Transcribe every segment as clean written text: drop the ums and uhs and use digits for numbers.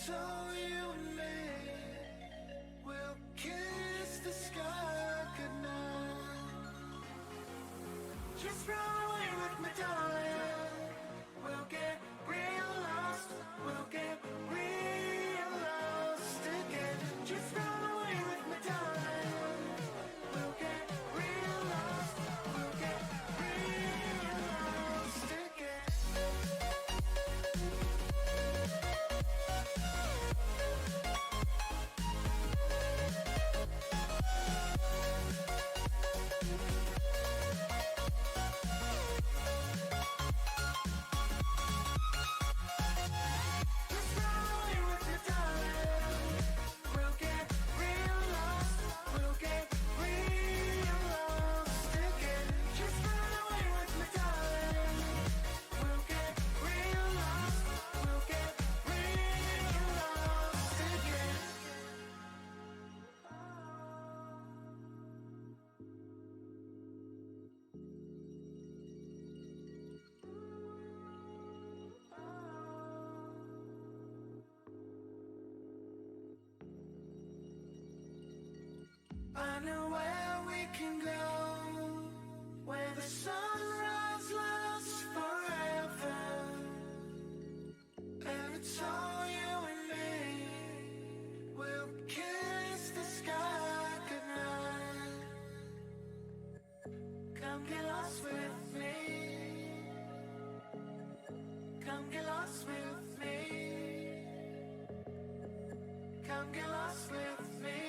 so you and me will kiss the sky goodnight. Just run away with me, darling. We'll get real lost. We'll get real lost again. Just run away with me, darling. We'll get real lost. We'll get real lost again. I know where we can go, where the sunrise lasts forever, and it's all you and me. We'll kiss the sky goodnight. Come get lost with me. Come get lost with me. Come get lost with me.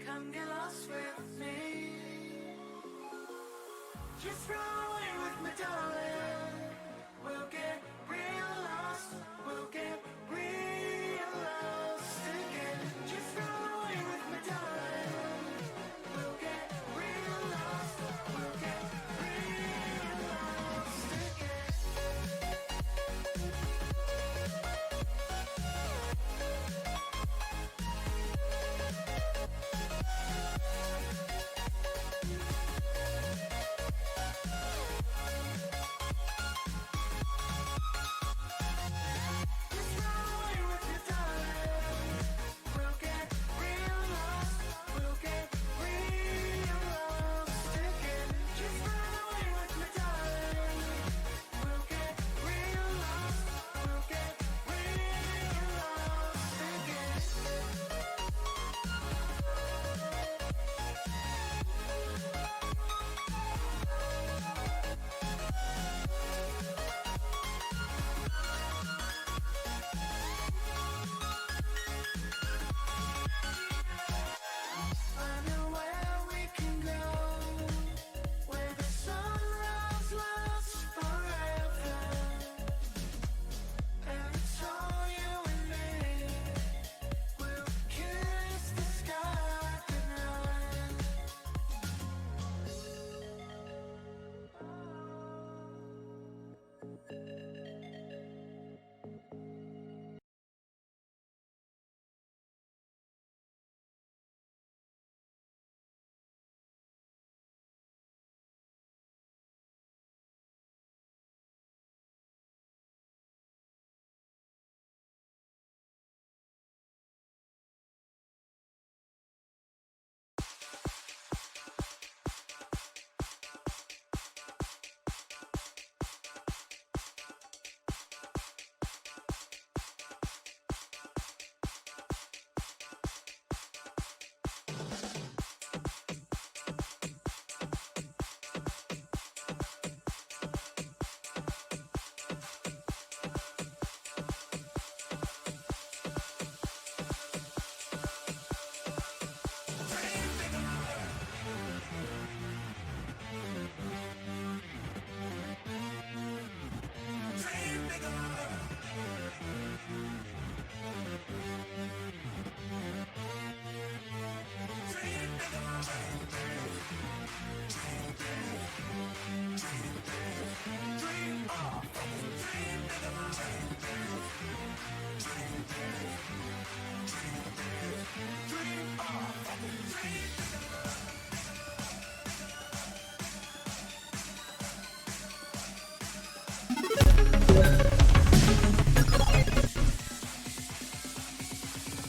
Come get lost with me. Just run away with me, darling. We'll get real lost. We'll get real lost again. Just run away with me, darling. We'll get real lost. We'll get real lost again.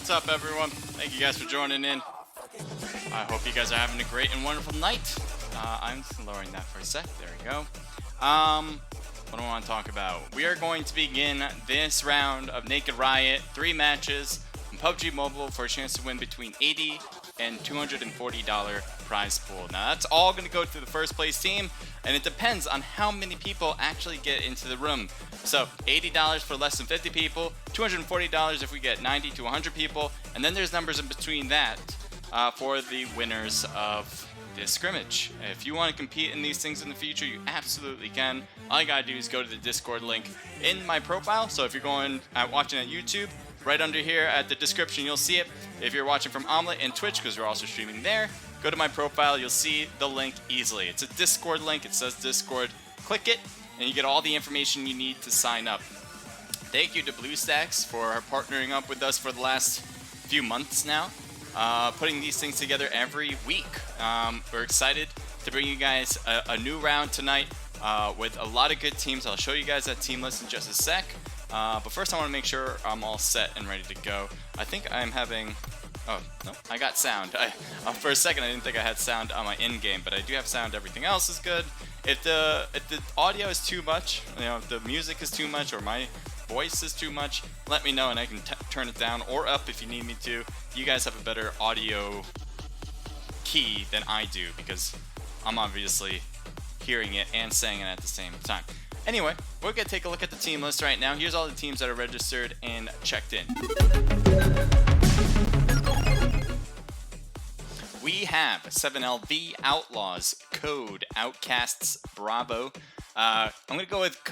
What's up, everyone? Thank you guys for joining in. I hope you guys are having a great and wonderful night. I'm lowering that for a sec. There we go. What do I want to talk about? We are going to begin this round of Naked Riot, 3 matches on PUBG Mobile for a chance to win between $80 and $240 prize pool. Now that's all going to go to the first place team, and it depends on how many people actually get into the room. So $80 for less than 50 people, $240 if we get 90 to 100 people, and then there's numbers in between that for the winners of this scrimmage. If you want to compete in these things in the future, you absolutely can. All you gotta do is go to the Discord link in my profile. So if you're watching at YouTube, right under here at the description, you'll see it. If you're watching from Omelette and Twitch, because we're also streaming there, go to my profile, you'll see the link easily. It's a Discord link, it says Discord. Click it, and you get all the information you need to sign up. Thank you to BlueStacks for partnering up with us for the last few months now, putting these things together every week. We're excited to bring you guys a new round tonight with a lot of good teams. I'll show you guys that team list in just a sec. But first I want to make sure I'm all set and ready to go. I think I'm having... Oh, no, I got sound. For a second I didn't think I had sound on my in-game, but I do have sound. Everything else is good. If the audio is too much, if the music is too much or my voice is too much, let me know and I can turn it down or up if you need me to. You guys have a better audio key than I do because I'm obviously hearing it and saying it at the same time. Anyway, we're going to take a look at the team list right now. Here's all the teams that are registered and checked in. We have 7LV, Outlaws, Code, Outcasts, Bravo. I'm going to go with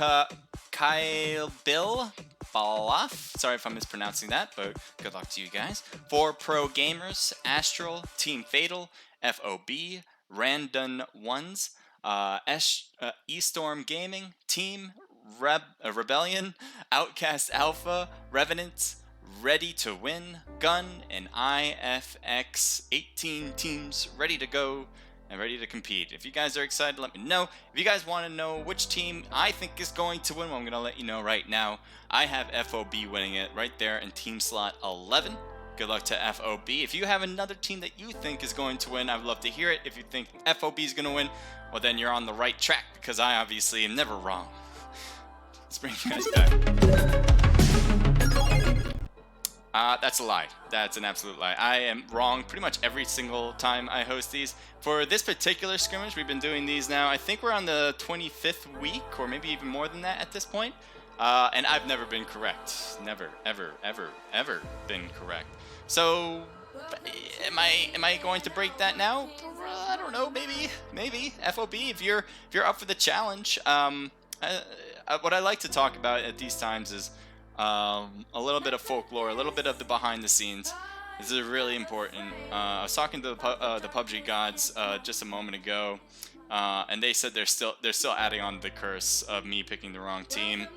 Kyle Bill Balaf. Sorry if I'm mispronouncing that, but good luck to you guys. 4 Pro Gamers, Astral, Team Fatal, FOB, Random Ones, E-Storm Gaming, Team Rebellion, Outcast Alpha, Revenant, Ready to Win, Gun, and IFX. 18 teams ready to go and ready to compete. If you guys are excited, let me know. If you guys want to know which team I think is going to win, well, I'm going to let you know right now. I have FOB winning it right there in team slot 11. Good luck to FOB. If you have another team that you think is going to win, I would love to hear it. If you think FOB is going to win, well, then you're on the right track because I obviously am never wrong. Let's bring you guys back. That's a lie. That's an absolute lie. I am wrong pretty much every single time I host these. For this particular scrimmage, we've been doing these now. I think we're on the 25th week, or maybe even more than that at this point. And I've never been correct. Never, ever, ever, ever been correct. So, am I going to break that now? I don't know. Maybe. FOB, if you're up for the challenge. What I like to talk about at these times is a little bit of folklore, a little bit of the behind the scenes. This is really important. I was talking to the PUBG gods just a moment ago, and they said they're still adding on the curse of me picking the wrong team.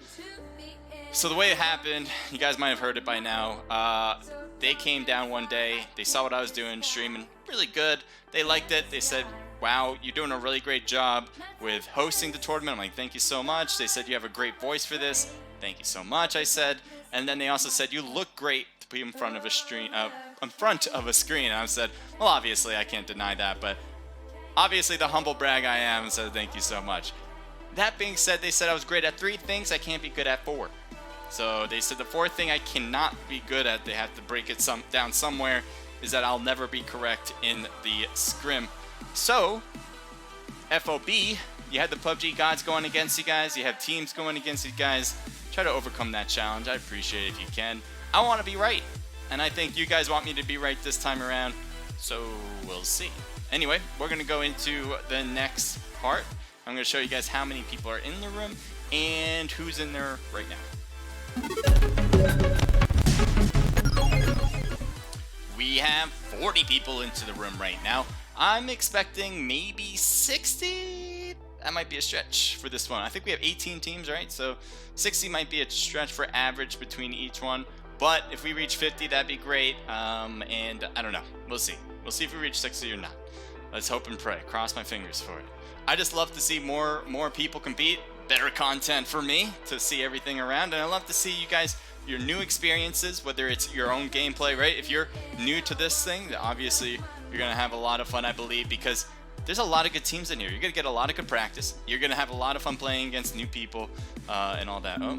So the way it happened, you guys might have heard it by now. They came down one day, they saw what I was doing, streaming really good. They liked it. They said, "Wow, you're doing a really great job with hosting the tournament." I'm like, "Thank you so much." They said, "You have a great voice for this." "Thank you so much," I said. And then they also said, "You look great to be in front of a screen." And I said, "Well, obviously I can't deny that, but obviously the humble brag I am," and said, "Thank you so much." That being said, they said I was great at 3 things. I can't be good at 4. So they said the 4th thing I cannot be good at, they have to break it down somewhere, is that I'll never be correct in the scrim. So, FOB, you had the PUBG gods going against you guys, you have teams going against you guys. Try to overcome that challenge. I appreciate it if you can. I want to be right, and I think you guys want me to be right this time around, so we'll see. Anyway, we're going to go into the next part. I'm going to show you guys how many people are in the room and who's in there right now. We have 40 people into the room right now. I'm expecting maybe 60. That might be a stretch for this one. I think we have 18 teams, right? So 60 might be a stretch for average between each one. But if we reach 50, that'd be great. And I don't know. We'll see. We'll see if we reach 60 or not. Let's hope and pray. Cross my fingers for it. I just love to see more people compete. Better content for me to see everything around. And I love to see you guys your new experiences, whether it's your own gameplay, right? If you're new to this thing, obviously you're gonna have a lot of fun, I believe, because there's a lot of good teams in here. You're gonna get a lot of good practice. You're gonna have a lot of fun playing against new people and all that. Oh,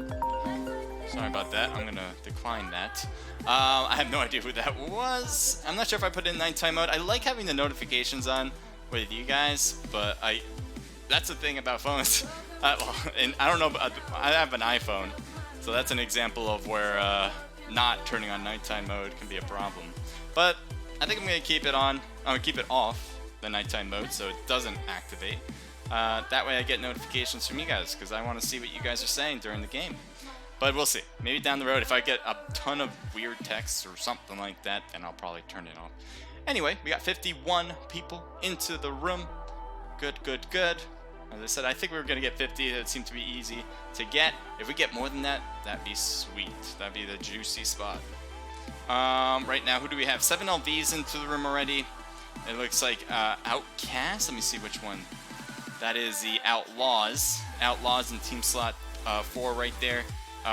sorry about that. I'm gonna decline that. I have no idea who that was. I'm not sure if I put it in nighttime mode. I like having the notifications on with you guys, but that's the thing about phones. And I don't know, I have an iPhone, so that's an example of where not turning on nighttime mode can be a problem. But I think I'm gonna keep it on. I'm gonna keep it off, the nighttime mode, so it doesn't activate. That way I get notifications from you guys, because I want to see what you guys are saying during the game. But we'll see. Maybe down the road, if I get a ton of weird texts or something like that, then I'll probably turn it off. Anyway, we got 51 people into the room. Good, good, good. As I said, I think we were going to get 50. That seemed to be easy to get. If we get more than that, that'd be sweet. That'd be the juicy spot. Right now, who do we have? 7 LVs into the room already. It looks like Outcast. Let me see which one. That is the Outlaws. Outlaws in team slot 4 right there.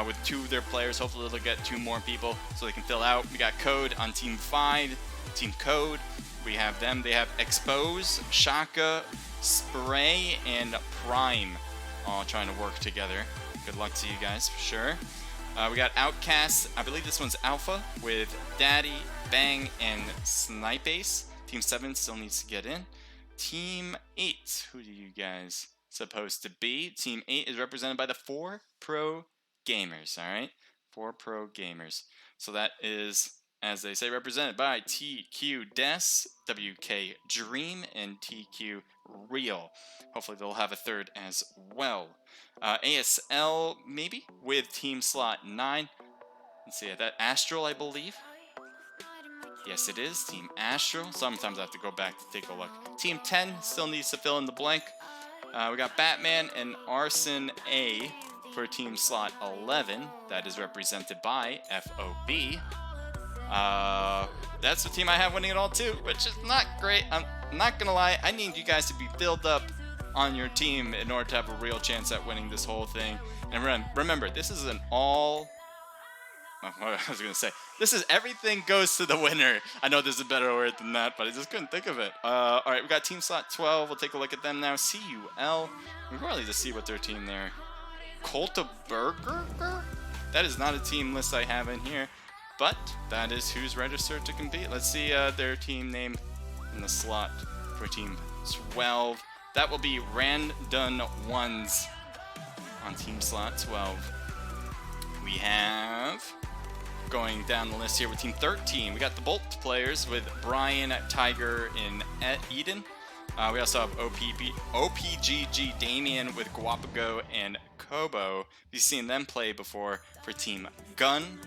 With 2 of their players. Hopefully they'll get 2 more people so they can fill out. We got Code on team 5. Team Code. We have them. They have Expose, Shaka, Spray, and Prime all trying to work together. Good luck to you guys for sure. We got Outcast. I believe this one's Alpha with Daddy, Bang, and Snipe Ace. Team 7 still needs to get in. Team 8. Who do you guys supposed to be? Team 8 is represented by the 4 Pro Gamers. Alright? 4 Pro Gamers. So that is, as they say, represented by TQ Des, WK Dream, and TQ Real. Hopefully they'll have a third as well. ASL, maybe, with Team Slot 9. Let's see, that Astral, I believe. Yes, it is. Team Astral. Sometimes I have to go back to take a look. Team 10 still needs to fill in the blank. We got Batman and Arson A for Team Slot 11. That is represented by FOB. That's the team I have winning it all too, which is not great. I'm not gonna lie, I need you guys to be filled up on your team in order to have a real chance at winning this whole thing. And remember, this is an all... I was gonna say, this is everything goes to the winner. I know there's a better word than that, but I just couldn't think of it. Alright, we got Team Slot 12. We'll take a look at them now. CUL. We probably just see what their team there. Colta Burger? That is not a team list I have in here. But that is who's registered to compete. Let's see their team name in the slot for Team 12. That will be Random Ones on Team Slot 12. We have, going down the list here with Team 13, we got the Bolt players with Brian, Tiger, and Eden. We also have OPGG Damien with Guapago and Kobo. We've seen them play before for Team Gun.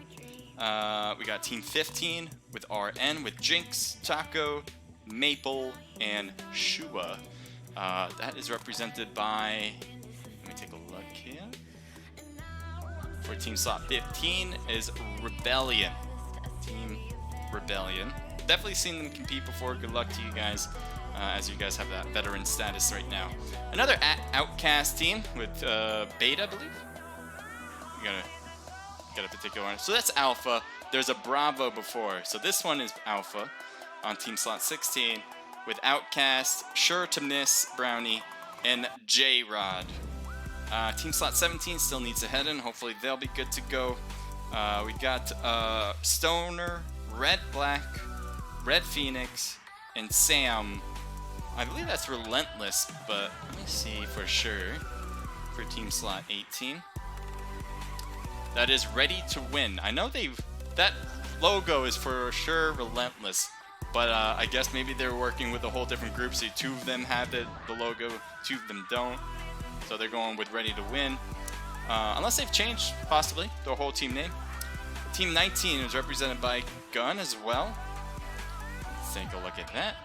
We got Team 15 with RN with Jinx, Taco, Maple, and Shua. That is represented by, let me take a look here. For Team Slot 15 is Rebellion. Team Rebellion. Definitely seen them compete before. Good luck to you guys, as you guys have that veteran status right now. Another Outcast team with Beta, I believe. You got a particular one. So that's Alpha. There's a Bravo before. So this one is Alpha on Team Slot 16 with Outcast, Sure to Miss, Brownie, and J-Rod. Team Slot 17 still needs to head in. Hopefully they'll be good to go. We got Stoner, Red Black, Red Phoenix, and Sam. I believe that's Relentless, but let me see for sure for Team Slot 18. That is Ready to Win. I know that logo is for sure Relentless, but I guess maybe they're working with a whole different group, so 2 of them have the logo, 2 of them don't. So they're going with Ready to Win. Unless they've changed, possibly, the whole team name. Team 19 is represented by Gun as well. Let's take a look at that.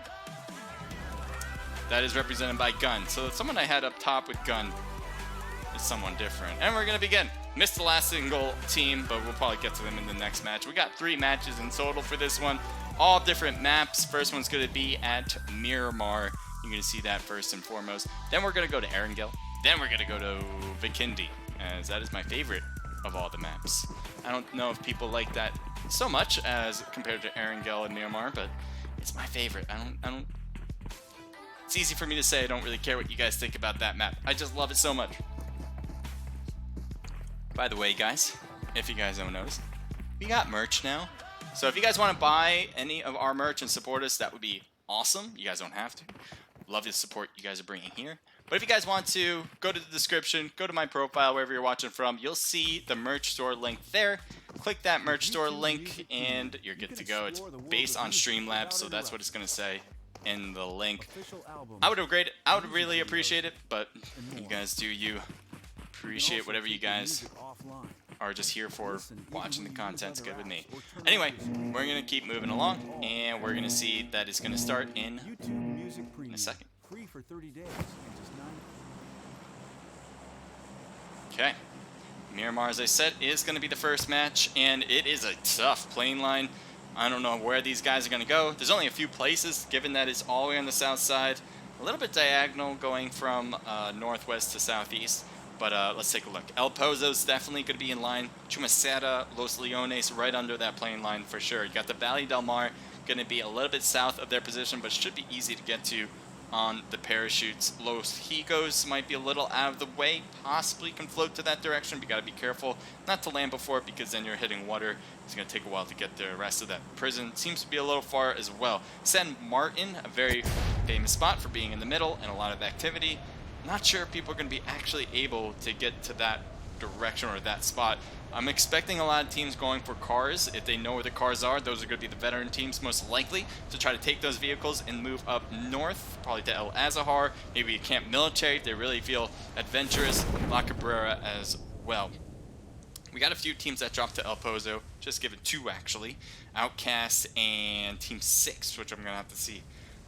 That is represented by Gun. So someone I had up top with Gun is someone different. And we're going to begin. Missed the last single team, but we'll probably get to them in the next match. We got 3 matches in total for this one. All different maps. First one's going to be at Miramar. You're going to see that first and foremost. Then we're going to go to Erangel. Then we're going to go to Vikindi, as that is my favorite of all the maps. I don't know if people like that so much as compared to Erangel and Miramar, but it's my favorite. I don't. It's easy for me to say I don't really care what you guys think about that map. I just love it so much. By the way, guys, if you guys don't notice, we got merch now. So if you guys want to buy any of our merch and support us, that would be awesome. You guys don't have to. Love the support you guys are bringing here. But if you guys want to, go to the description, go to my profile, wherever you're watching from. You'll see the merch store link there. Click that merch store link, and you're good to go. It's based on Streamlabs, so that's what it's going to say in the link. I would really appreciate it, but you guys do you. Appreciate whatever you guys are just here for. Watching the content's good with me. Anyway, we're going to keep moving along, and we're going to see that it's going to start in a second. Okay. Miramar, as I said, is going to be the first match, and it is a tough plane line. I don't know where these guys are going to go. There's only a few places, given that it's all the way on the south side. A little bit diagonal going from northwest to southeast. But let's take a look. El Pozo's definitely going to be in line. Chumacera, Los Leones right under that plane line for sure. You got the Valle del Mar going to be a little bit south of their position, but should be easy to get to on the parachutes. Los Higos might be a little out of the way, possibly can float to that direction, but you got to be careful not to land before, because then you're hitting water. It's going to take a while to get the rest of that prison. Seems to be a little far as well. San Martin, a very famous spot for being in the middle and a lot of activity. Not sure if people are going to be actually able to get to that direction or that spot. I'm expecting a lot of teams going for cars. If they know where the cars are, those are going to be the veteran teams most likely to try to take those vehicles and move up north, probably to El Azahar, maybe a Camp Military if they really feel adventurous, La Cabrera as well. We got a few teams that dropped to El Pozo, just given 2 actually. Outcast and Team 6, which I'm going to have to see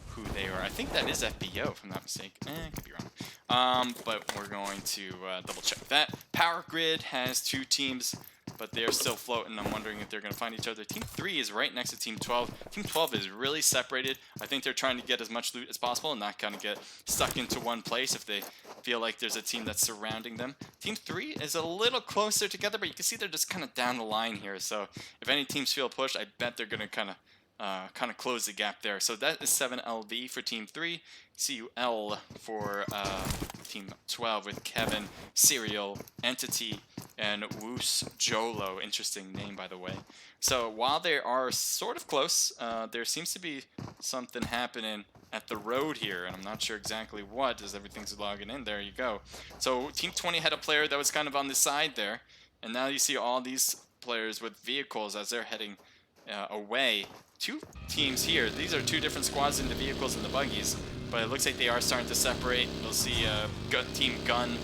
who they are. I think that is FBO, if I'm not mistaken. I could be wrong. But we're going to double check that. Power Grid has 2 teams, but they're still floating. I'm wondering if they're going to find each other. Team 3 is right next to Team 12. Team 12 is really separated. I think they're trying to get as much loot as possible and not kind of get stuck into one place if they feel like there's a team that's surrounding them. Team 3 is a little closer together, but you can see they're just kind of down the line here. So if any teams feel pushed, I bet they're going to kind of close the gap there. So that is 7LV for Team 3, CUL for Team 12 with Kevin, Serial, Entity, and Woos Jolo. Interesting name, by the way. So while they are sort of close, there seems to be something happening at the road here, and I'm not sure exactly what, as everything's logging in. There you go. So Team 20 had a player that was kind of on the side there, and now you see all these players with vehicles as they're heading away. 2 teams here. These are 2 different squads in the vehicles and the buggies, but it looks like they are starting to separate. You'll see Team Gun.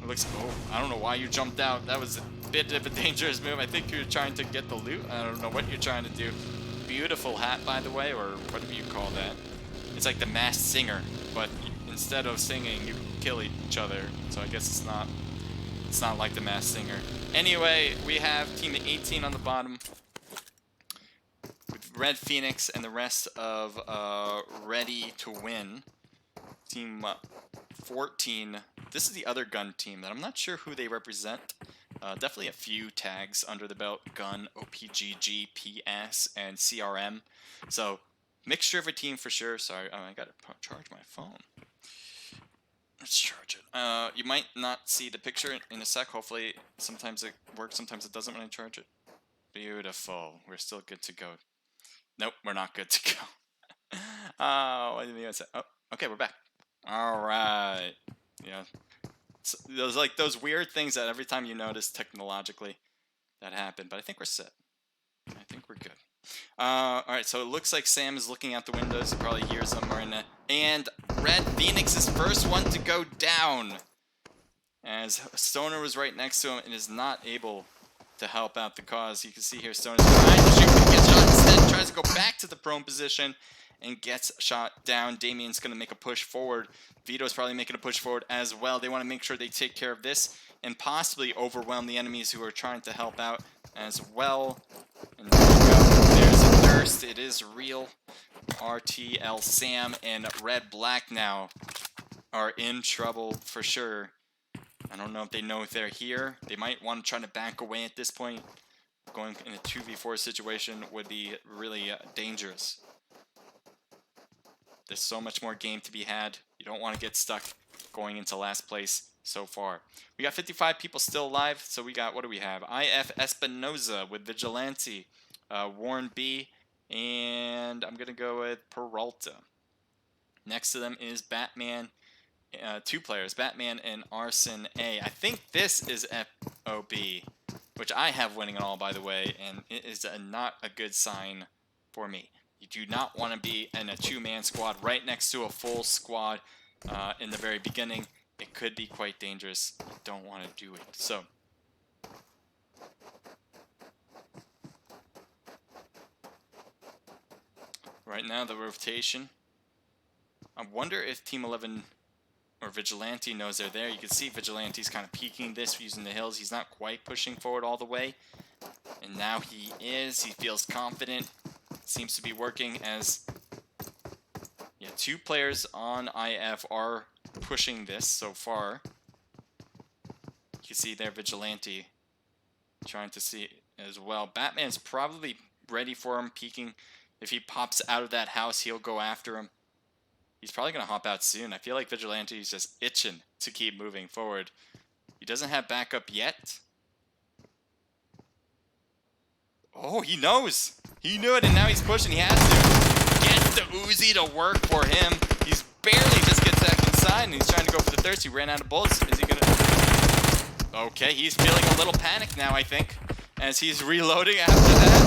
It looks, oh, I don't know why you jumped out. That was a bit of a dangerous move. I think you're trying to get the loot. I don't know what you're trying to do. Beautiful hat, by the way, or whatever you call that. It's like the Masked Singer, but instead of singing, you kill each other. So I guess it's not like the Masked Singer. Anyway, we have Team 18 on the bottom, with Red Phoenix and the rest of Ready to Win. Team 14, this is the other gun team that I'm not sure who they represent. Definitely a few tags under the belt: Gun, OPGG, PS, and CRM. So mixture of a team for sure. Sorry, I gotta charge my phone. Let's charge it. You might not see the picture in a sec. Hopefully sometimes it works, sometimes it doesn't when I charge it. Beautiful. We're still good to go. Nope, we're not good to go. What did you say? Oh, okay, we're back. All right. Yeah. So there's like those weird things that every time you notice technologically that happen, but I think we're set. I think we're good. All right, so it looks like Sam is looking out the windows. You probably hear somewhere in it. And Red Phoenix is first one to go down, as Stoner was right next to him and is not able to help out the cause. You can see here Stoner's trying to shoot, gets shot instead, tries to go back to the prone position and gets shot down. Damien's going to make a push forward. Vito's probably making a push forward as well. They want to make sure they take care of this and possibly overwhelm the enemies who are trying to help out as well. And there we go. There's a thirst. It is real. RTL Sam and Red Black now are in trouble for sure. I don't know if they know if they're here. They might want to try to back away at this point. Going in a 2v4 situation would be really dangerous. There's so much more game to be had. You don't want to get stuck going into last place so far. We got 55 people still alive. So we got, what do we have? IF Espinoza with Vigilante, Warren B, and I'm going to go with Peralta. Next to them is Batman. 2 players, Batman and Arson A. I think this is FOB, which I have winning it all, by the way, and it is not a good sign for me. You do not want to be in a 2-man squad right next to a full squad in the very beginning. It could be quite dangerous. You don't want to do it. So, right now, the rotation. I wonder if Team 11 or Vigilante knows they're there. You can see Vigilante's kind of peeking this using the hills. He's not quite pushing forward all the way. And now he is. He feels confident. Seems to be working as 2 players on IF are pushing this so far. You can see there Vigilante trying to see as well. Batman's probably ready for him, peeking. If he pops out of that house, he'll go after him. He's probably going to hop out soon. I feel like Vigilante is just itching to keep moving forward. He doesn't have backup yet. Oh, he knows. He knew it, and now he's pushing. He has to get the Uzi to work for him. He's barely just gets back inside, and he's trying to go for the thirst. He ran out of bullets. Is he going to... Okay, he's feeling a little panic now, I think, as he's reloading after that.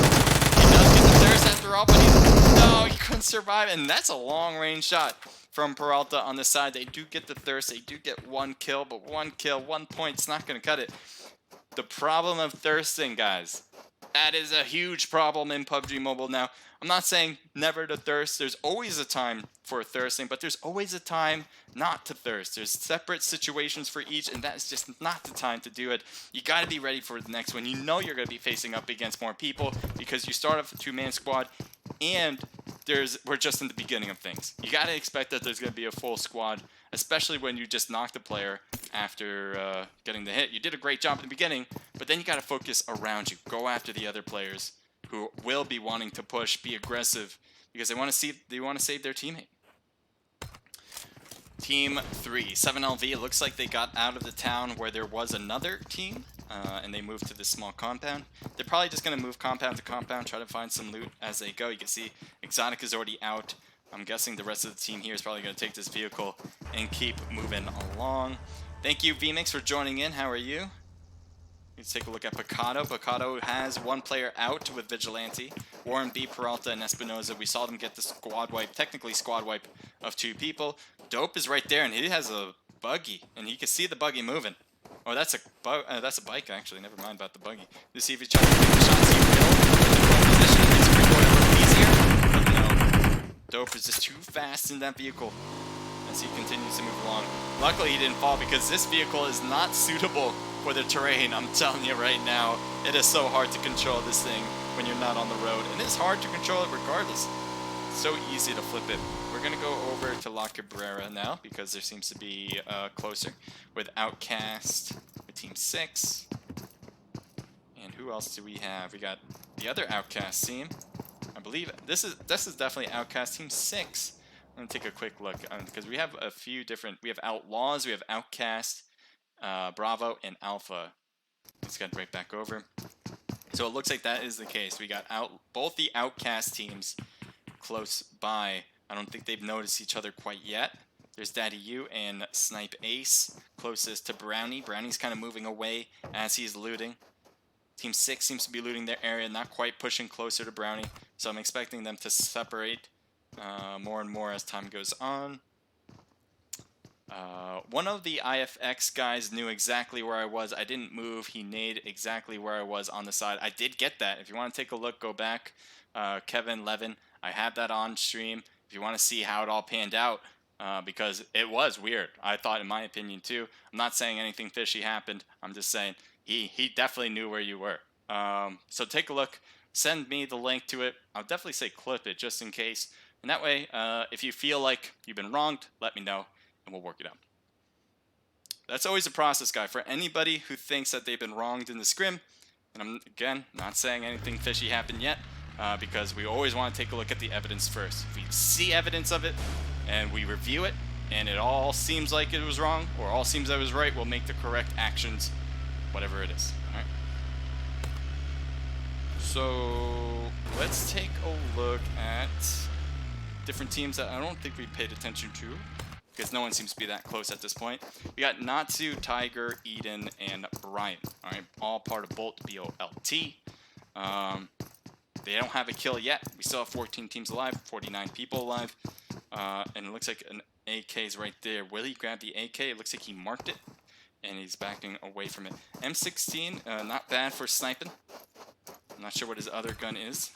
He does get the thirst after all, but he couldn't survive, and that's a long-range shot from Peralta on the side. They do get the thirst. They do get 1 kill, but 1 kill, 1 point's not going to cut it. The problem of thirsting, guys, that is a huge problem in PUBG Mobile. Now, I'm not saying never to thirst. There's always a time for thirsting, but there's always a time not to thirst. There's separate situations for each, and that's just not the time to do it. You got to be ready for the next one. You know you're going to be facing up against more people because you start off a 2-man squad, and we're just in the beginning of things. You got to expect that there's going to be a full squad, especially when you just knocked a player after getting the hit. You did a great job at the beginning, but then you got to focus around you. Go after the other players who will be wanting to push, be aggressive, because they want to save their teammate. Team 3, 7LV. It looks like they got out of the town where there was another team, and they moved to this small compound. They're probably just going to move compound to compound, try to find some loot as they go. You can see Exotic is already out. I'm guessing the rest of the team here is probably going to take this vehicle and keep moving along. Thank you, VMix, for joining in. How are you? Let's take a look at Picado. Picado has 1 player out with Vigilante. Warren B, Peralta, and Espinoza. We saw them get the squad wipe, technically squad wipe of 2 people. Dope is right there, and he has a buggy, and he can see the buggy moving. Oh, that's a bike, actually. Never mind about the buggy. Let's see if he tries to take the shots. He will. Position makes it go a little easier, but no. Dope is just too fast in that vehicle as he continues to move along. Luckily, he didn't fall because this vehicle is not suitable for the terrain. I'm telling you right now, it is so hard to control this thing when you're not on the road. And it's hard to control it regardless. It's so easy to flip it. We're going to go over to La Cabrera now because there seems to be closer with Outcast with Team 6. And who else do we have? We got the other Outcast team. I believe this is definitely Outcast Team 6. I'm going to take a quick look because we have a few different... We have Outlaws, we have Outcast, Bravo, and Alpha. Let's get right back over. So it looks like that is the case. We got both the Outcast teams close by. I don't think they've noticed each other quite yet. There's Daddy U and Snipe Ace closest to Brownie. Brownie's kind of moving away as he's looting. Team 6 seems to be looting their area, not quite pushing closer to Brownie. So I'm expecting them to separate more and more as time goes on. One of the IFX guys knew exactly where I was. I didn't move. He naded exactly where I was on the side. I did get that. If you want to take a look, go back. Kevin Levin, I had that on stream. If you want to see how it all panned out, because it was weird. I thought, in my opinion, too. I'm not saying anything fishy happened. I'm just saying he definitely knew where you were. So take a look. Send me the link to it. I'll definitely say clip it just in case. And that way, if you feel like you've been wronged, let me know, and we'll work it out. that's always a process, guy. For anybody who thinks that they've been wronged in the scrim, and I'm, again, not saying anything fishy happened yet, because we always want to take a look at the evidence first. If we see evidence of it, and we review it, and it all seems like it was wrong, or all seems that it was right, we'll make the correct actions, whatever it is. All right. So let's take a look at different teams that I don't think we paid attention to, because no one seems to be that close at this point. We got Natsu, Tiger, Eden, and Brian. All right, all part of Bolt, B-O-L-T. They don't have a kill yet. We still have 14 teams alive, 49 people alive. And it looks like an AK is right there. Will he grab the AK? It looks like he marked it, and he's backing away from it. M16, not bad for sniping. I'm not sure what his other gun is.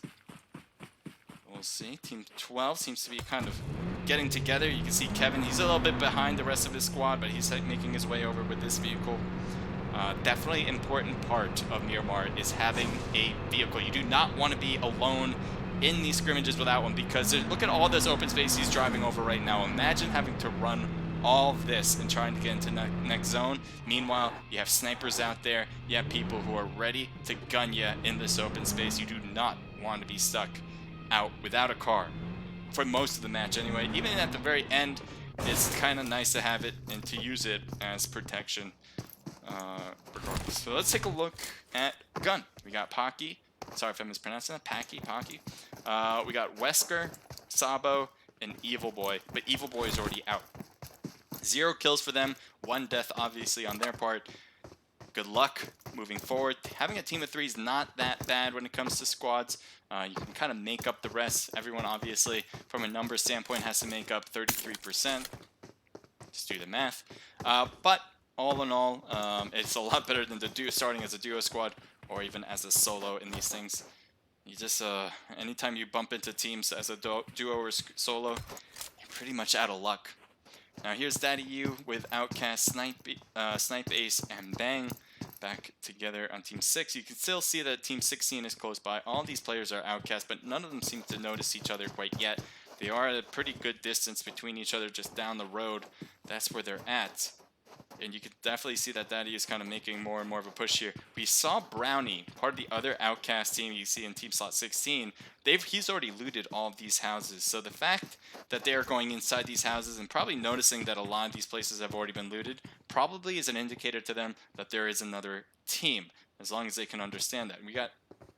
We'll see. Team 12 seems to be kind of getting together. You can see Kevin, he's a little bit behind the rest of his squad, but he's making his way over with this vehicle. Definitely important part of Miramar is having a vehicle. You do not want to be alone in these scrimmages without one, because look at all this open space he's driving over right now. Imagine having to run all this and trying to get into next zone. Meanwhile, you have snipers out there. You have people who are ready to gun you in this open space. You do not want to be stuck out without a car for most of the match anyway. Even at the very end, it's kind of nice to have it and to use it as protection regardless. So let's take a look at gun. We got Pocky. Sorry if I'm mispronouncing that. Pocky. We got Wesker, Sabo, and Evil Boy. But Evil Boy is already out. 0 kills for them. 1 death, obviously, on their part. Good luck moving forward. Having a team of 3 is not that bad when it comes to squads. You can kind of make up the rest. Everyone, obviously, from a numbers standpoint, has to make up 33%. Just do the math. But all in all, it's a lot better than starting as a duo squad or even as a solo in these things. You just, anytime you bump into teams as a duo or solo, you're pretty much out of luck. Now here's Daddy U with Outcast, Snipe Ace, and Bang back together on Team 6. You can still see that Team 16 is close by. All these players are Outcast, but none of them seem to notice each other quite yet. They are at a pretty good distance between each other, just down the road. That's where they're at. And you can definitely see that Daddy is kind of making more and more of a push here. We saw Brownie, part of the other Outcast team you see in Team Slot 16. He's already looted all of these houses. So the fact that they are going inside these houses and probably noticing that a lot of these places have already been looted probably is an indicator to them that there is another team, as long as they can understand that. We got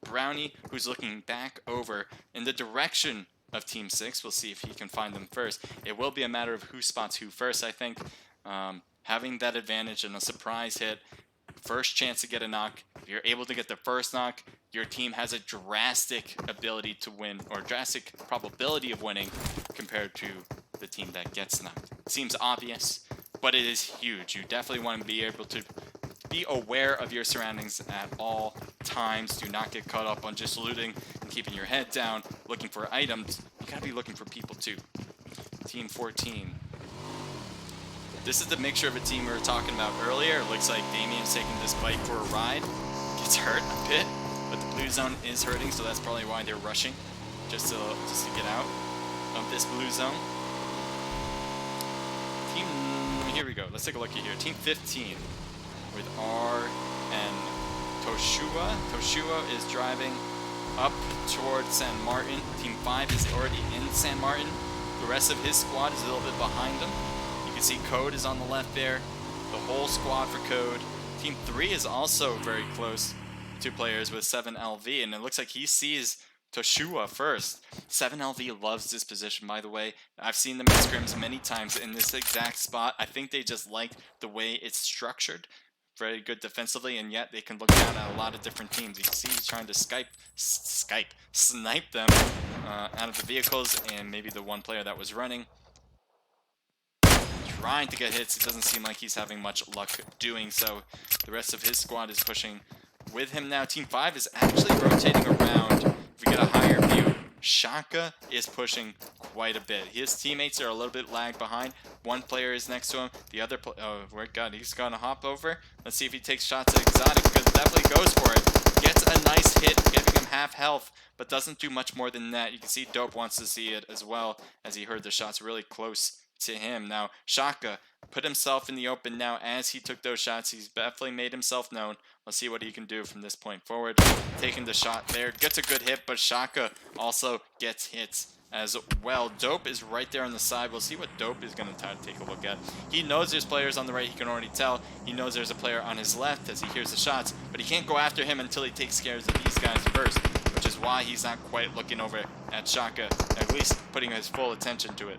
Brownie, who's looking back over in the direction of Team 6. We'll see if he can find them first. It will be a matter of who spots who first, I think. Having that advantage and a surprise hit, first chance to get a knock. If you're able to get the first knock, your team has a drastic ability to win, or drastic probability of winning, compared to the team that gets knocked. Seems obvious, but it is huge. You definitely want to be able to be aware of your surroundings at all times. Do not get caught up on just looting and keeping your head down, looking for items. You gotta be looking for people too. Team 14. This is the mixture of a team we were talking about earlier. It looks like Damien's taking this bike for a ride. Gets hurt a bit, but the blue zone is hurting, so that's probably why they're rushing, just to get out of this blue zone. Here we go. Let's take a look at here. Team 15 with R and Toshua. Toshua is driving up towards San Martin. Team 5 is already in San Martin. The rest of his squad is a little bit behind them. You can see Code is on the left there. The whole squad for Code. Team 3 is also very close. 2 players with 7LV, and it looks like he sees Toshua first. 7LV loves this position, by the way. I've seen them in scrims many times in this exact spot. I think they just like the way it's structured. Very good defensively, and yet they can look down at a lot of different teams. You can see he's trying to snipe them out of the vehicles, and maybe the one player that was running. Trying to get hits. It doesn't seem like he's having much luck doing so. The rest of his squad is pushing with him now. Team 5 is actually rotating around. If we get a higher view, Shaka is pushing quite a bit. His teammates are a little bit lagged behind. One player is next to him. The other he's gonna hop over. Let's see if he takes shots at Exotic, because definitely goes for it. Gets a nice hit, giving him half health, but doesn't do much more than that. You can see Dope wants to see it as well, as he heard the shots really close to him. Now, Shaka put himself in the open now as he took those shots. He's definitely made himself known. Let's see what he can do from this point forward. Taking the shot there. Gets a good hit, but Shaka also gets hits as well. Dope is right there on the side. We'll see what Dope is going to try to take a look at. He knows there's players on the right. He can already tell. He knows there's a player on his left as he hears the shots, but he can't go after him until he takes care of these guys first, which is why he's not quite looking over at Shaka, at least putting his full attention to it.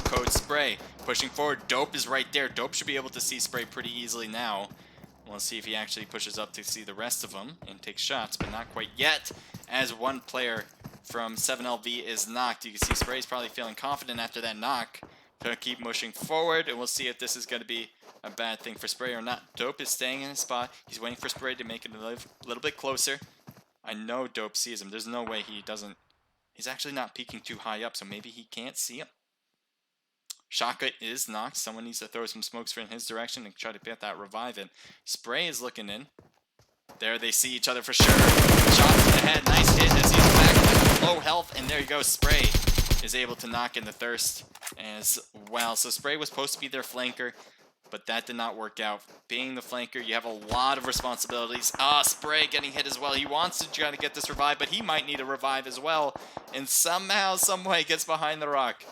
Code Spray pushing forward. Dope is right there. Dope should be able to see Spray pretty easily now. We'll see if he actually pushes up to see the rest of them and takes shots, but not quite yet, as one player from 7LV is knocked. You can see Spray's probably feeling confident after that knock. Gonna keep pushing forward, and we'll see if this is going to be a bad thing for Spray or not. Dope is staying in his spot. He's waiting for Spray to make it a little bit closer. I know Dope sees him. There's no way he doesn't. He's actually not peeking too high up, so maybe he can't see him. Shaka is knocked. Someone needs to throw some smokes in his direction and try to get that revive in. Spray is looking in. There they see each other for sure. Shot to the head. Nice hit as he's back with low health. And there you go. Spray is able to knock in the Thirst as well. So Spray was supposed to be their flanker, but that did not work out. Being the flanker, you have a lot of responsibilities. Spray getting hit as well. He wants to try to get this revive, but he might need a revive as well. And somehow, someway gets behind the rock.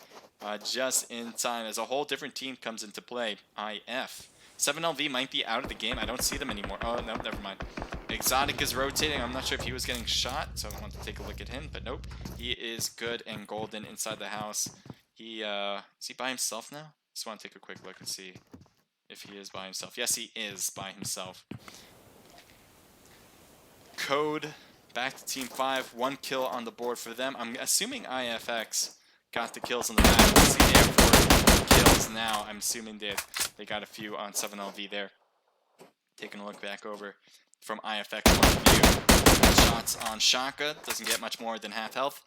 Just in time as a whole different team comes into play. IF. 7LV might be out of the game. I don't see them anymore. Oh, no, never mind. Exotic is rotating. I'm not sure if he was getting shot, so I want to take a look at him, but nope. He is good and golden inside the house. Is he by himself now? Just want to take a quick look and see if he is by himself. Yes, he is by himself. Code back to Team 5. 1 kill on the board for them. I'm assuming IFX got the kills on the back. Let's see, they have 4 kills now. I'm assuming they got a few on 7LV there. Taking a look back over from IFX point of view. Shots on Shaka. Doesn't get much more than half health,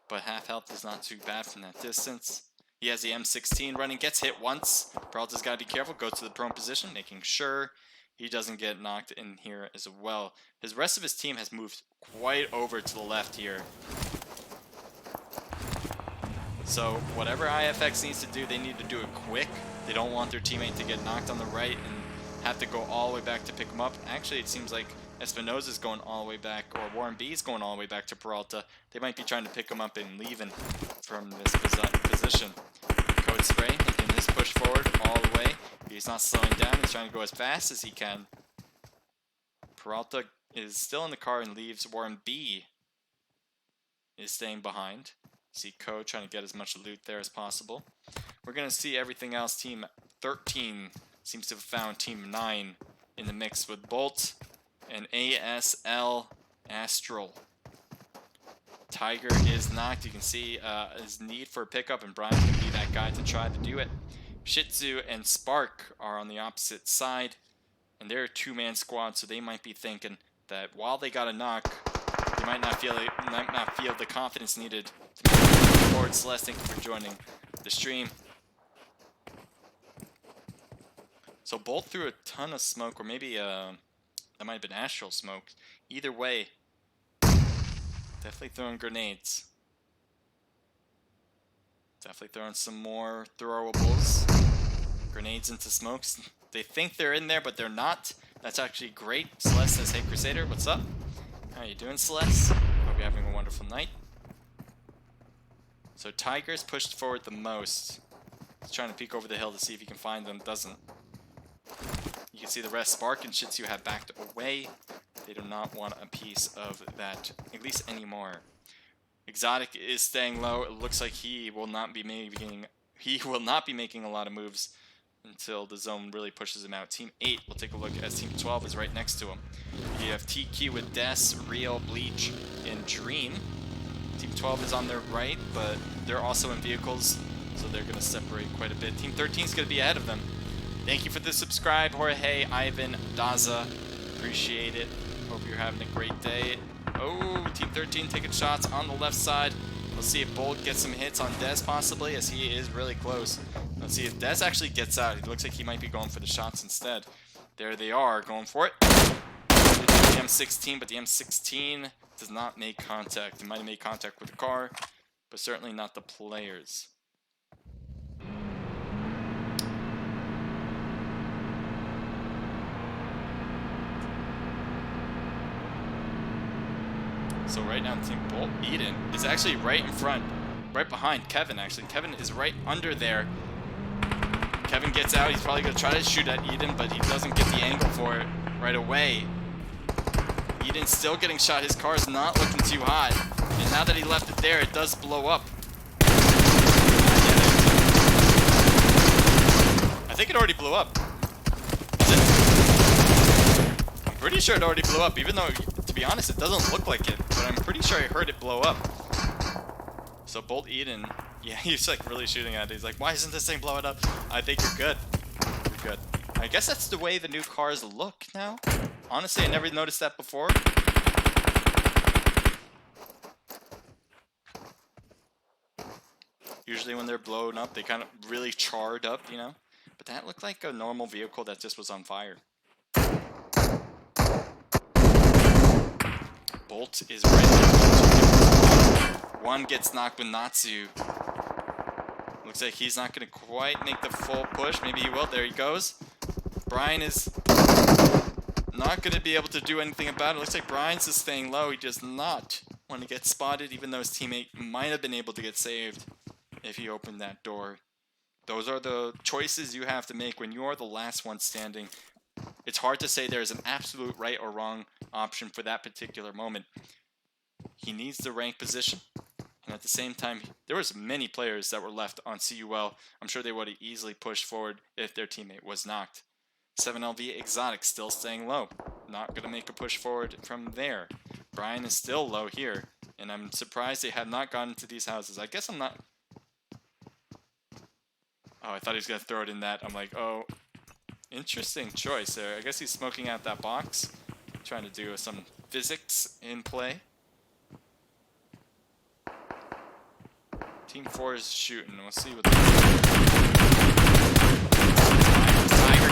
but half health is not too bad from that distance. He has the M16 running. Gets hit once. Peralta's got to be careful. Goes to the prone position, making sure he doesn't get knocked in here as well. His rest of his team has moved quite over to the left here. So whatever IFX needs to do, they need to do it quick. They don't want their teammate to get knocked on the right and have to go all the way back to pick him up. Actually, it seems like Espinosa's going all the way back, or Warren B's going all the way back to Peralta. They might be trying to pick him up and leaving from this position. Code Spray making this push forward all the way. He's not slowing down. He's trying to go as fast as he can. Peralta is still in the car and leaves. Warren B is staying behind. See Code trying to get as much loot there as possible. We're going to see everything else. Team 13 seems to have found Team 9 in the mix with Bolt and ASL Astral. Tiger is knocked. You can see his need for a pickup, and Brian can be that guy to try to do it. Shih Tzu and Spark are on the opposite side, and they're a two-man squad, so they might be thinking that while they got a knock, they might not feel the confidence needed to move forward. Celeste, thank you for joining the stream. So Bolt threw a ton of smoke, or maybe that might have been Astral smoke. Either way, definitely throwing grenades. Definitely throwing some more throwables. Grenades into smokes. They think they're in there, but they're not. That's actually great. Celeste says, hey Crusader, what's up? How you doing, Celeste? Hope you're having a wonderful night. So Tiger's pushed forward the most. He's trying to peek over the hill to see if he can find them. Doesn't. You can see the rest. Spark and Shih Tzu have backed away. They do not want a piece of that, at least anymore. Exotic is staying low. It looks like he will not be making a lot of moves until the zone really pushes him out. Team 8, we'll take a look as Team 12 is right next to him. You have TQ with Des, Real, Bleach, and Dream. Team 12 is on their right, but they're also in vehicles, so they're going to separate quite a bit. Team 13 is going to be ahead of them. Thank you for the subscribe, Jorge, Ivan, Daza. Appreciate it. Hope you're having a great day. Oh, Team 13 taking shots on the left side. Let's see if Bolt gets some hits on Dez possibly, as he is really close. Let's see if Dez actually gets out. It looks like he might be going for the shots instead. There they are, going for it. The M16, but the M16 does not make contact. It might have made contact with the car, but certainly not the players. So right now, Team Bolt Eden is actually right in front, right behind Kevin, actually. Kevin is right under there. Kevin gets out. He's probably going to try to shoot at Eden, but he doesn't get the angle for it right away. Eden's still getting shot. His car is not looking too hot. And now that he left it there, it does blow up. I think it already blew up. Is it? I'm pretty sure it already blew up, even though, to be honest, it doesn't look like it. But I'm pretty sure I heard it blow up. So Bolt Eden, yeah, he's like really shooting at it. He's like, why isn't this thing blowing up? I think you're good. You're good. I guess that's the way the new cars look now. Honestly, I never noticed that before. Usually when they're blown up, they kind of really charred up, you know? But that looked like a normal vehicle that just was on fire. Bolt is right there. One gets knocked with Natsu. Looks like he's not going to quite make the full push. Maybe he will. There he goes. Brian is not going to be able to do anything about it. Looks like Brian's just staying low. He does not want to get spotted, even though his teammate might have been able to get saved if he opened that door. Those are the choices you have to make when you are the last one standing. It's hard to say there's an absolute right or wrong option for that particular moment. He needs the rank position. And at the same time, there was many players that were left on CUL. I'm sure they would have easily pushed forward if their teammate was knocked. 7LV Exotic still staying low. Not going to make a push forward from there. Brian is still low here. And I'm surprised they have not gone into these houses. I guess I'm not... Oh, I thought he was going to throw it in that. I'm like, oh, interesting choice there. I guess he's smoking out that box. Trying to do some physics in play. Team 4 is shooting. We'll see what Tiger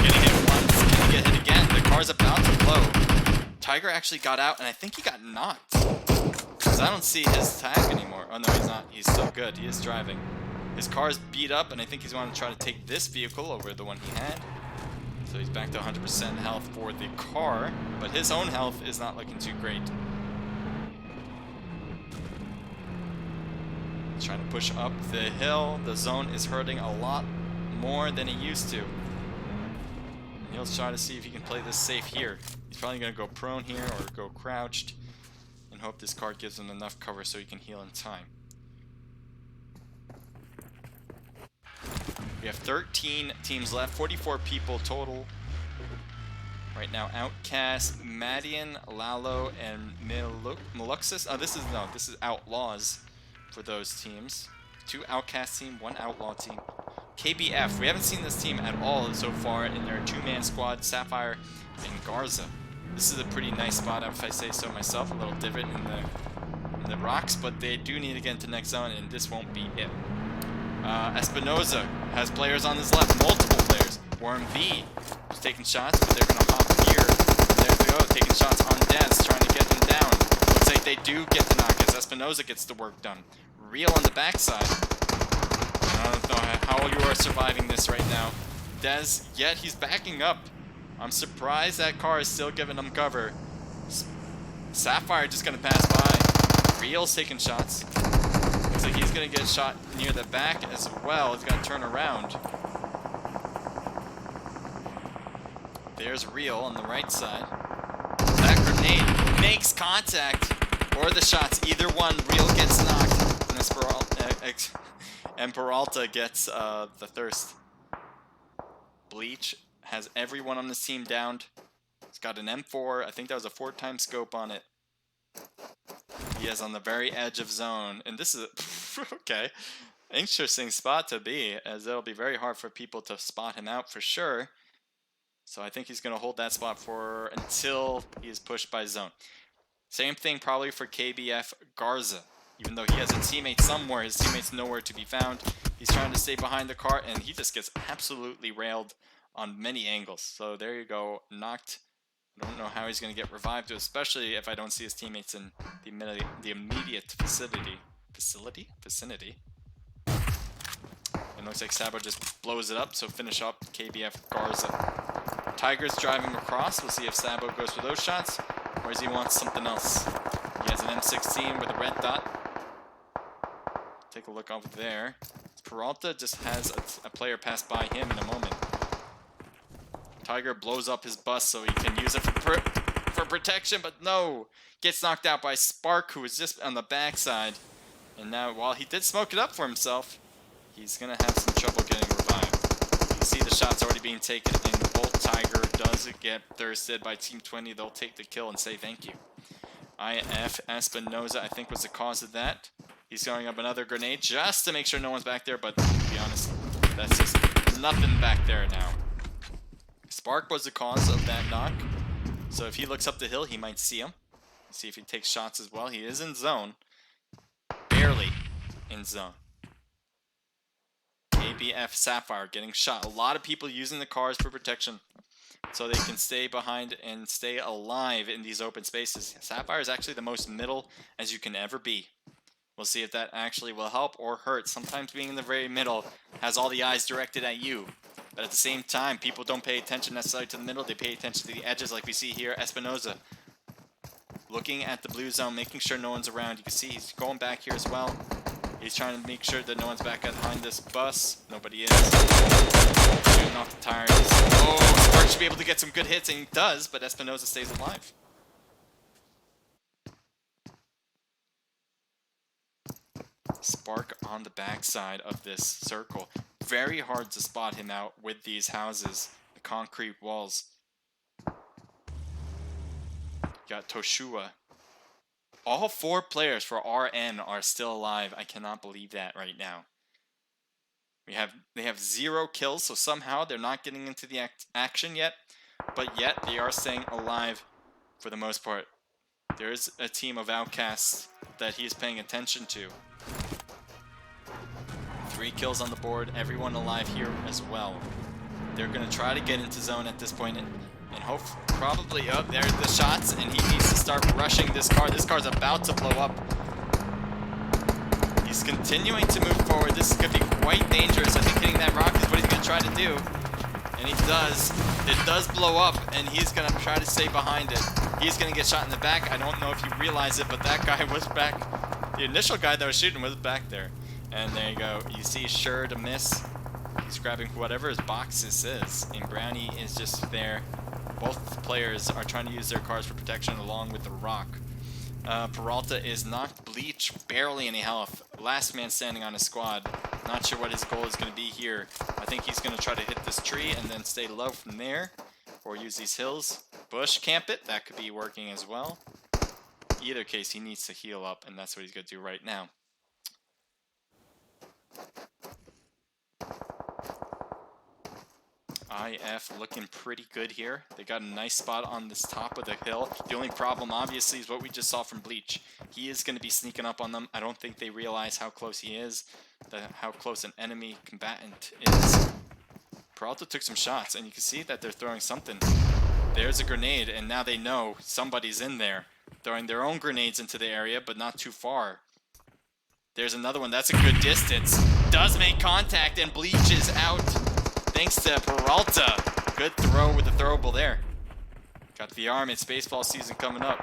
getting hit once. Can he get hit again? The car's about to blow. Tiger actually got out, and I think he got knocked. Because I don't see his tag anymore. Oh, no, he's not. He's still good. He is driving. His car is beat up, and I think he's going to try to take this vehicle over the one he had. So he's back to 100% health for the car, but his own health is not looking too great. He's trying to push up the hill. The zone is hurting a lot more than it used to. And he'll try to see if he can play this safe here. He's probably going to go prone here or go crouched and hope this card gives him enough cover so he can heal in time. We have 13 teams left, 44 people total. Right now, Outcast, Madian, Lalo, and Meluxus. Oh, this is Outlaws for those teams. 2 Outcast team, 1 Outlaw team. KBF, we haven't seen this team at all so far in their 2-man squad, Sapphire and Garza. This is a pretty nice spot, if I say so myself. A little divot in the rocks, but they do need to get into next zone, and this won't be it. Espinoza has players on his left, multiple players. Warren V is taking shots, but they're going to hop here. And there they go, taking shots on Dez, trying to get him down. Looks like they do get the knock as Espinoza gets the work done. Real on the backside. I don't know how you are surviving this right now. Dez, yet he's backing up. I'm surprised that car is still giving him cover. Sapphire just going to pass by. Real's taking shots. Looks like he's going to get shot near the back as well. He's going to turn around. There's Real on the right side. That grenade makes contact. Or the shots. Either one. Real gets knocked. And Peralta gets the thirst. Bleach has everyone on this team downed. He's got an M4. I think that was a 4-time scope on it. He is on the very edge of zone. And this is okay. Interesting spot to be, as it'll be very hard for people to spot him out for sure. So I think he's going to hold that spot for until he is pushed by zone. Same thing probably for KBF Garza. Even though he has a teammate somewhere, his teammate's nowhere to be found. He's trying to stay behind the car, and he just gets absolutely railed on many angles. So there you go, knocked. I don't know how he's going to get revived, especially if I don't see his teammates in the immediate vicinity. It looks like Sabo just blows it up, so finish up KBF Garza. Tiger's driving across. We'll see if Sabo goes for those shots, or does he want something else? He has an M16 with a red dot. Take a look over there. Peralta just has a player pass by him in a moment. Tiger blows up his bus so he can use it for protection, but no! Gets knocked out by Spark, who is just on the backside. And now, while he did smoke it up for himself, he's going to have some trouble getting revived. You can see the shots already being taken, and Bolt Tiger does get thirsted by Team 20. They'll take the kill and say thank you. IF Espinoza, I think, was the cause of that. He's throwing up another grenade just to make sure no one's back there, but to be honest, that's just nothing back there now. Spark was the cause of that knock, so if he looks up the hill, he might see him. See if he takes shots as well. He is in zone. Barely in zone. ABF Sapphire getting shot. A lot of people using the cars for protection so they can stay behind and stay alive in these open spaces. Sapphire is actually the most middle as you can ever be. We'll see if that actually will help or hurt. Sometimes being in the very middle has all the eyes directed at you. But at the same time, people don't pay attention necessarily to the middle. They pay attention to the edges like we see here. Espinoza looking at the blue zone, making sure no one's around. You can see he's going back here as well. He's trying to make sure that no one's back behind this bus. Nobody is. Shooting off the tires. Oh, Spark should be able to get some good hits, and he does, but Espinoza stays alive. Spark on the backside of this circle. Very hard to spot him out with these houses, the concrete walls. Got Toshua. All 4 players for RN are still alive. I cannot believe that right now. They have 0 kills, so somehow they're not getting into the action yet, but yet they are staying alive for the most part. There is a team of outcasts that he is paying attention to. 3 kills on the board, everyone alive here as well. They're going to try to get into zone at this point and hope probably there's the shots, and he needs to start rushing this car. This car's about to blow up. He's continuing to move forward. This is going to be quite dangerous. I think hitting that rock is what he's going to try to do. And he does. It does blow up, and he's going to try to stay behind it. He's going to get shot in the back. I don't know if you realize it, but that guy was back. The initial guy that was shooting was back there. And there you go. You see sure to miss. He's grabbing whatever his boxes is. And Brownie is just there. Both players are trying to use their cars for protection along with the rock. Peralta is knocked. Bleach, barely any health. Last man standing on his squad. Not sure what his goal is going to be here. I think he's going to try to hit this tree and then stay low from there. Or use these hills. Bush camp it. That could be working as well. Either case, he needs to heal up, and that's what he's going to do right now. IF looking pretty good here. They got a nice spot on this top of the hill. The only problem, obviously, is what we just saw from Bleach. He is going to be sneaking up on them. I don't think they realize how close he is, how close an enemy combatant is. Peralta took some shots, and you can see that they're throwing something. There's a grenade, and now they know somebody's in there. Throwing their own grenades into the area, but not too far. There's another one. That's a good distance. Does make contact, and Bleach is out. Thanks to Peralta. Good throw with the throwable there. Got the arm. It's baseball season coming up.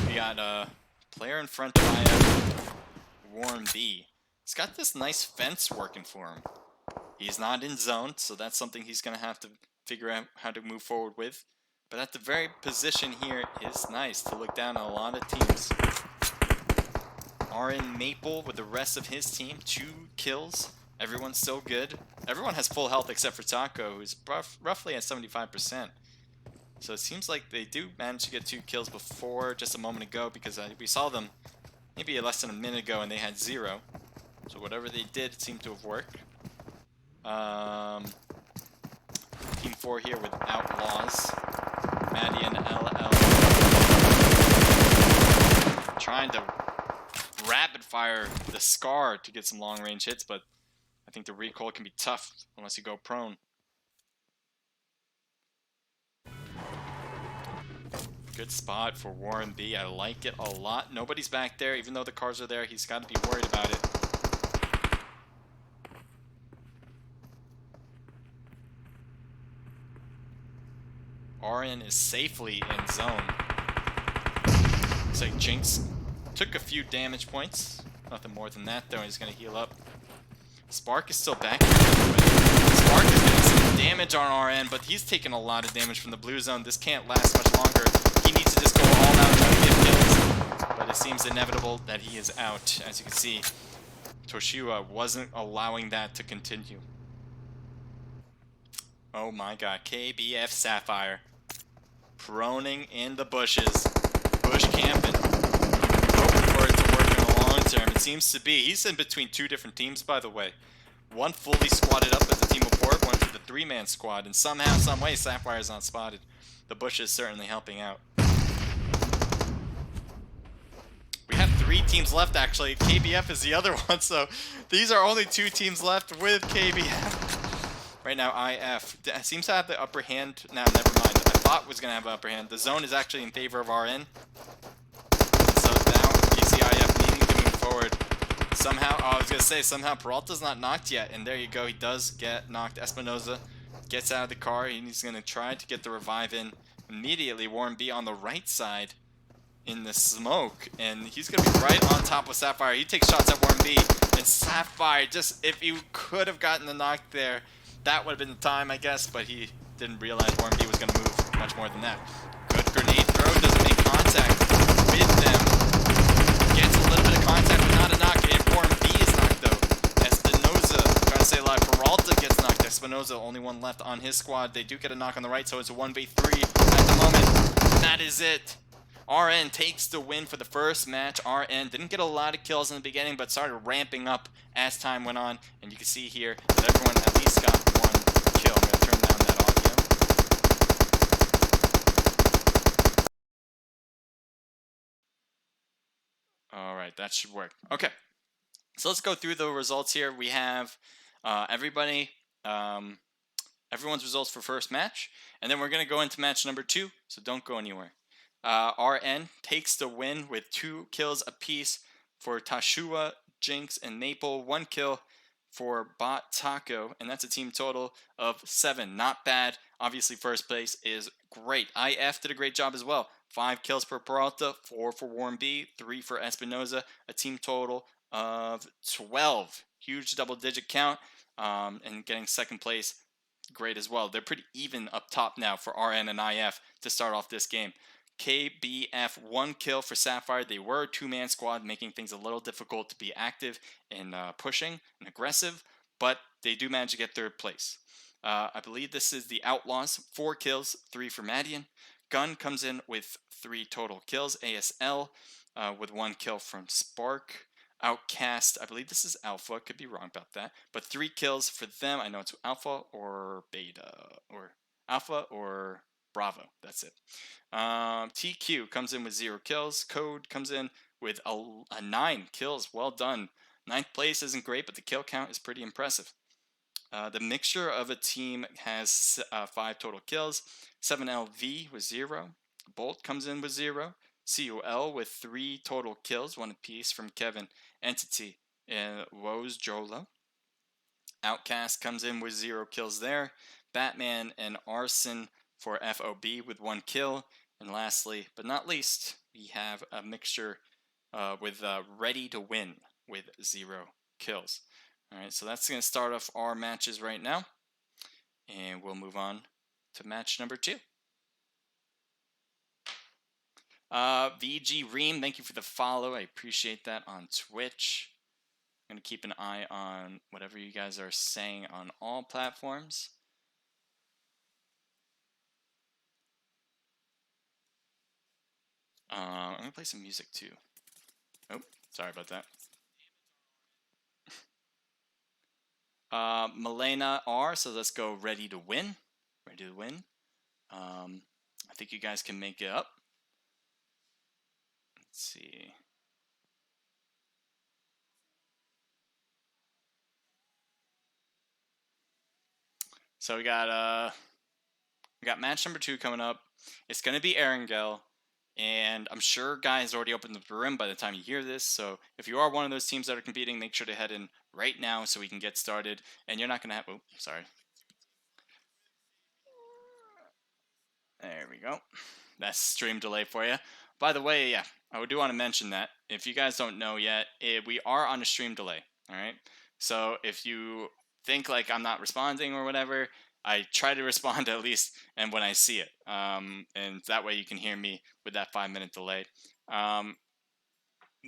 We got a player in front of Warren B. He's got this nice fence working for him. He's not in zone, so that's something he's going to have to figure out how to move forward with. But at the very position here is nice to look down on a lot of teams. RN Maple with the rest of his team. 2 kills. Everyone's still good. Everyone has full health except for Taco, who's roughly at 75%. So it seems like they do manage to get 2 kills before just a moment ago, because we saw them maybe less than a minute ago and they had 0. So whatever they did seemed to have worked. Team 4 here with Outlaws. Maddie and LL trying to rapid fire the Scar to get some long range hits, but I think the recoil can be tough unless you go prone. Good spot for Warren B. I like it a lot. Nobody's back there. Even though the cars are there, he's got to be worried about it. RN is safely in zone. Looks like Jinx took a few damage points. Nothing more than that, though. He's going to heal up. Spark is still back. Spark is getting some damage on our end, but he's taking a lot of damage from the blue zone. This can't last much longer. He needs to just go all out trying to get kills. But it seems inevitable that he is out. As you can see, Toshua wasn't allowing that to continue. Oh my god, KBF Sapphire. Proning in the bushes. Bush camping. Hoping for it to work in the long term. It seems to be. He's in between two different teams, by the way. One fully squatted up as a team of four, one for the three-man squad, and somehow, some way, Sapphire's not spotted. The bush is certainly helping out. We have 3 teams left, actually. KBF is the other one, so these are only 2 teams left with KBF. Right now, IF seems to have the upper hand. Now, never mind. I thought was going to have an upper hand. The zone is actually in favor of RN. So now, ECIF needing to move forward. Somehow, I was going to say, somehow Peralta's not knocked yet. And there you go. He does get knocked. Espinoza gets out of the car. He's going to try to get the revive in immediately. Warren B on the right side in the smoke. And he's going to be right on top of Sapphire. He takes shots at Warren B. And Sapphire, just if he could have gotten the knock there, that would have been the time, I guess. But he didn't realize Warren B was going to move much more than that. Good grenade throw. Doesn't make contact with them. Gets a little bit of contact, but not a knock. And Warren B is knocked, though. Espinoza, trying to stay alive. Peralta gets knocked. Espinoza, only one left on his squad. They do get a knock on the right, so it's a 1v3 at the moment. And that is it. RN takes the win for the first match. RN didn't get a lot of kills in the beginning, but started ramping up as time went on. And you can see here that everyone at least got one kill. I'm going to turn down that audio. Alright, that should work. Okay, so let's go through the results here. We have everyone's results for first match. And then we're going to go into match number 2, so don't go anywhere. RN takes the win with 2 kills apiece for Tashua, Jinx, and Maple. 1 kill for Bot Taco, and that's a team total of 7. Not bad. Obviously, first place is great. IF did a great job as well. 5 kills for Peralta, 4 for Warren B, 3 for Espinoza. A team total of 12. Huge double-digit count, and getting second place, great as well. They're pretty even up top now for RN and IF to start off this game. KBF 1 kill for Sapphire. They were a 2-man squad, making things a little difficult to be active and pushing and aggressive, but they do manage to get third place. I believe this is the Outlaws. 4 kills, 3 for Madian. Gun comes in with 3 total kills. ASL with 1 kill from Spark. Outcast, I believe this is Alpha, could be wrong about that, but 3 kills for them. I know it's Alpha or Beta, or Alpha or Bravo, that's it. TQ comes in with 0 kills. Code comes in with a 9 kills. Well done. 9th place isn't great, but the kill count is pretty impressive. The mixture of a team has 5 total kills. 7LV with 0. Bolt comes in with 0. COL with 3 total kills, 1 apiece from Kevin, Entity, and Woes Jolo. Outcast comes in with 0 kills there. Batman and Arson for FOB with 1 kill. And lastly, but not least, we have a mixture with Ready to Win with 0 kills. Alright, so that's going to start off our matches right now. And we'll move on to match number 2. VG Ream, thank you for the follow. I appreciate that on Twitch. I'm going to keep an eye on whatever you guys are saying on all platforms. I'm going to play some music too. Oh, sorry about that. Milena R, so let's go Ready to Win. Ready to Win. I think you guys can make it up. Let's see. So we got match number 2 coming up. It's going to be Erangel. And I'm sure guys already opened the room by the time you hear this. So if you are one of those teams that are competing, make sure to head in right now so we can get started. And you're not going to have... Oh, sorry. There we go. That's stream delay for you. By the way, yeah, I do want to mention that if you guys don't know yet, we are on a stream delay. All right. So if you think like I'm not responding or whatever, I try to respond at least, and when I see it, and that way you can hear me with that 5-minute delay. Um,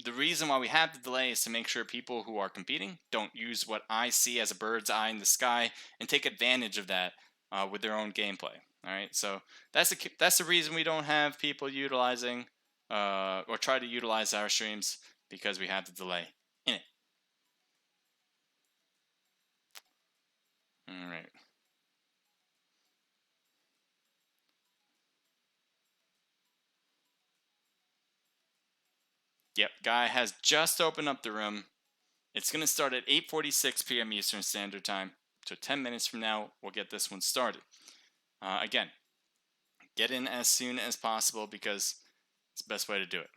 the reason why we have the delay is to make sure people who are competing don't use what I see as a bird's eye in the sky and take advantage of that with their own gameplay. All right, so that's the reason we don't have people utilizing or try to utilize our streams, because we have the delay in it. All right. Yep, guy has just opened up the room. It's going to start at 8:46 p.m. Eastern Standard Time. So 10 minutes from now, we'll get this one started. Again, get in as soon as possible because it's the best way to do it.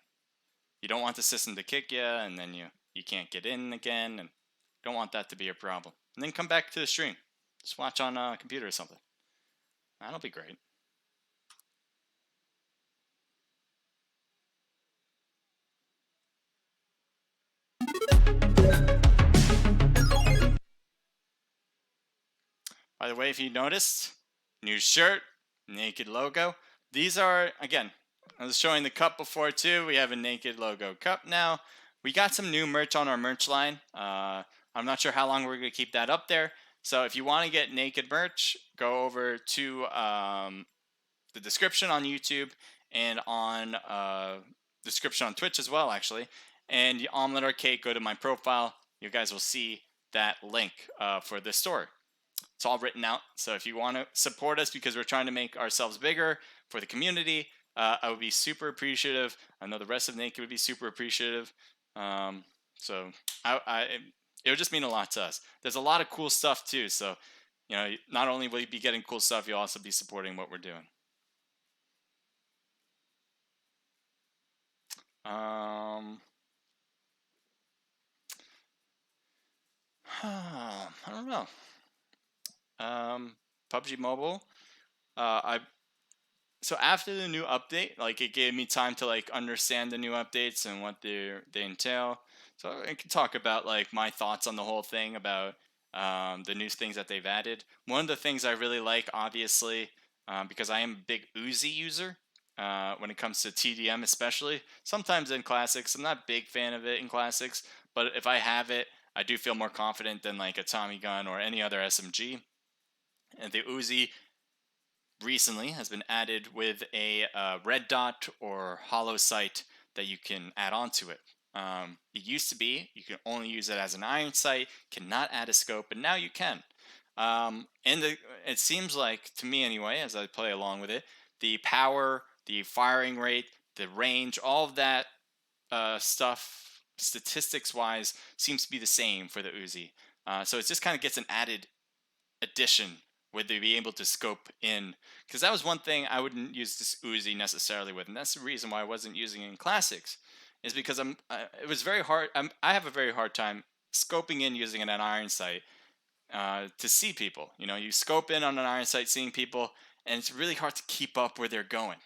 You don't want the system to kick you and then you can't get in again, and don't want that to be a problem. And then come back to the stream. Just watch on a computer or something. That'll be great. By the way, if you noticed, new shirt, naked logo. These are, again, I was showing the cup before too. We have a naked logo cup now. We got some new merch on our merch line. I'm not sure how long we're going to keep that up there. So if you want to get naked merch, go over to the description on YouTube and on description on Twitch as well, actually. And Omelet Arcade, go to my profile. You guys will see that link for the store. It's all written out. So if you want to support us because we're trying to make ourselves bigger for the community, I would be super appreciative. I know the rest of Naked would be super appreciative. So it would just mean a lot to us. There's a lot of cool stuff too. So, not only will you be getting cool stuff, you'll also be supporting what we're doing. I don't know. PUBG Mobile. So after the new update, like, it gave me time to like understand the new updates and what they entail. So I can talk about like my thoughts on the whole thing about the new things that they've added. One of the things I really like, obviously, because I am a big Uzi user when it comes to TDM, especially. Sometimes in classics, I'm not a big fan of it in classics, but if I have it, I do feel more confident than like a Tommy gun or any other SMG. And the Uzi recently has been added with a red dot or hollow sight that you can add onto it. It used to be you can only use it as an iron sight, cannot add a scope, and now you can. It seems like, to me anyway, as I play along with it, the power, the firing rate, the range, all of that stuff, statistics-wise, seems to be the same for the Uzi. So it just kind of gets an added addition with they be able to scope in, because that was one thing I wouldn't use this Uzi necessarily with, and that's the reason why I wasn't using it in classics, is because it was very hard. I have a very hard time scoping in using an iron sight to see people. You scope in on an iron sight, seeing people, and it's really hard to keep up where they're going.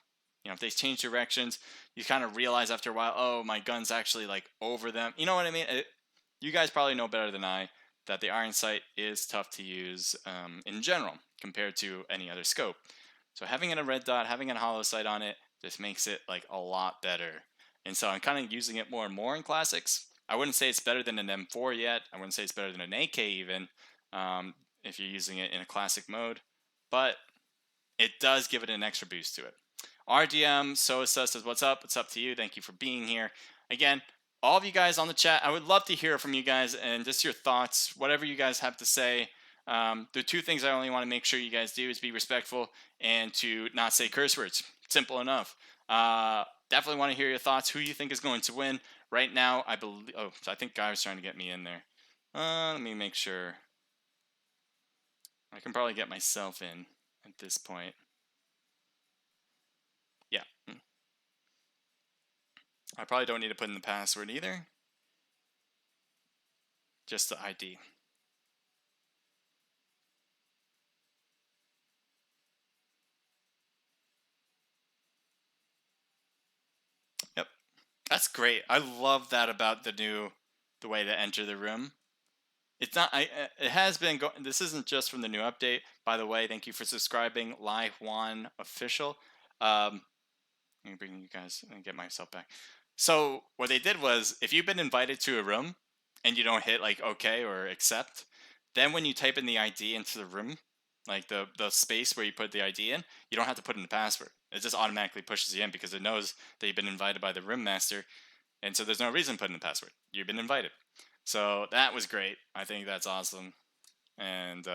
If they change directions, you kind of realize after a while, oh, my gun's actually like over them. You know what I mean? You guys probably know better than I that the iron sight is tough to use in general compared to any other scope. So having it a red dot, having a hollow sight on it, just makes it like a lot better. And so I'm kind of using it more and more in classics. I wouldn't say it's better than an M4 yet. I wouldn't say it's better than an AK even, if you're using it in a classic mode. But it does give it an extra boost to it. RDM Sosa says, what's up? It's up to you. Thank you for being here. Again, all of you guys on the chat, I would love to hear from you guys and just your thoughts, whatever you guys have to say. The two things I only want to make sure you guys do is be respectful and to not say curse words. Simple enough. Definitely want to hear your thoughts. Who you think is going to win? Right now, I believe... Oh, I think Guy was trying to get me in there. Let me make sure. I can probably get myself in at this point. Yeah. I probably don't need to put in the password either. Just the ID. that's great. I love that about the way to enter the room. It's not. It has been going. This isn't just from the new update. By the way, thank you for subscribing, Lai Juan Official. Let me bring you guys and get myself back. So what they did was, if you've been invited to a room and you don't hit like OK or accept, then when you type in the ID into the room, like the space where you put the ID in, you don't have to put in the password. It just automatically pushes you in because it knows that you've been invited by the room master, and so there's no reason to put in the password. You've been invited. So that was great. I think that's awesome. And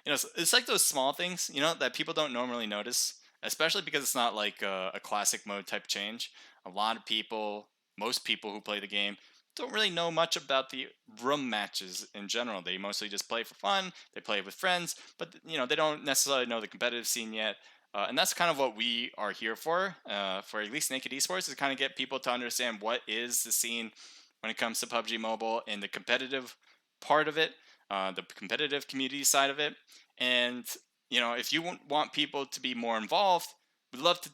it's like those small things, that people don't normally notice, especially because it's not like a classic mode type change. A lot of people, most people who play the game, don't really know much about the room matches in general. They mostly just play for fun. They play with friends, but they don't necessarily know the competitive scene yet. And that's kind of what we are here for at least Naked Esports, is kind of get people to understand what is the scene when it comes to PUBG Mobile and the competitive part of it, the competitive community side of it. And, if you want people to be more involved, we'd love to,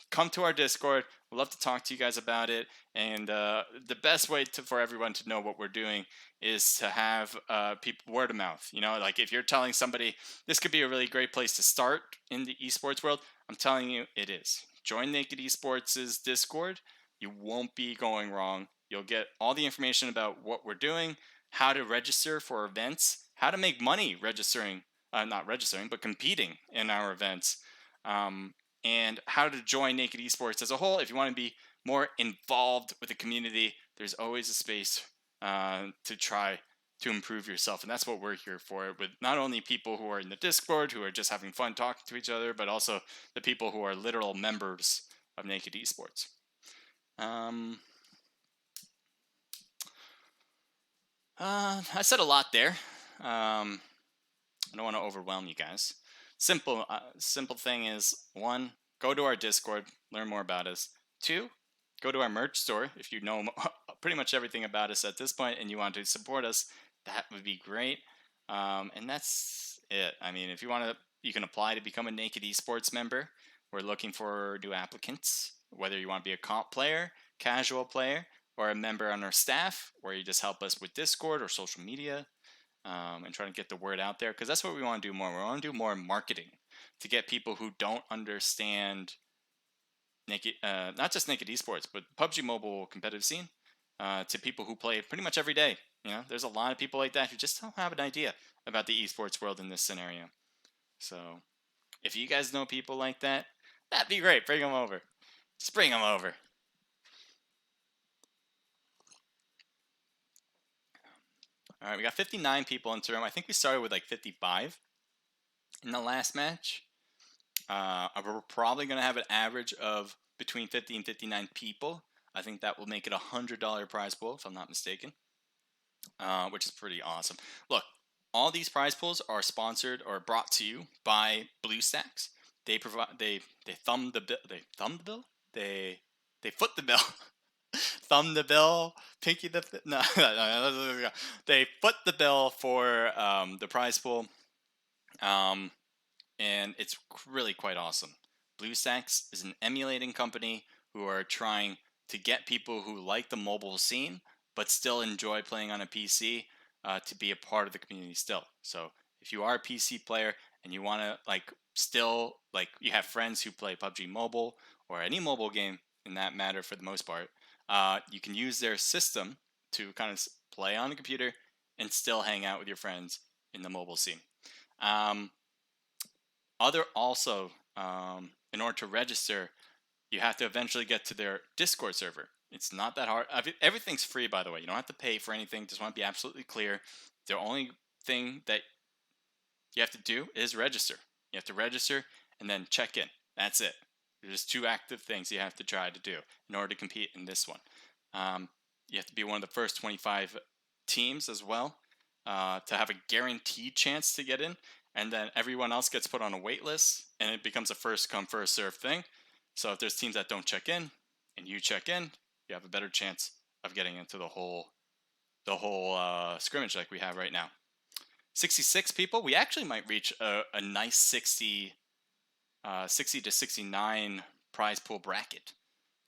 come to our Discord. We'd love to talk to you guys about it. And the best way for everyone to know what we're doing is to have people word of mouth. Like if you're telling somebody this could be a really great place to start in the esports world, I'm telling you it is. Join Naked Esports' Discord. You won't be going wrong. You'll get all the information about what we're doing, how to register for events, how to make money not registering, but competing in our events, and how to join Naked Esports as a whole. If you want to be more involved with the community, there's always a space to try to improve yourself. And that's what we're here for, with not only people who are in the Discord, who are just having fun talking to each other, but also the people who are literal members of Naked Esports. I said a lot there. I don't want to overwhelm you guys. Simple thing is, 1, go to our Discord, learn more about us. 2, go to our merch store. If you know pretty much everything about us at this point and you want to support us, that would be great. And that's it. I mean, if you want to, you can apply to become a Naked Esports member. We're looking for new applicants, whether you want to be a comp player, casual player, or a member on our staff, where you just help us with Discord or social media, and trying to get the word out there, because that's what we want to do more. We want to do more marketing to get people who don't understand Naked, not just Naked Esports, but PUBG Mobile competitive scene, to people who play pretty much every day. There's a lot of people like that who just don't have an idea about the esports world in this scenario. So if you guys know people like that, that'd be great. Bring them over. Just bring them over. All right, we got 59 people into the room. I think we started with like 55 in the last match. We're probably going to have an average of between 50 and 59 people. I think that will make it a $100 prize pool, if I'm not mistaken, which is pretty awesome. Look, all these prize pools are sponsored or brought to you by BlueStacks. They provide, they thumb the bill. They thumb the bill. They foot the bill. Thumb the bill, pinky the no. They foot the bill for the prize pool, and it's really quite awesome. BlueStacks is an emulating company who are trying to get people who like the mobile scene but still enjoy playing on a PC to be a part of the community still. So if you are a PC player and you want to still you have friends who play PUBG Mobile or any mobile game in that matter for the most part, you can use their system to kind of play on the computer and still hang out with your friends in the mobile scene. In order to register, you have to eventually get to their Discord server. It's not that hard. Everything's free, by the way. You don't have to pay for anything. Just want to be absolutely clear. The only thing that you have to do is register. You have to register and then check in. That's it. There's 2 active things you have to try to do in order to compete in this one. You have to be one of the first 25 teams as well to have a guaranteed chance to get in. And then everyone else gets put on a wait list, and it becomes a first come, first serve thing. So if there's teams that don't check in and you check in, you have a better chance of getting into the whole scrimmage like we have right now. 66 people. We actually might reach a nice 60 to 69 prize pool bracket.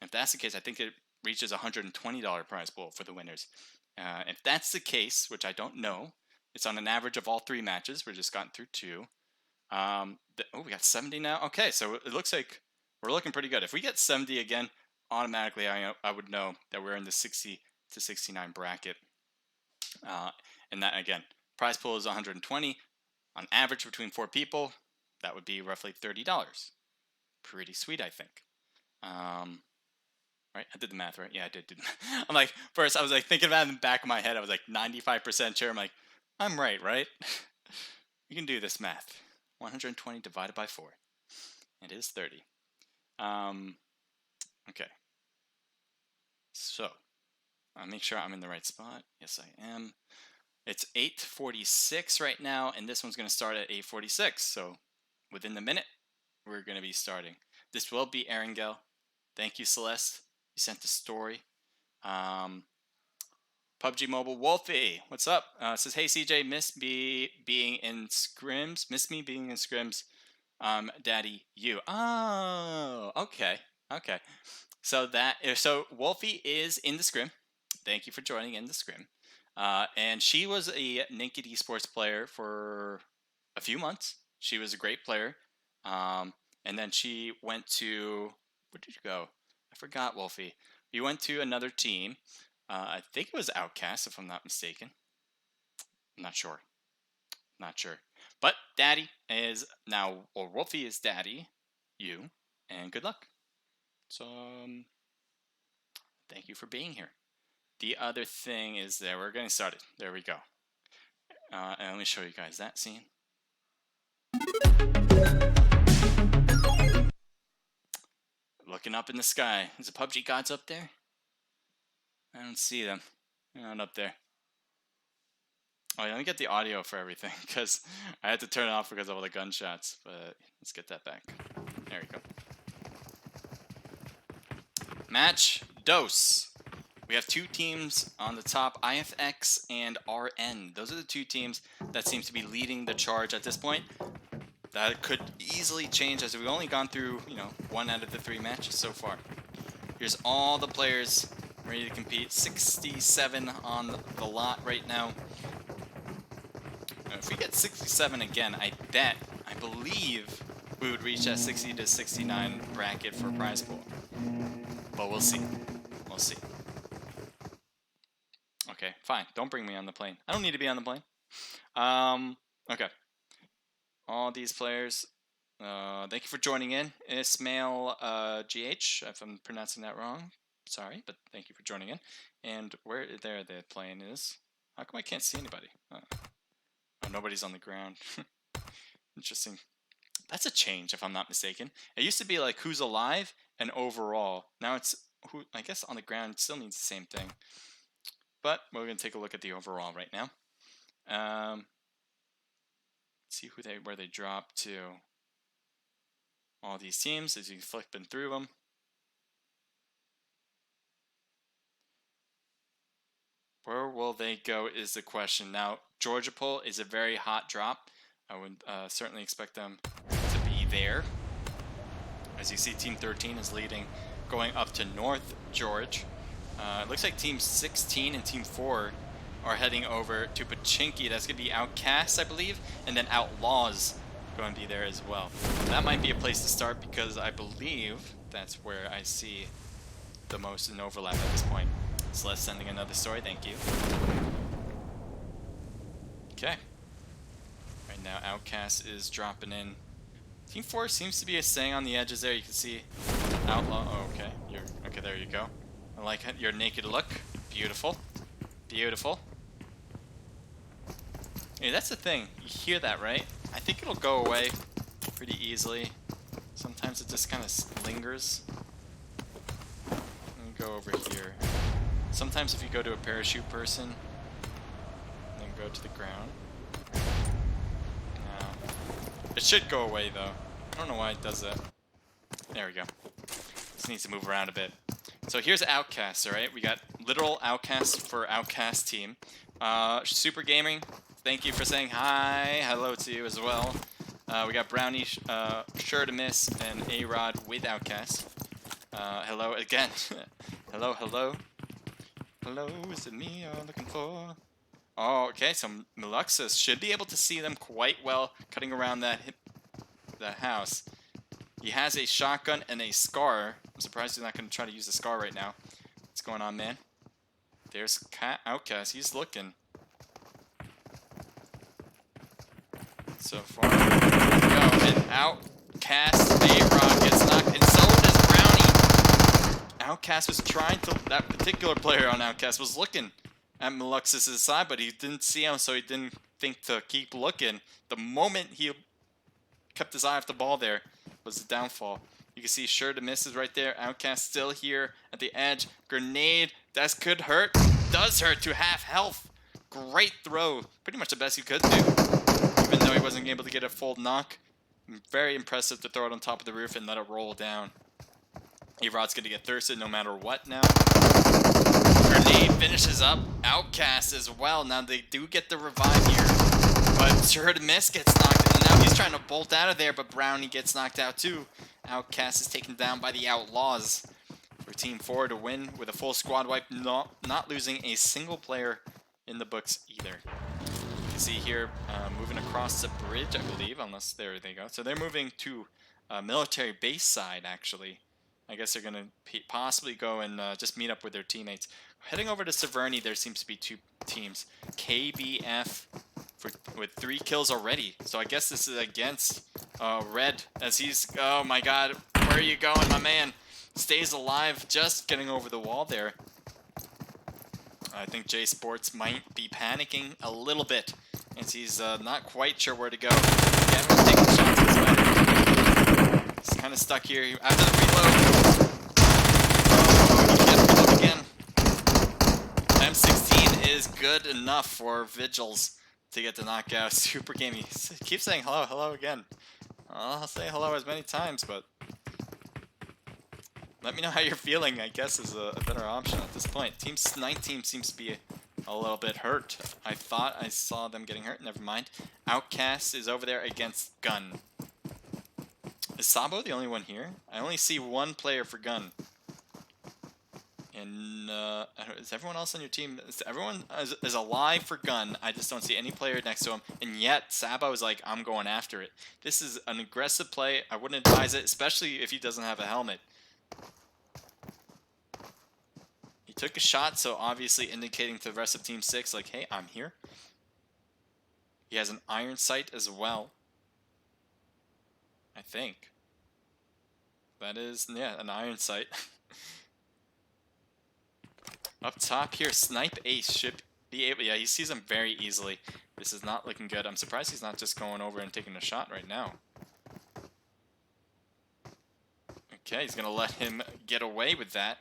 If that's the case, I think it reaches $120 prize pool for the winners. If that's the case, which I don't know, it's on an average of all 3 matches. We're just gotten through 2. We got 70 now. Okay, so it looks like we're looking pretty good. If we get 70 again, automatically I would know that we're in the 60 to 69 bracket. And that, again, prize pool is 120 on average between 4 people. That would be roughly $30. Pretty sweet, I think. Right? I did the math, right? Yeah, I did. I'm like, first I was like thinking about it in the back of my head. I was like 95% sure. I'm like, I'm right? You can do this math. 120 divided by 4. It is 30. Okay. So, I'll make sure I'm in the right spot. Yes, I am. It's 8:46 right now, and this one's going to start at 8:46. So, within the minute, we're going to be starting. This will be Erangel. Thank you, Celeste. You sent the story. PUBG Mobile Wolfie, what's up? Says, hey CJ, miss me being in scrims. Daddy, you. Oh, okay. So Wolfie is in the scrim. Thank you for joining in the scrim. And she was a Naked Esports player for a few months. She was a great player. And then she went to, where did you go? I forgot, Wolfie. You went to another team. I think it was Outcast, if I'm not mistaken. I'm not sure. But Daddy is now, or Wolfie is Daddy, you, and good luck. So, thank you for being here. The other thing is that we're getting started. There we go. And let me show you guys that scene. Looking up in the sky. Is the PUBG gods up there? I don't see them. They're not up there. Oh, yeah, let me get the audio for everything, because I had to turn it off because of all the gunshots. But let's get that back. There we go. Match dose. We have 2 teams on the top, IFX and RN. Those are the 2 teams that seem to be leading the charge at this point. That could easily change as we've only gone through, 1 out of the 3 matches so far. Here's all the players ready to compete. 67 on the lot right now. If we get 67 again, I believe we would reach that 60 to 69 bracket for prize pool. But we'll see. Okay, fine. Don't bring me on the plane. I don't need to be on the plane. Okay. All these players, thank you for joining in. Ismail GH, if I'm pronouncing that wrong. Sorry, but thank you for joining in. And where there the plane is. How come I can't see anybody? Oh, nobody's on the ground. Interesting. That's a change, if I'm not mistaken. It used to be like who's alive and overall. Now it's who, I guess on the ground still means the same thing. But we're going to take a look at the overall right now. See where they drop to. All these teams as you flipping through them. Where will they go is the question. Now, Georgia Pole is a very hot drop. I would certainly expect them to be there. As you see, Team 13 is leading, going up to North George. It looks like Team 16 and Team 4 are heading over to Pachinki. That's going to be Outcast, I believe, and then Outlaws going to be there as well. That might be a place to start because I believe that's where I see the most in overlap at this point. Celeste sending another story, thank you. Okay. Right now, Outcast is dropping in. Team 4 seems to be staying on the edges there. You can see Outlaw. Oh, okay. Okay, there you go. I like your naked look. Beautiful. Beautiful. Hey, that's the thing. You hear that, right? I think it'll go away pretty easily. Sometimes it just kind of lingers. Let me go over here. Sometimes if you go to a parachute person, and then go to the ground. No. It should go away though. I don't know why it does that. There we go. Just needs to move around a bit. So here's Outcast, alright? We got literal Outcast for Outcast team. Super Gaming, thank you for saying hi. Hello to you as well. We got Brownie, Sure to Miss, and A-Rod with Outcast. Hello again. Hello, hello. Hello, is it me you're looking for? Oh, okay, so Meluxus should be able to see them quite well cutting around that house. He has a shotgun and a scar. I'm surprised he's not going to try to use the scar right now. What's going on, man? There's Outcast. He's looking. So far, go. And Outcast, A-Rock gets knocked, and so does Brownie. Outcast was trying to... That particular player on Outcast was looking at Meluxus' side, but he didn't see him, so he didn't think to keep looking. The moment he kept his eye off the ball there was the downfall. You can see sure to miss is right there. Outcast still here at the edge. Grenade, that could hurt. Does hurt to half health. Great throw. Pretty much the best he could do. Even though he wasn't able to get a full knock. Very impressive to throw it on top of the roof and let it roll down. A-Rod's going to get thirsted no matter what now. Grenade finishes up Outcast as well. Now they do get the revive here. But sure to miss gets knocked. And now he's trying to bolt out of there, but Brownie gets knocked out too. Outcast is taken down by the Outlaws. For Team 4 to win with a full squad wipe, not losing a single player in the books either. You can see here moving across the bridge, I believe, unless there they go. So they're moving to military base side, actually. I guess they're going to possibly go and just meet up with their teammates. Heading over to Severny, there seems to be two teams. KBF with 3 kills already. So I guess this is against Red as he's... Oh my god, where are you going, my man? Stays alive, just getting over the wall there. I think J Sports might be panicking a little bit as he's not quite sure where to go. Again, we're taking shots this way. He's kind of stuck here after the reload. Oh, he can't reload again. M16 is good enough for Vigils to get the knockout. Super game. He keeps saying hello, hello again. I'll say hello as many times, but let me know how you're feeling, I guess, is a better option at this point. Team 19 seems to be a little bit hurt. I thought I saw them getting hurt. Never mind. Outcast is over there against Gun. Is Sabo the only one here? I only see one player for Gun. And is everyone else on your team? Everyone is alive for Gun. I just don't see any player next to him. And yet, Sabo is like, I'm going after it. This is an aggressive play. I wouldn't advise it, especially if he doesn't have a helmet. He took a shot, so obviously indicating to the rest of Team 6, like, hey, I'm here. He has an iron sight as well. I think. That is, yeah, an iron sight. Up top here, Snipe Ace should be able... Yeah, he sees him very easily. This is not looking good. I'm surprised he's not just going over and taking a shot right now. Okay, he's going to let him get away with that.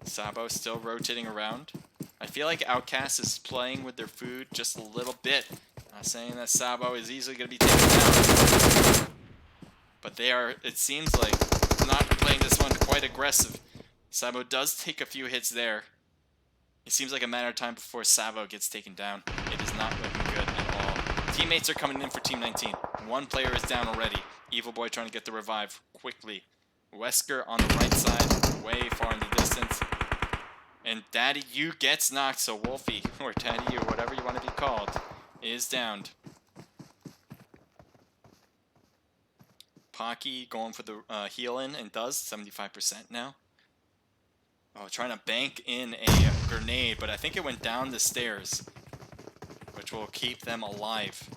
Sabo still rotating around. I feel like Outcast is playing with their food just a little bit. Not saying that Sabo is easily going to be taken down. But they are, it seems like, not playing this one quite aggressive. Sabo does take a few hits there. It seems like a matter of time before Sabo gets taken down. It is not looking good at all. Teammates are coming in for Team 19. One player is down already. Evil Boy trying to get the revive quickly. Wesker on the right side, way far in the distance. And Daddy U gets knocked, so Wolfie, or Daddy U, whatever you want to be called, is downed. Pocky going for the heal-in and does 75% now. Oh, trying to bank in a grenade, but I think it went down the stairs, which will keep them alive.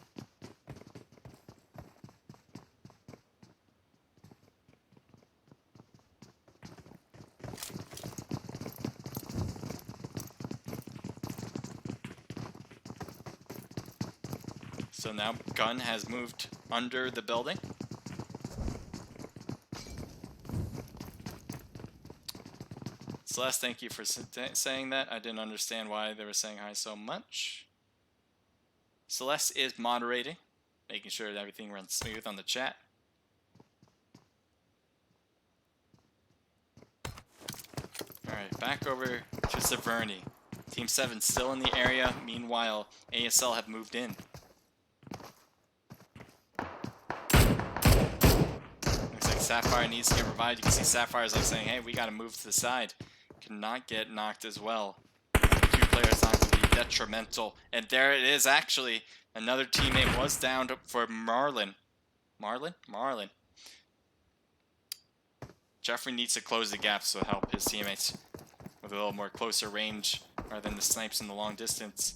So now Gun has moved under the building. Celeste, thank you for saying that. I didn't understand why they were saying hi so much. Celeste is moderating, making sure that everything runs smooth on the chat. Alright, back over to Severny. Team 7 still in the area. Meanwhile, ASL have moved in. Looks Sapphire needs to get revived. You can see Sapphire's like saying, hey, we got to move to the side. Cannot get knocked as well. 2 players not going to be detrimental. And there it is, actually. Another teammate was down for Marlin. Marlin. Jeffrey needs to close the gap so help his teammates with a little more closer range rather than the snipes in the long distance.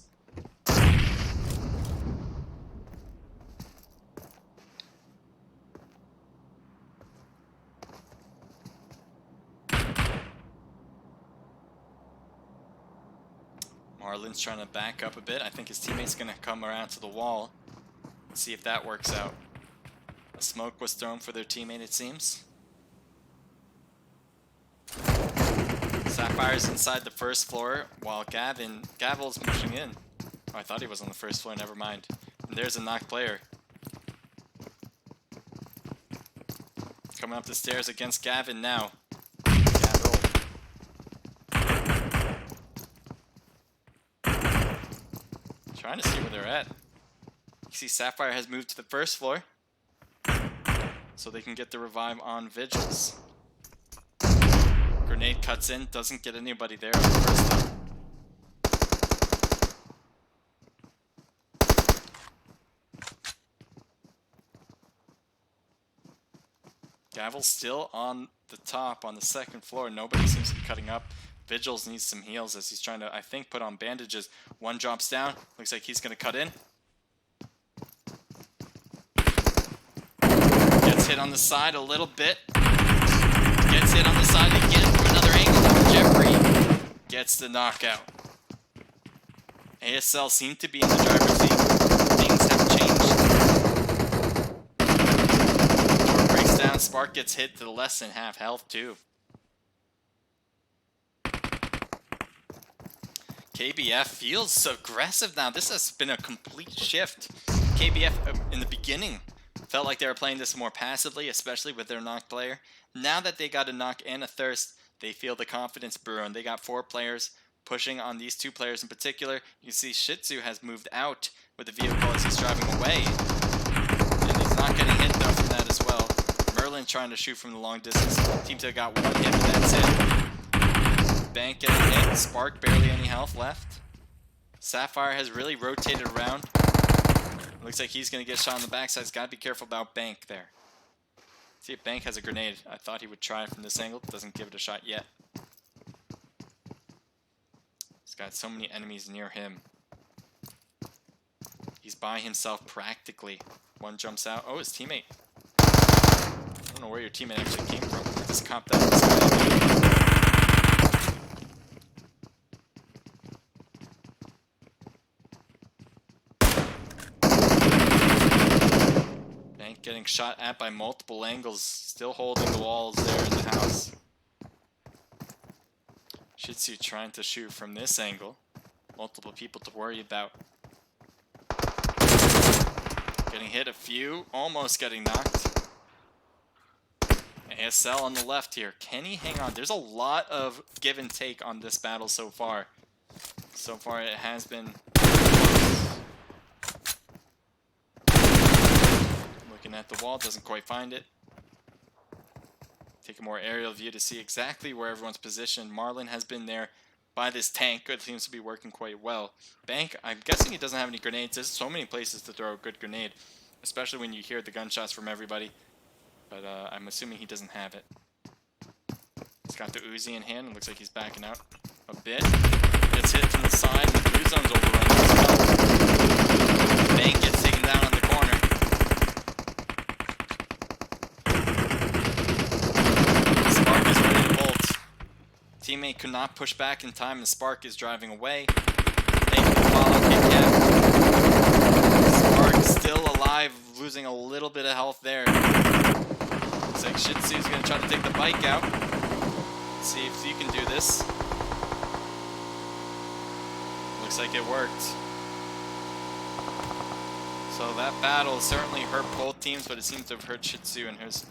Marlin's trying to back up a bit. I think his teammate's going to come around to the wall. Let's see if that works out. A smoke was thrown for their teammate, it seems. Sapphire's inside the first floor while Gavel's pushing in. Oh, I thought he was on the first floor, never mind. And there's a knocked player. Coming up the stairs against Gavin now. Gavel. Trying to see where they're at. You see Sapphire has moved to the first floor so they can get the revive on Vigils. Grenade cuts in, doesn't get anybody there on the first time. Gavel's still on the top on the second floor. Nobody seems to be cutting up. Vigils needs some heals as he's trying to, I think, put on bandages. One drops down. Looks like he's going to cut in. Gets hit on the side a little bit. Gets hit on the side again from another angle. Jeffrey gets the knockout. ASL seem to be in the driver's seat. Things have changed. Door breaks down. Spark gets hit to less than half health too. KBF feels aggressive now. This has been a complete shift. KBF in the beginning felt like they were playing this more passively, especially with their knock player. Now that they got a knock and a thirst, they feel the confidence brewing. They got 4 players pushing on these 2 players in particular. You can see Shih Tzu has moved out with the vehicle as he's driving away. And he's not getting hit though from that as well. Merlin trying to shoot from the long distance. Teams have got 1 hit, but that's it. Bank getting hit. Spark barely any health left. Sapphire has really rotated around. Looks like he's going to get shot on the backside. He's got to be careful about Bank there. See if Bank has a grenade. I thought he would try it from this angle. Doesn't give it a shot yet. He's got so many enemies near him. He's by himself practically. One jumps out. Oh, his teammate. I don't know where your teammate actually came from. Just copped out this guy. Getting shot at by multiple angles, still holding the walls there in the house. Shih Tzu trying to shoot from this angle. Multiple people to worry about. Getting hit a few, almost getting knocked. ASL on the left here. Can he hang on? There's a lot of give and take on this battle so far. So far it has been... Looking at the wall, doesn't quite find it. Take a more aerial view to see exactly where everyone's positioned. Marlin has been there by this tank. It seems to be working quite well. Bank, I'm guessing he doesn't have any grenades. There's so many places to throw a good grenade, especially when you hear the gunshots from everybody. But I'm assuming he doesn't have it. He's got the Uzi in hand and looks like he's backing out a bit. Gets hit from the side and the blue zone's overrun as well. Bank gets taken down on the corner. Teammate could not push back in time and Spark is driving away. Bank can follow kick Spark still alive, losing a little bit of health there. Looks like Shih Tzu's going to try to take the bike out. Let's see if you can do this. Looks like it worked. So that battle certainly hurt both teams, but it seems to have hurt Shih Tzu and his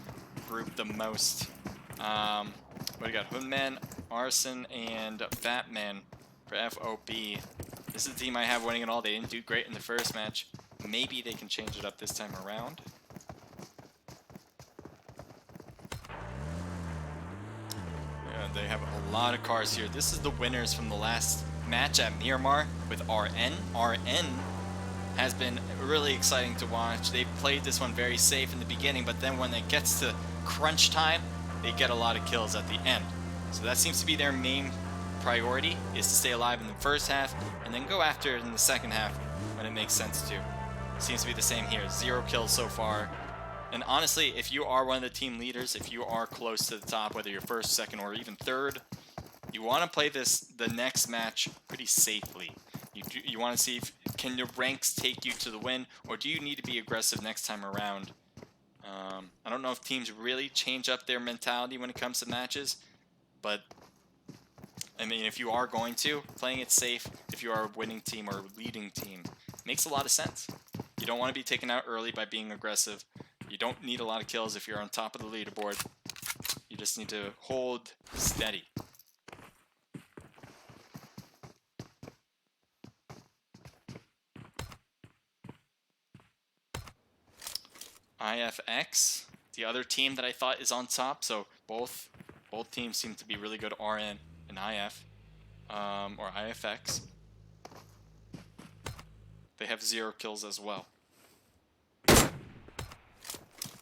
group the most. What do you got? Hoodman, Arson, and Batman for FOB. This is the team I have winning it all. They didn't do great in the first match. Maybe they can change it up this time around. they have a lot of cars here. This is the winners from the last match at Miramar with RN. RN has been really exciting to watch. They played this one very safe in the beginning, but then when it gets to crunch time, they get a lot of kills at the end. So that seems to be their main priority, is to stay alive in the first half and then go after it in the second half when it makes sense to. Seems to be the same here. 0 kills so far. And honestly, if you are one of the team leaders, if you are close to the top, whether you're first, second, or even third, you want to play the next match pretty safely. You want to see if can your ranks take you to the win, or do you need to be aggressive next time around? I don't know if teams really change up their mentality when it comes to matches, but I mean, if you are going to, playing it safe, if you are a winning team or a leading team, makes a lot of sense. You don't want to be taken out early by being aggressive. You don't need a lot of kills if you're on top of the leaderboard. You just need to hold steady. IFX, the other team that I thought is on top. So both teams seem to be really good. RN and IF, or IFX. They have 0 kills as well.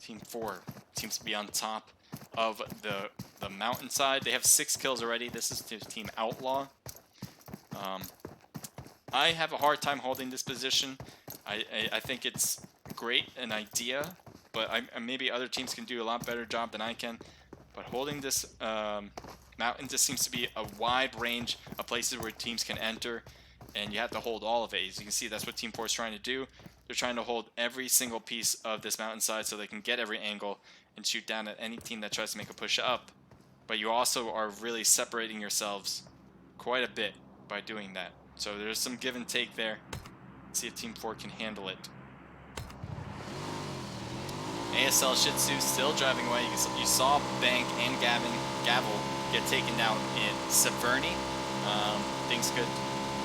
Team 4 seems to be on top of the mountainside. They have 6 kills already. This is Team Outlaw. I have a hard time holding this position. I think it's great, an idea, but maybe other teams can do a lot better job than I can. But holding this mountain just seems to be a wide range of places where teams can enter, and you have to hold all of it. As you can see, that's what Team 4 is trying to do. They're trying to hold every single piece of this mountainside so they can get every angle and shoot down at any team that tries to make a push up. But you also are really separating yourselves quite a bit by doing that. So there's some give and take there. Let's see if Team 4 can handle it. ASL Shih Tzu still driving away. You saw Bank and Gavel get taken down in Severny. Things could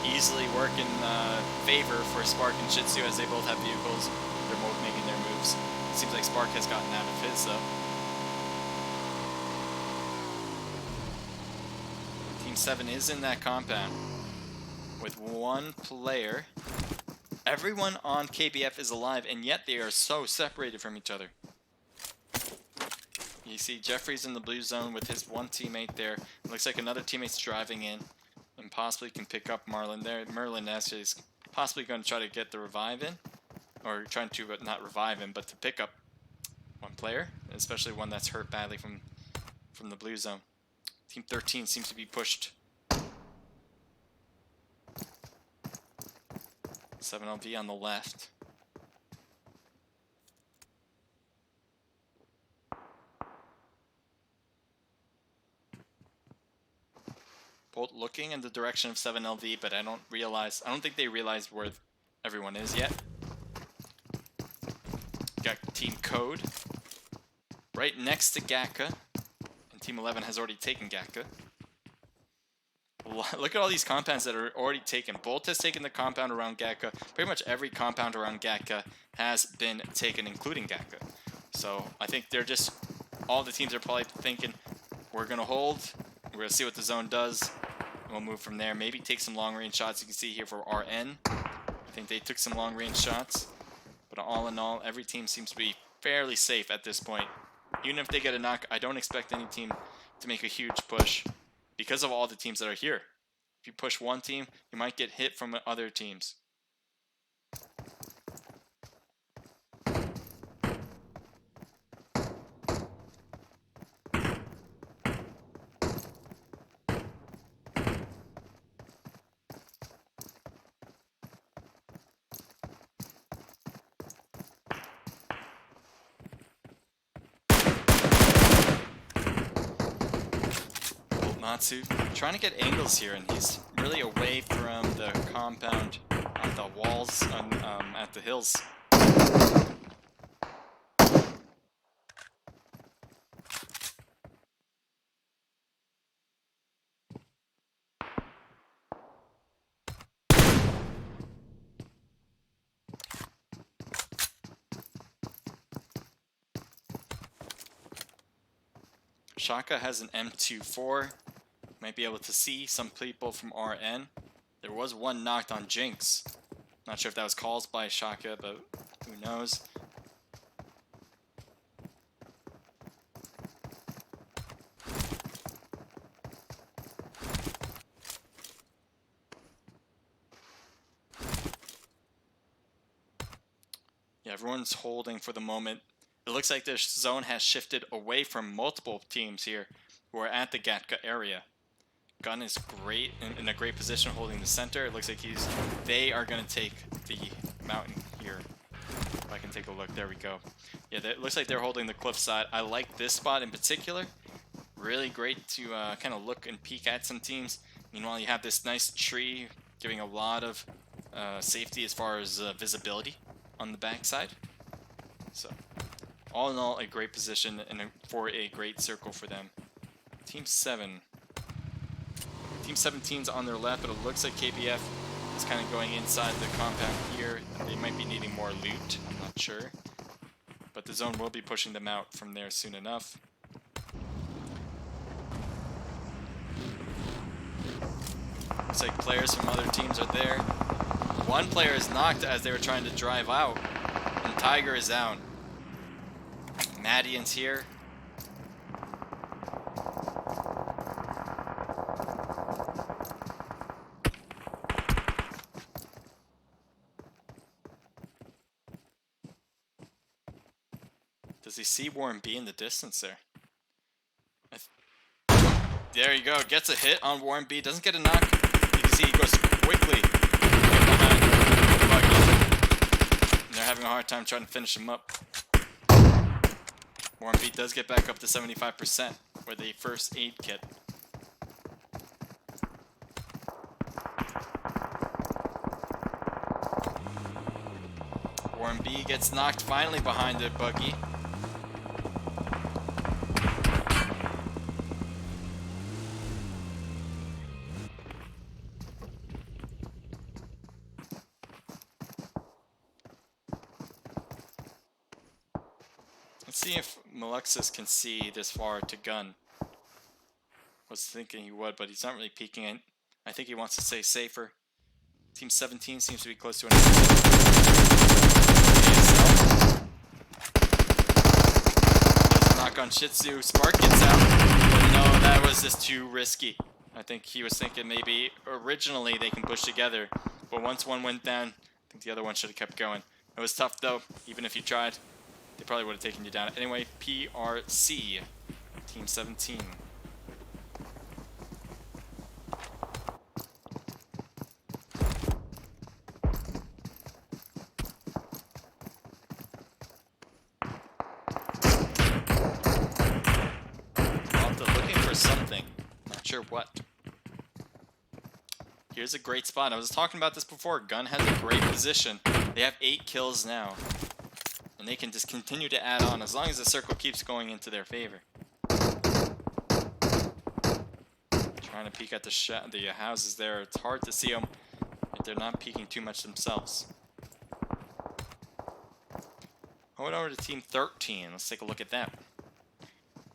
easily work in favor for Spark and Shih Tzu as they both have vehicles. They're both making their moves. It seems like Spark has gotten out of his though. Team 7 is in that compound with 1 player. Everyone on KBF is alive, and yet they are so separated from each other. You see Jeffrey's in the blue zone with his 1 teammate there. It looks like another teammate's driving in and possibly can pick up Marlon there. Merlin actually is possibly going to try to get the revive in, or trying to, but not revive him, but to pick up 1 player, especially one that's hurt badly from the blue zone. Team 13 seems to be pushed. 7LV on the left. Both looking in the direction of 7LV, but I don't think they realize where everyone is yet. Got Team Code right next to Gatka, and Team 11 has already taken Gatka. Look at all these compounds that are already taken. Bolt has taken the compound around Gatka. Pretty much every compound around Gatka has been taken, including Gatka. So I think they're just, all the teams are probably thinking, we're going to hold, we're going to see what the zone does, and we'll move from there. Maybe take some long-range shots. You can see here for RN. I think they took some long-range shots. But all in all, every team seems to be fairly safe at this point. Even if they get a knock, I don't expect any team to make a huge push, because of all the teams that are here. If you push one team, you might get hit from other teams. Matsu trying to get angles here, and he's really away from the compound on the walls at the hills. Shaka has an M24. Might be able to see some people from RN. There was one knocked on Jinx. Not sure if that was caused by Shaka, but who knows. Yeah, everyone's holding for the moment. It looks like their zone has shifted away from multiple teams here who are at the Gatka area. Gun is great, in a great position holding the center. It looks like they are going to take the mountain here. If I can take a look, there we go. Yeah, it looks like they're holding the cliff side. I like this spot in particular. Really great to kind of look and peek at some teams. Meanwhile, you have this nice tree giving a lot of safety as far as visibility on the backside. So, all in all, a great position and for a great circle for them. Team 7. Team 17's on their left, but it looks like KBF is kind of going inside the compound here. They might be needing more loot, I'm not sure. But the zone will be pushing them out from there soon enough. Looks like players from other teams are there. One player is knocked as they were trying to drive out, and Tiger is down. Madian's here. Does he see Warren B in the distance there? There you go. Gets a hit on Warren B. Doesn't get a knock. You can see he goes quickly behind the buggy. And they're having a hard time trying to finish him up. Warren B does get back up to 75% with a first aid kit. Warren B gets knocked finally behind the buggy. Let's see if Malexis can see this far to gun. Was thinking he would, but he's not really peeking in. I think he wants to stay safer. Team 17 seems to be close to an knock on Shih Tzu. Spark gets out. But no, that was just too risky. I think he was thinking maybe originally they can push together. But once one went down, I think the other one should have kept going. It was tough though, even if you tried. They probably would have taken you down. Anyway, PRC, Team 17. Looking for something. Not sure what. Here's a great spot. I was talking about this before. Gun has a great position. They have 8 kills now. And they can just continue to add on as long as the circle keeps going into their favor. Trying to peek at the houses there. It's hard to see them if they're not peeking too much themselves. Going over to Team 13. Let's take a look at that.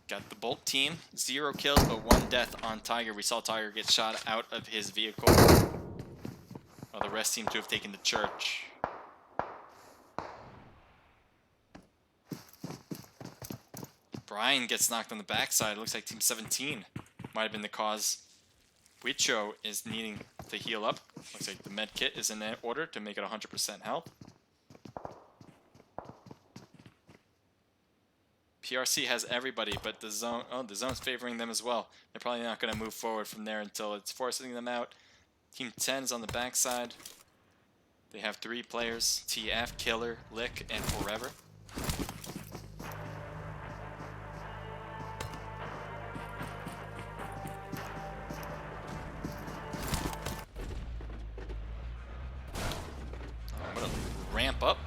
Got the Bolt team. 0 kills, but 1 death on Tiger. We saw Tiger get shot out of his vehicle. While the rest seem to have taken the church. Brian gets knocked on the backside. It looks like Team 17 might have been the cause. Wicho is needing to heal up. Looks like the med kit is in order to make it 100% health. PRC has everybody, but the zone, the zone's favoring them as well. They're probably not going to move forward from there until it's forcing them out. Team 10 is on the backside. They have 3 players: TF, Killer, Lick, and Forever. Ramp up,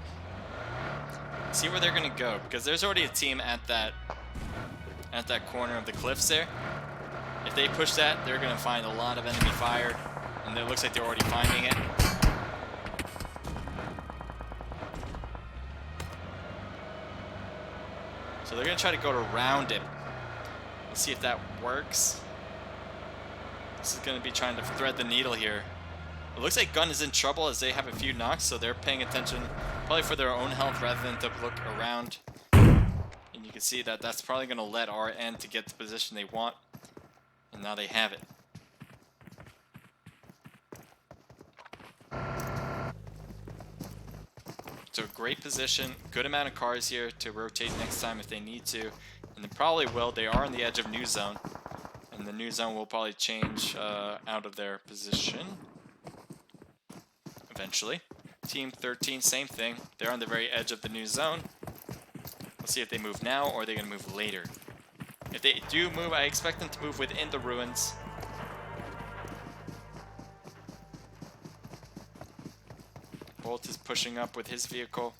see where they're gonna go, because there's already a team at that corner of the cliffs there. If they push that, they're gonna find a lot of enemy fire, and it looks like they're already finding it. So they're gonna try to go around it. Let's see if that works. This is going to be trying to thread the needle here. It looks like Gun is in trouble as they have a few knocks, so they're paying attention probably for their own health rather than to look around. And you can see that that's probably going to let RN to get the position they want. And now they have it. So great position, good amount of cars here to rotate next time if they need to. And they probably will. They are on the edge of new zone. And the new zone will probably change out of their position eventually. Team 13, same thing. They're on the very edge of the new zone. Let's see if they move now or they're going to move later. If they do move, I expect them to move within the ruins. Bolt is pushing up with his vehicle.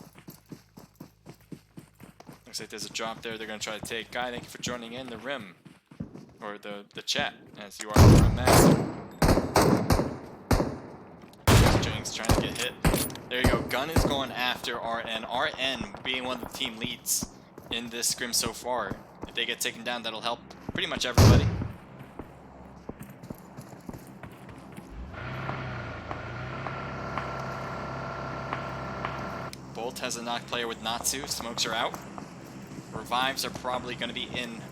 Looks like there's a drop there they're going to try to take. Guy, thank you for joining in the rim. Or the chat, as you are the rim master. Jennings trying to get hit. There you go. Gun is going after RN. RN being one of the team leads in this scrim so far. If they get taken down, that'll help pretty much everybody. Bolt has a knocked player with Natsu. Smokes are out. Revives are probably going to be in.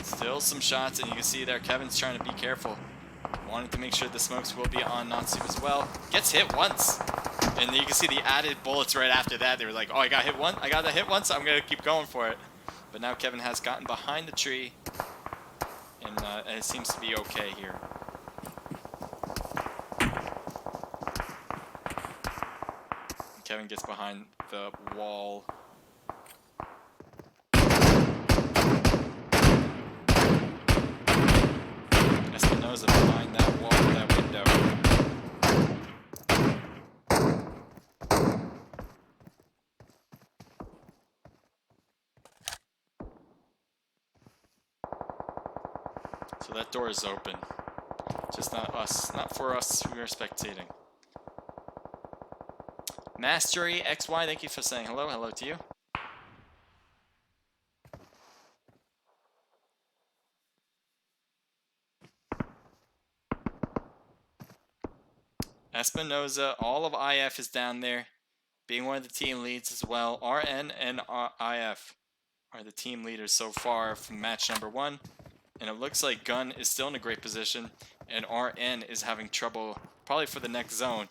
Still some shots, and you can see there Kevin's trying to be careful. Wanting to make sure the smokes will be on Natsu as well. Gets hit once. And you can see the added bullets right after that. They were like, oh, I got hit once. I got that hit once. I'm going to keep going for it. But now Kevin has gotten behind the tree. And it seems to be okay here. Kevin gets behind the wall. Espinosa behind that wall, that window. So that door is open. Just not us, not for us who are spectating. Mastery XY, thank you for saying hello. Hello to you. Espinosa, all of IF is down there, being one of the team leads as well. RN and IF are the team leaders so far from match number 1. And it looks like Gun is still in a great position, and RN is having trouble probably for the next zone.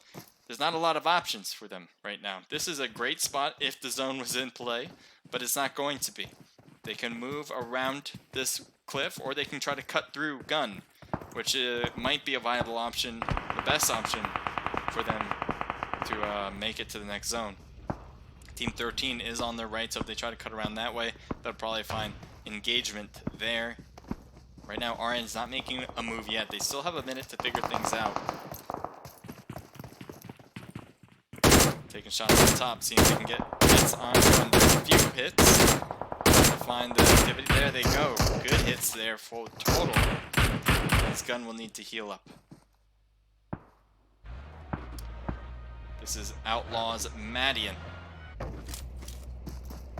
There's not a lot of options for them right now. This is a great spot if the zone was in play, but it's not going to be. They can move around this cliff, or they can try to cut through Gun, which might be a viable option, the best option for them to make it to the next zone. Team 13 is on their right, so if they try to cut around that way, they'll probably find engagement there. Right now, RN is not making a move yet. They still have a minute to figure things out. Taking shots on top, seeing if they can get hits on Gun. There's a few hits to find the activity. There they go. Good hits there for total. This Gun will need to heal up. This is Outlaws Madian.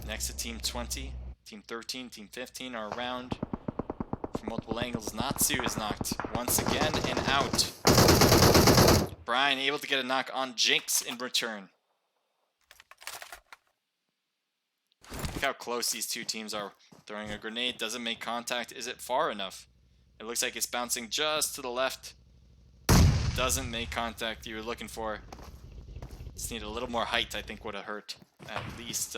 Next to Team 20, Team 13, Team 15 are around from multiple angles. Natsu is knocked once again and out. Brian able to get a knock on Jinx in return. Look how close these two teams are. Throwing a grenade, doesn't make contact. Is it far enough? It looks like it's bouncing just to the left. Doesn't make contact you were looking for. Just need a little more height, I think would have hurt. At least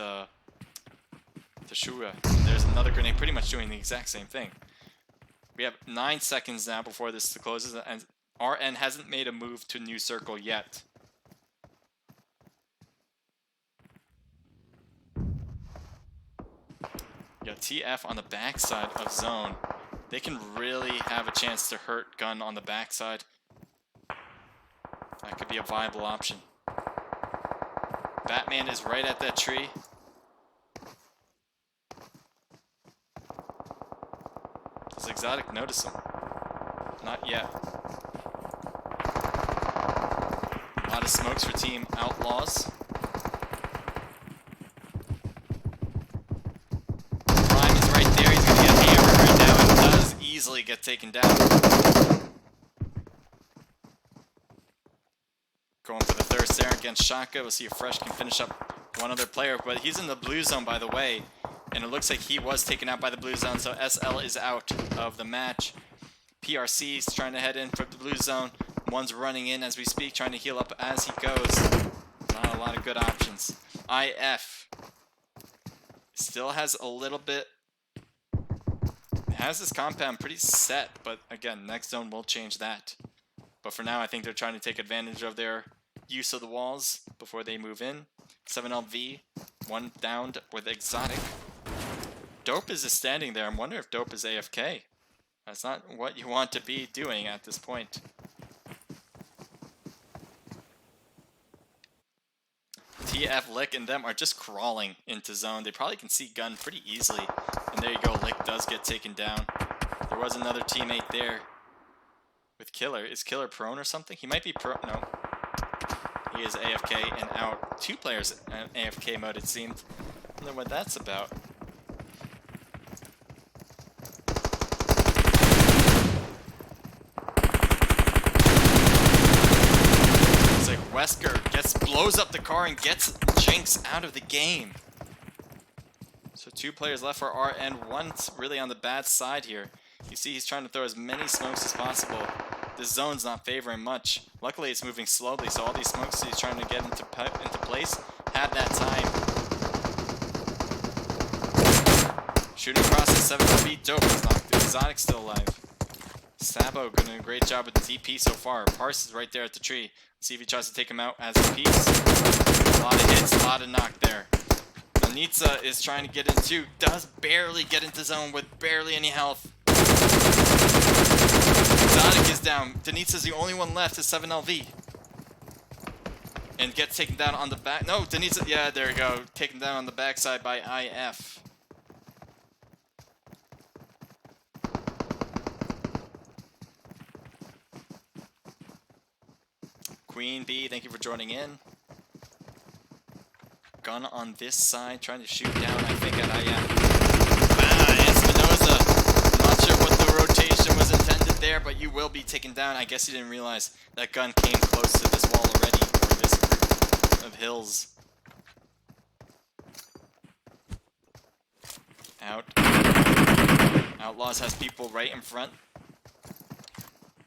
Tashura. There's another grenade pretty much doing the exact same thing. We have 9 seconds now before this closes, and RN hasn't made a move to new circle yet. Yeah, TF on the backside of zone. They can really have a chance to hurt Gun on the backside. That could be a viable option. Batman is right at that tree. Does Exotic notice him? Not yet. A lot of smokes for Team Outlaws. Prime is right there. He's going to get hammered right now. And does easily get taken down. Going for the thirst there against Shaka. We'll see if Fresh can finish up one other player, but he's in the blue zone, by the way, and it looks like he was taken out by the blue zone, so SL is out of the match. PRC is trying to head in for the blue zone. One's running in as we speak, trying to heal up as he goes. Not a lot of good options. IF still has a little bit, has this compound pretty set, but again, next zone will change that. But for now, I think they're trying to take advantage of their use of the walls before they move in. 7LV, one downed with Exotic. Dope is just standing there. I wonder if Dope is AFK. That's not what you want to be doing at this point. TF, Lick, and them are just crawling into zone. They probably can see Gun pretty easily. And there you go, Lick does get taken down. There was another teammate there with Killer. Is Killer prone or something? He might be prone. No. He is AFK and out. Two players in AFK mode, it seemed. I don't know what that's about. It's like Wesker blows up the car and gets Jinx out of the game. So two players left for RN. One's really on the bad side here. You see he's trying to throw as many smokes as possible. This zone's not favoring much. Luckily it's moving slowly, so all these smokes he's trying to get into place had that time. Shooting across the 7 feet. Dope is knocked. Exotic's still alive. Sabo doing a great job with the DP so far. Parse is right there at the tree. Let's see if he tries to take him out as he peeks. A lot of hits, a lot of knock there. Danitza is trying to get in too. Does barely get into zone with barely any health. Exotic is down. Danitza's the only one left at 7LV. And gets taken down on the back. No, Danitza, yeah, there we go. Taken down on the backside by IF. Queen B, thank you for joining in. Gun on this side, trying to shoot down, I think, at IF. Espinoza. Not sure what the rotation was intended there, but you will be taken down. I guess you didn't realize that Gun came close to this wall already, or this group of hills. Out. Outlaws has people right in front.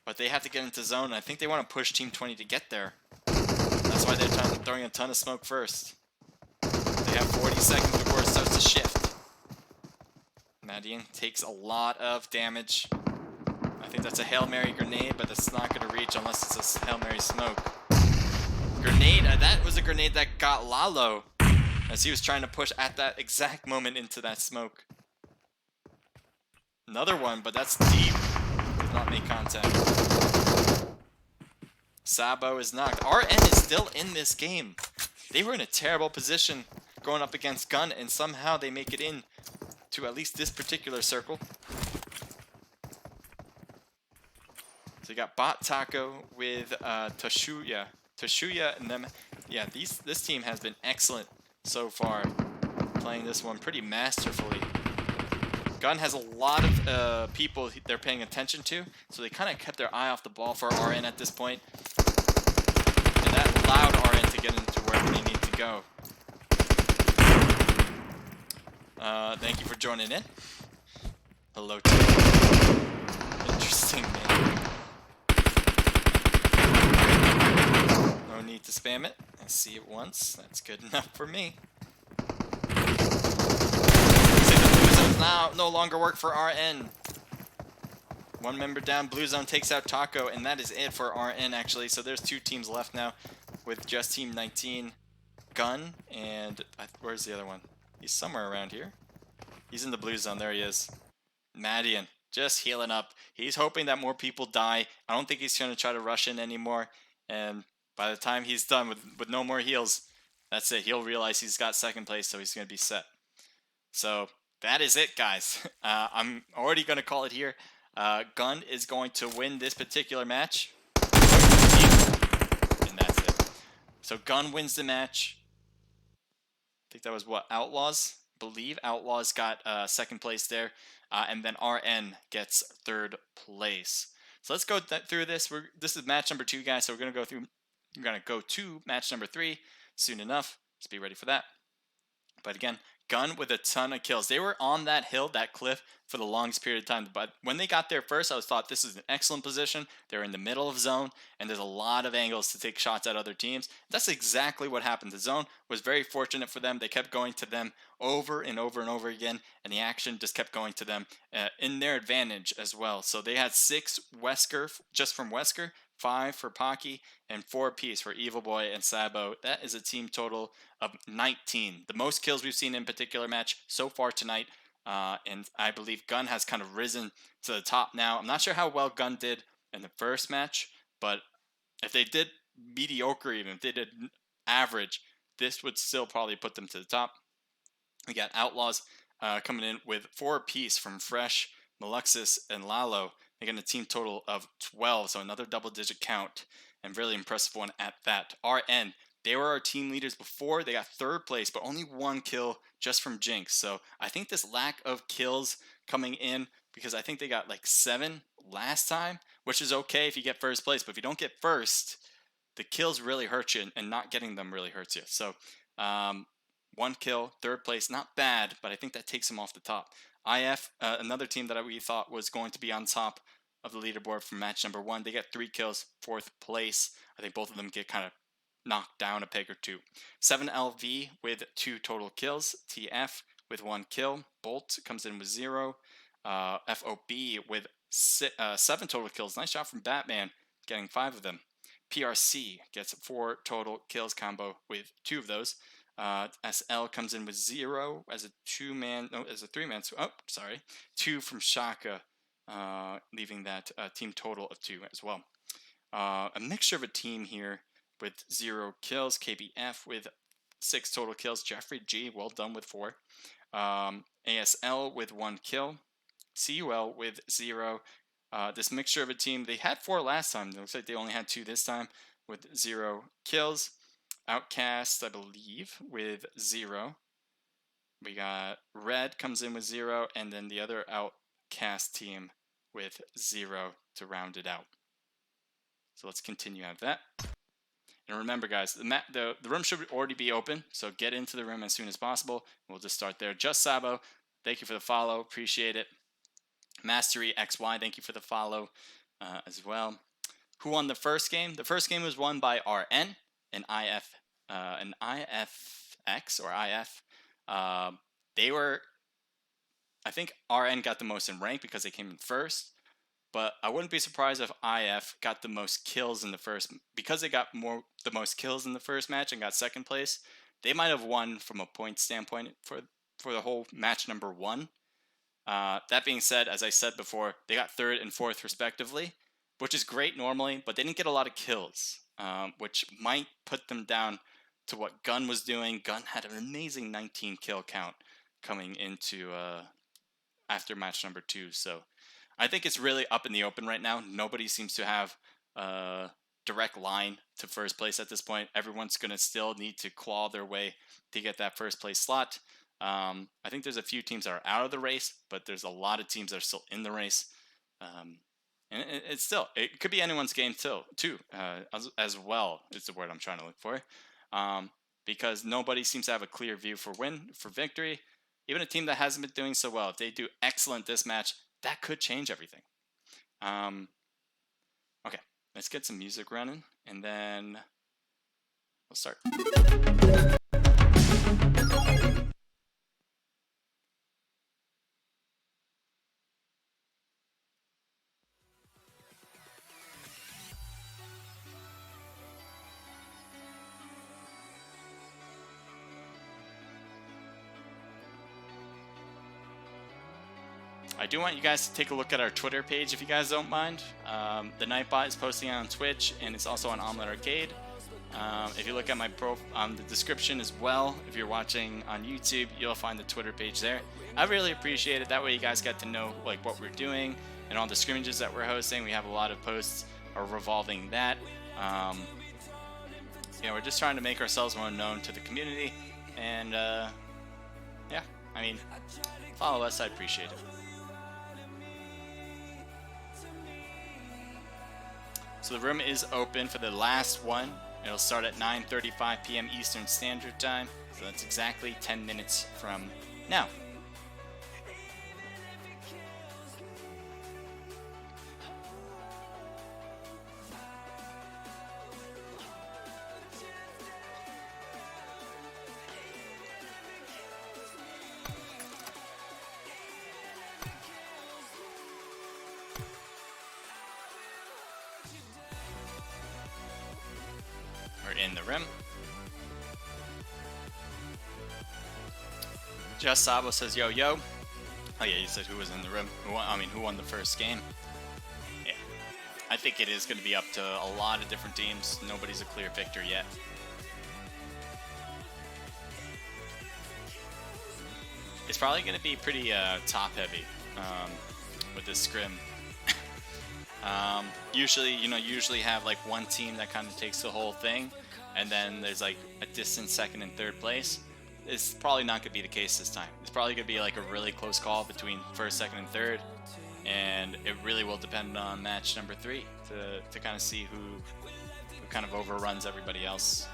But they have to get into zone. I think they want to push Team 20 to get there. That's why they're throwing a ton of smoke first. They have 40 seconds before it starts to shift. Madian takes a lot of damage. I think that's a Hail Mary grenade, but it's not going to reach unless it's a Hail Mary smoke. Grenade, that was a grenade that got Lalo as he was trying to push at that exact moment into that smoke. Another one, but that's deep. Does not make contact. Sabo is knocked. RN is still in this game. They were in a terrible position going up against Gun, and somehow they make it in to at least this particular circle. So you got Bot Taco with Tashuya. Tashuya and them. Yeah, this team has been excellent so far. Playing this one pretty masterfully. Gun has a lot of people they're paying attention to, so they kind of kept their eye off the ball for RN at this point. And that allowed RN to get into where they need to go. Thank you for joining in. Hello, team. Interesting name. No need to spam it. I see it once. That's good enough for me. Now no longer work for RN. One member down. Blue Zone takes out Taco, and that is it for RN actually. So there's two teams left now with just Team 19. Gun and where's the other one? He's somewhere around here. He's in the blue zone. There he is. Madian just healing up. He's hoping that more people die. I don't think he's going to try to rush in anymore. And by the time he's done with no more heals, that's it. He'll realize he's got second place, so he's going to be set. So that is it, guys. I'm already going to call it here. Gun is going to win this particular match. And that's it. So Gun wins the match. I think that was what? Outlaws? believe Outlaws got second place there, and then RN gets third place. So let's go through this. This is match number 2, guys. So we're gonna go to match number 3 soon enough. Let's be ready for that. But again, Gun with a ton of kills. They were on that hill, that cliff, for the longest period of time. But when they got there first, I thought this is an excellent position. They're in the middle of zone, and there's a lot of angles to take shots at other teams. That's exactly what happened. The zone was very fortunate for them. They kept going to them over and over and over again, and the action just kept going to them in their advantage as well. So they had 6 Wesker just from Wesker, 5 for Pocky, and 4 apiece for Evil Boy and Sabo. That is a team total of 19. The most kills we've seen in a particular match so far tonight. And I believe Gun has kind of risen to the top now. I'm not sure how well Gun did in the first match, but if they did mediocre, even if they did average, this would still probably put them to the top. We got Outlaws coming in with 4 apiece from Fresh, Meluxus, and Lalo. They got a team total of 12, so another double-digit count, and really impressive one at that. RN, they were our team leaders before. They got third place, but only 1 kill just from Jinx. So I think this lack of kills coming in, because I think they got like 7 last time, which is okay if you get first place, but if you don't get first, the kills really hurt you, and not getting them really hurts you. So 1 kill, third place, not bad, but I think that takes them off the top. IF, another team that we thought was going to be on top of the leaderboard from match number 1. They get 3 kills, 4th place. I think both of them get kind of knocked down a peg or 2. 7LV with 2 total kills. TF with 1 kill. Bolt comes in with 0. FOB with 7 total kills. Nice shot from Batman, getting 5 of them. PRC gets 4 total kills combo with 2 of those. SL comes in with 0 as a 3-man. 2 from Shaka, leaving that team total of 2 as well. A mixture of a team here with 0 kills. KBF with 6 total kills. Jeffrey G, well done with 4. ASL with 1 kill. CUL with 0. This mixture of a team, they had 4 last time. It looks like they only had 2 this time with 0 kills. Outcast, I believe, with 0. We got Red comes in with 0, and then the other Outcast team with 0 to round it out. So let's continue at that. And remember, guys, the room should already be open, so get into the room as soon as possible. We'll just start there. Just Sabo, thank you for the follow. Appreciate it. Mastery XY, thank you for the follow as well. Who won the first game? The first game was won by RN. An IFX or IF. They were, I think RN got the most in rank because they came in first, but I wouldn't be surprised if IF got the most kills in the first, because they got the most kills in the first match and got second place. They might have won from a point standpoint for the whole match number 1. That being said, as I said before, they got 3rd and 4th respectively, which is great normally, but they didn't get a lot of kills. Which might put them down to what Gun was doing. Gun had an amazing 19 kill count coming into after match number 2. So I think it's really up in the open right now. Nobody seems to have a direct line to first place at this point. Everyone's going to still need to claw their way to get that first place slot. I think there's a few teams that are out of the race, but there's a lot of teams that are still in the race. And it could be anyone's game too, as well is the word I'm trying to look for, because nobody seems to have a clear view for victory. Even a team that hasn't been doing so well, if they do excellent this match, that could change everything. Okay, let's get some music running, and then we'll start. I do want you guys to take a look at our Twitter page if you guys don't mind. The Nightbot is posting it on Twitch, and it's also on Omelette Arcade. If you look at my the description as well, if you're watching on YouTube, you'll find the Twitter page there. I really appreciate it. That way you guys get to know like what we're doing and all the scrimmages that we're hosting. We have a lot of posts revolving that. We're just trying to make ourselves more known to the community, and yeah, I mean, follow us, I'd appreciate it. So the room is open for the last one. It'll start at 9:35 p.m. Eastern Standard Time. So that's exactly 10 minutes from now. We're in the rim. Just Sabo says, yo, yo. Oh yeah, you said who was in the rim. Who won the first game? Yeah. I think it is going to be up to a lot of different teams. Nobody's a clear victor yet. It's probably going to be pretty top heavy with this scrim. Usually have like one team that kind of takes the whole thing, and then there's like a distant second and third place. It's probably not going to be the case this time. It's probably going to be like a really close call between first, second, and third, and it really will depend on match number 3 to kind of see who kind of overruns everybody else.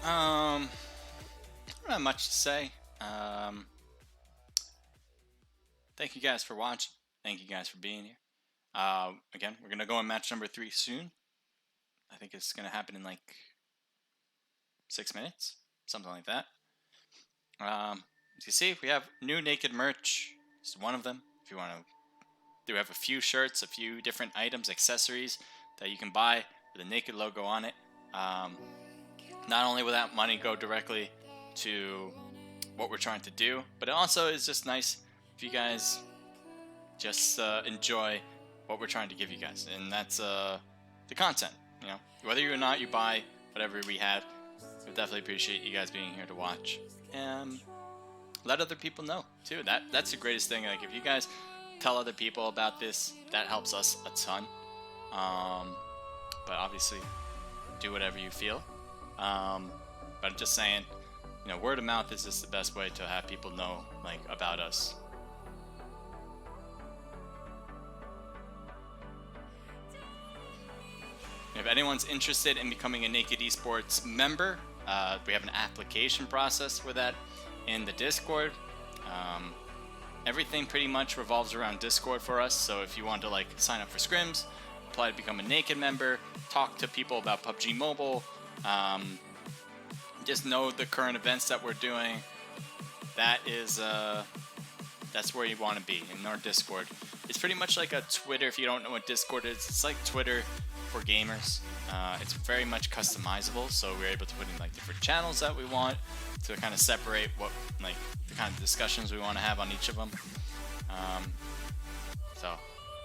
I don't have much to say. Thank you guys for watching. Thank you guys for being here. Again, we're gonna go in match number 3 soon. I think it's gonna happen in like 6 minutes, something like that. As you see, we have new naked merch. Just one of them. If you want to, do have a few shirts, a few different items, accessories that you can buy with a naked logo on it. Not only will that money go directly to what we're trying to do, but it also is just nice if you guys just enjoy what we're trying to give you guys, and that's the content. You know, whether or not you buy whatever we have, we definitely appreciate you guys being here to watch, and let other people know too. That's the greatest thing. Like, if you guys tell other people about this, that helps us a ton. But obviously, do whatever you feel. But I'm just saying, you know, word of mouth is just the best way to have people know, like, about us. If anyone's interested in becoming a Naked Esports member, we have an application process for that in the Discord. Everything pretty much revolves around Discord for us. So if you want to like sign up for scrims, apply to become a Naked member, talk to people about PUBG Mobile, just know the current events that we're doing, that's where you want to be, in our Discord. It's pretty much like a Twitter. If you don't know what Discord is, it's like Twitter for gamers. It's very much customizable, so we're able to put in like different channels that we want to kind of separate what, like, the kind of discussions we want to have on each of them. So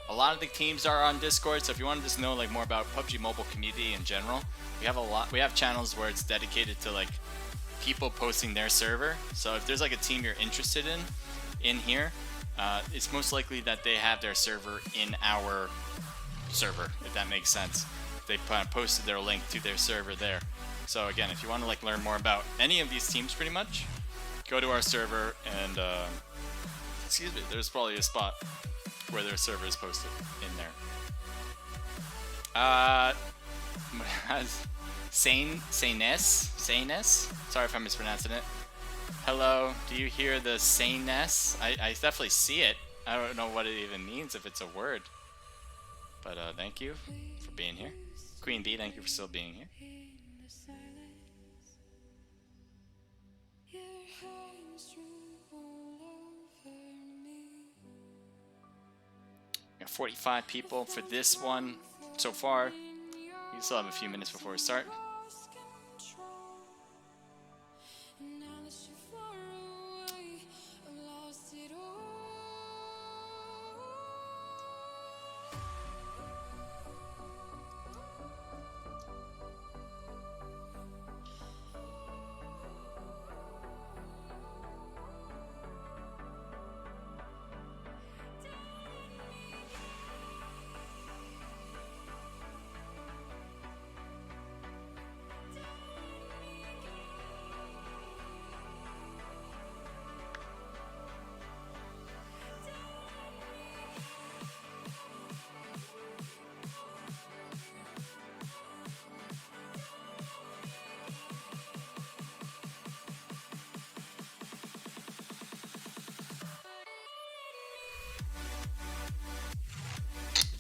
a lot of the teams are on Discord, so if you want to just know like more about PUBG Mobile community in general, we have channels where it's dedicated to like people posting their server. So if there's like a team you're interested in here, it's most likely that they have their server in our server, if that makes sense. They posted their link to their server there. So again, if you want to like learn more about any of these teams, pretty much, go to our server and excuse me, there's probably a spot where their server is posted in there. Has Saneness? Sorry if I'm mispronouncing it. Hello, do you hear the saneness? I definitely see it. I don't know what it even means, if it's a word. But thank you for being here. Queen Bee, thank you for still being here. We got 45 people for this one so far. We still have a few minutes before we start.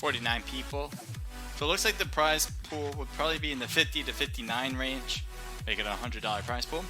$49 people. So it looks like the prize pool would probably be in the 50 to 59 range. Make it a $100 prize pool.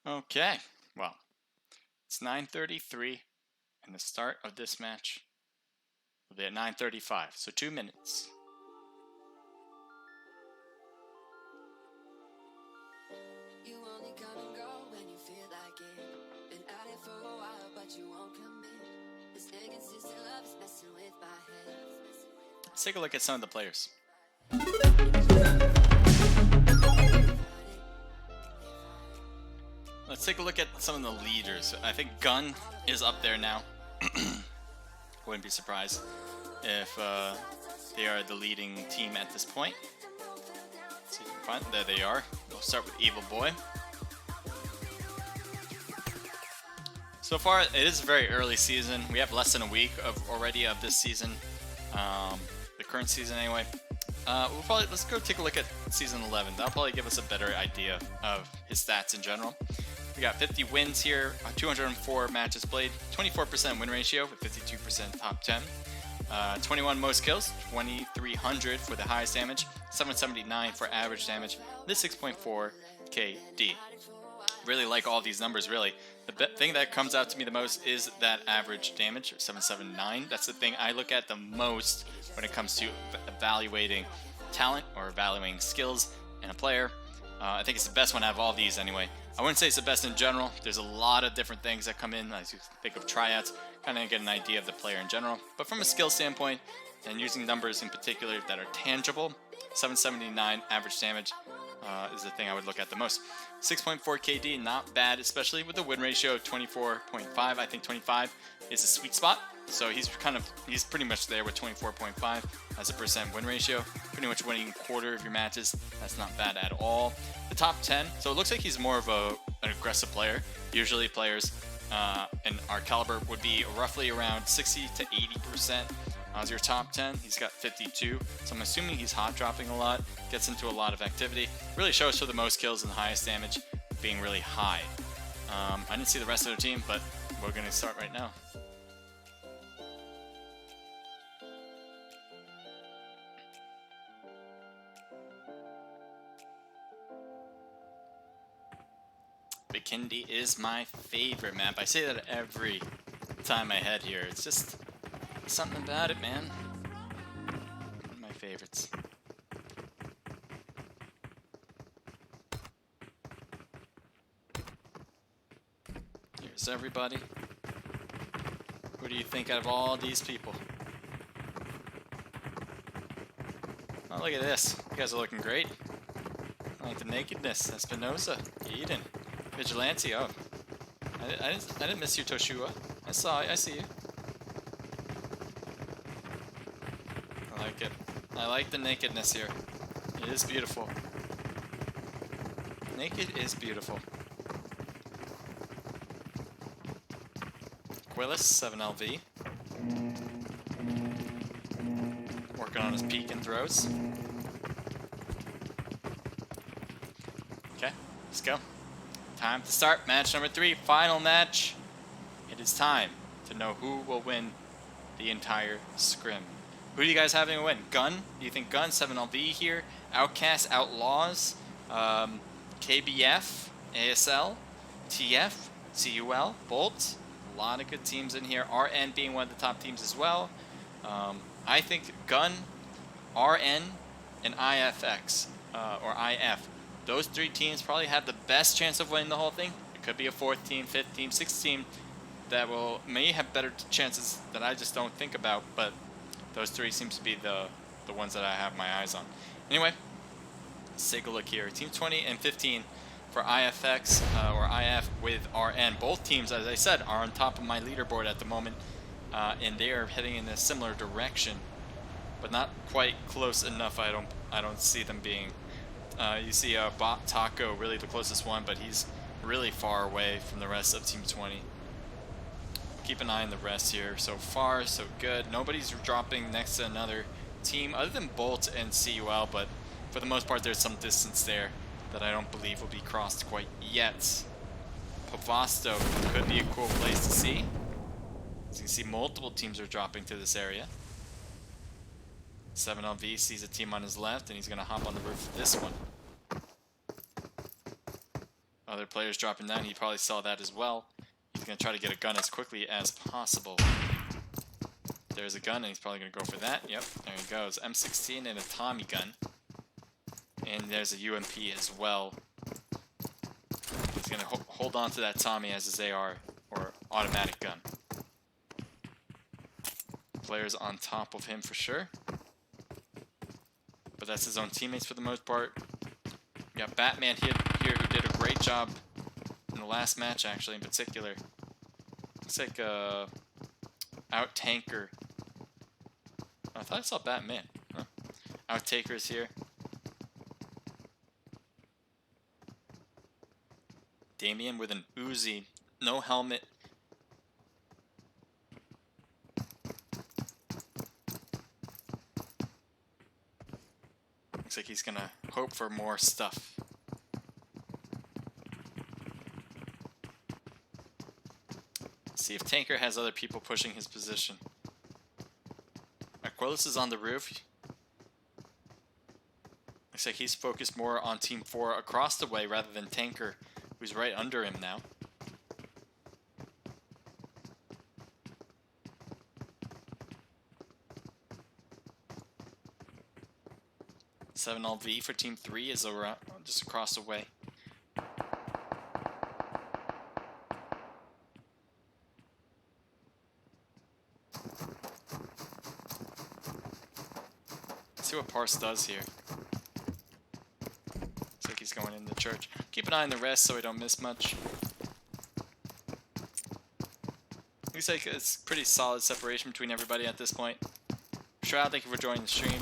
Okay, well, it's 9:33, and the start of this match will be at 9:35, so 2 minutes. You only come and go when you feel like it. Been at it for a while, but you won't commit. This inconsistent love is messing with my head. Let's take a look at some of the players. Let's take a look at some of the leaders. I think Gun is up there now. Wouldn't be surprised if they are the leading team at this point. Let's see if we can find. There they are. We'll start with Evil Boy. So far, it is a very early season. We have less than a week already of this season, the current season anyway. Let's go take a look at season 11. That'll probably give us a better idea of his stats in general. We got 50 wins here, 204 matches played, 24% win ratio with 52% top 10, 21 most kills, 2,300 for the highest damage, 779 for average damage, with 6.4 KD. Really like all these numbers, really. The thing that comes out to me the most is that average damage, 779. That's the thing I look at the most when it comes to evaluating talent or evaluating skills in a player. I think it's the best one out of all these anyway. I wouldn't say it's the best in general. There's a lot of different things that come in as you think of tryouts, kind of get an idea of the player in general. But from a skill standpoint, and using numbers in particular that are tangible, 779 average damage is the thing I would look at the most. 6.4 KD, not bad, especially with the win ratio of 24.5. I think 25 is a sweet spot. So he's pretty much there with 24.5 as a percent win ratio. Pretty much winning a quarter of your matches. That's not bad at all. The top 10. So it looks like he's more of an aggressive player. Usually players in our caliber would be roughly around 60 to 80% How's your top 10? He's got 52, so I'm assuming he's hot dropping a lot, gets into a lot of activity. Really shows for the most kills and the highest damage being really high. I didn't see the rest of their team, but we're going to start right now. Bikindi is my favorite map. I say that every time I head here. It's just something about it, man. One of my favorites. Here's everybody. Who do you think out of all these people? Oh, look at this. You guys are looking great. I like the nakedness. Espinosa, Eden, Vigilante. Oh, I didn't miss you, Toshua. I see you. I like it. I like the nakedness here. It is beautiful. Naked is beautiful. Quillis, 7LV. Working on his peek and throws. Okay, let's go. Time to start match number 3, final match. It is time to know who will win the entire scrim. Who do you guys have to win? Gun? Do you think Gun, 7LV here? Outcast, Outlaws, KBF, ASL, TF, CUL, Bolt. A lot of good teams in here. RN being one of the top teams as well. I think Gun, RN, and IFX, or IF. Those 3 teams probably have the best chance of winning the whole thing. It could be a 4th team, 5th team, 6th team that may have better chances that I just don't think about, but those 3 seems to be the ones that I have my eyes on. Anyway, let's take a look here. Team 20 and 15 for IFX or IF with RN. Both teams, as I said, are on top of my leaderboard at the moment, and they are heading in a similar direction, but not quite close enough. I don't see them being. You see Bot Taco, really the closest one, but he's really far away from the rest of Team 20. Keep an eye on the rest here. So far, so good. Nobody's dropping next to another team other than Bolt and CUL, but for the most part, there's some distance there that I don't believe will be crossed quite yet. Pavasto could be a cool place to see. As you can see, multiple teams are dropping to this area. 7LV sees a team on his left, and he's going to hop on the roof of this one. Other players dropping down, he probably saw that as well. He's going to try to get a gun as quickly as possible. There's a gun, and he's probably going to go for that. Yep, there he goes. M16 and a Tommy gun. And there's a UMP as well. He's going to hold on to that Tommy as his AR, or automatic gun. Players on top of him for sure. But that's his own teammates for the most part. We got Batman here who did a great job in the last match, actually, in particular. Looks like Out Tanker. I thought I saw Batman. Huh. Out Taker's here. Damien with an Uzi, no helmet. Looks like he's gonna hope for more stuff. See if Tanker has other people pushing his position. Aquilus is on the roof. Looks like he's focused more on Team 4 across the way rather than Tanker, who's right under him now. (7LV) for Team 3 is around, just across the way. Let's see what Parse does here. Looks like he's going in the church. Keep an eye on the rest so we don't miss much. Looks like it's pretty solid separation between everybody at this point. Shroud, thank you for joining the stream.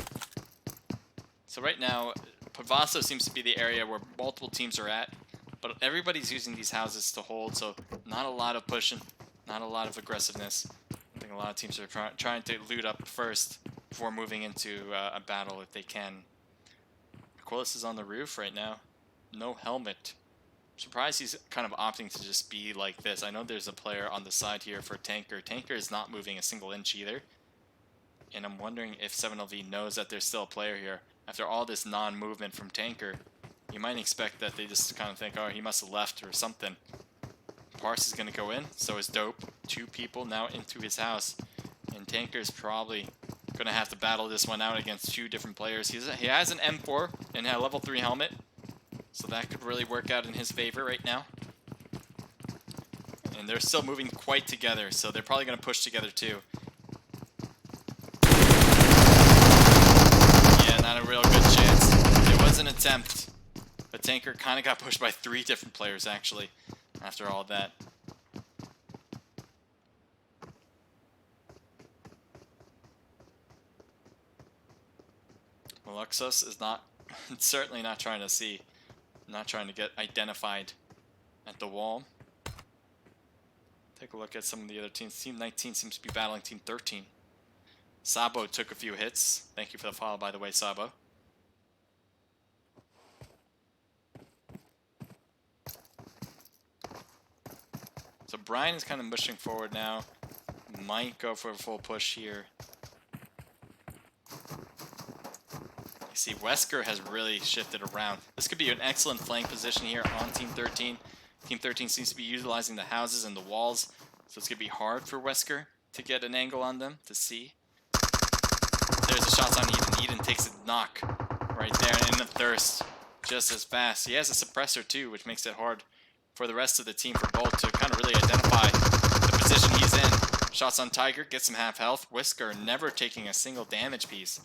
So right now, Pavasto seems to be the area where multiple teams are at, but everybody's using these houses to hold, so not a lot of pushing, not a lot of aggressiveness. think a lot of teams are trying to loot up first before moving into a battle if they can. Aquilus is on the roof right now. No helmet. I'm surprised he's kind of opting to just be like this. I know there's a player on the side here for Tanker. Tanker is not moving a single inch either. And I'm wondering if 7LV knows that there's still a player here. After all this non-movement from Tanker, you might expect that they just kind of think, oh, he must have left or something. Parse is going to go in, so is Dope. 2 people now into his house. And Tanker's probably going to have to battle this one out against 2 different players. He has an M4 and a level 3 helmet, so that could really work out in his favor right now. And they're still moving quite together, so they're probably going to push together too. Yeah, not a real good chance. It was an attempt, but Tanker kind of got pushed by 3 different players actually after all that. Luxus is not, certainly not trying to see, not trying to get identified at the wall. Take a look at some of the other teams. Team 19 seems to be battling Team 13. Sabo took a few hits. Thank you for the follow, by the way, Sabo. So Brian is kind of pushing forward now. Might go for a full push here. You see, Wesker has really shifted around. This could be an excellent flank position here on Team 13. Team 13 seems to be utilizing the houses and the walls, so it's going to be hard for Wesker to get an angle on them to see. There's a shot on Eden. Eden takes a knock right there in the thirst just as fast. He has a suppressor too, which makes it hard for the rest of the team, for Bolt to kind of really identify the position he's in. Shots on Tiger, gets him half health. Whisker never taking a single damage piece.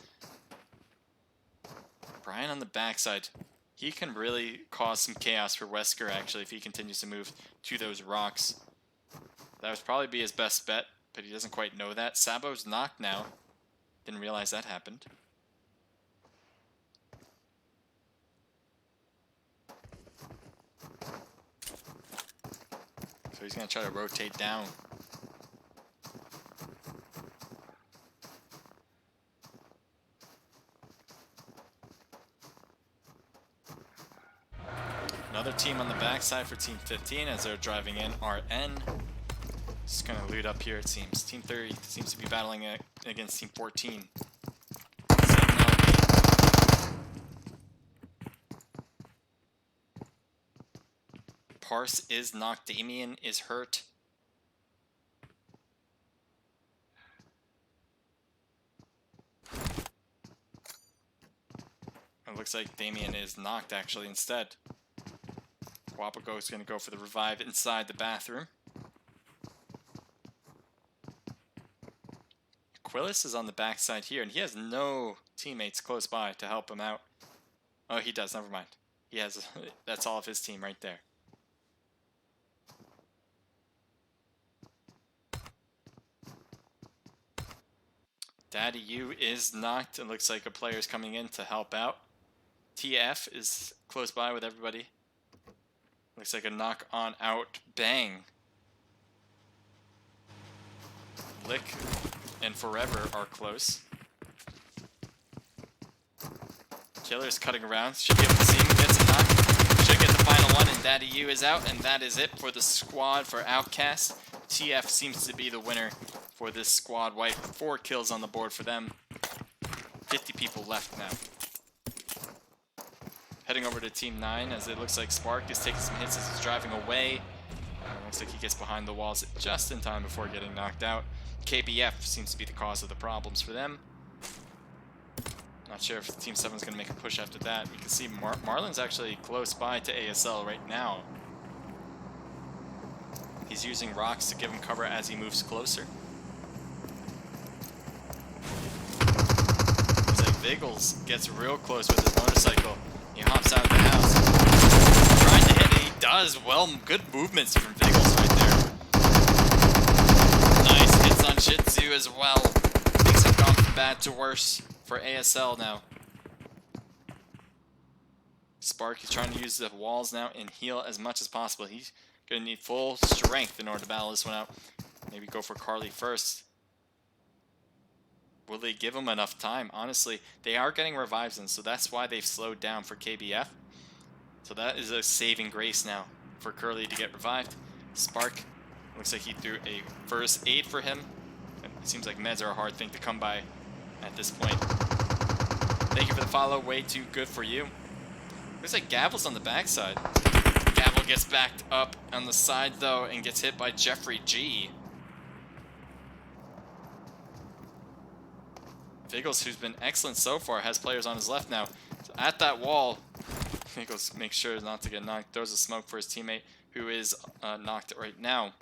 Brian on the backside. He can really cause some chaos for Wesker, actually, if he continues to move to those rocks. That would probably be his best bet, but he doesn't quite know that. Sabo's knocked now. Didn't realize that happened. So he's going to try to rotate down. Another team on the backside for Team 15 as they're driving in. RN. Just going to loot up here, it seems. Team 30 seems to be battling against Team 14. Parse is knocked. Damien is hurt. It looks like Damien is knocked actually instead. Wapago is going to go for the revive inside the bathroom. Aquilus is on the backside here, and he has no teammates close by to help him out. Oh, he does. Never mind. He has. That's all of his team right there. Daddy U is knocked. It looks like a player is coming in to help out. TF is close by with everybody. Looks like a knock on out. Bang. Lick and Forever are close. Killer's cutting around. Should be able to see him. Gets a knock. Should get the final one, and Daddy U is out. And that is it for the squad for Outcast. TF seems to be the winner for this squad wipe. 4 kills on the board for them. 50 people left now. Heading over to Team 9 as it looks like Spark is taking some hits as he's driving away. Looks like he gets behind the walls just in time before getting knocked out. KBF seems to be the cause of the problems for them. Not sure if Team 7 is going to make a push after that. We can see Marlon's actually close by to ASL right now. He's using rocks to give him cover as he moves closer. Looks like Viggles gets real close with his motorcycle. He hops out of the house. Trying to hit, and he does. Well, good movements from Viggles right there. Nice hits on Shih Tzu as well. Things have gone from bad to worse for ASL now. Spark is trying to use the walls now and heal as much as possible. He's going to need full strength in order to battle this one out. Maybe go for Carly first. will they give him enough time? Honestly, they are getting revives in, so that's why they've slowed down for KBF. So that is a saving grace now for Curly to get revived. Spark, looks like he threw a first aid for him. It seems like meds are a hard thing to come by at this point. Thank you for the follow. Way too good for you. Looks like Gavel's on the backside. Gavel gets backed up on the side, though, and gets hit by Jeffrey G. Figgles, who's been excellent so far, has players on his left now. So at that wall, Figgles makes sure not to get knocked. Throws a smoke for his teammate, who is knocked right now.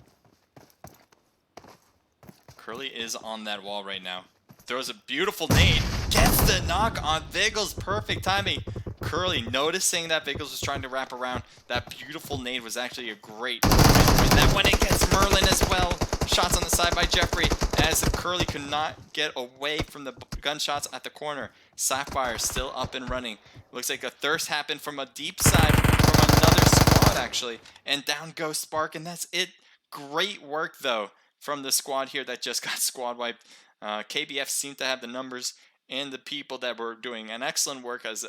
Curly is on that wall right now. Throws a beautiful nade. Gets the knock on Figgles. Perfect timing. Curly, noticing that Figgles was trying to wrap around, that beautiful nade was actually a great and that one it gets Merlin as well. Shots on the side by Jeffrey as Curly could not get away from the gunshots at the corner. Sapphire still up and running. Looks like a thirst happened from a deep side from another squad actually. And down goes Spark, and that's it. Great work though from the squad here that just got squad wiped. KBF seemed to have the numbers and the people that were doing an excellent work as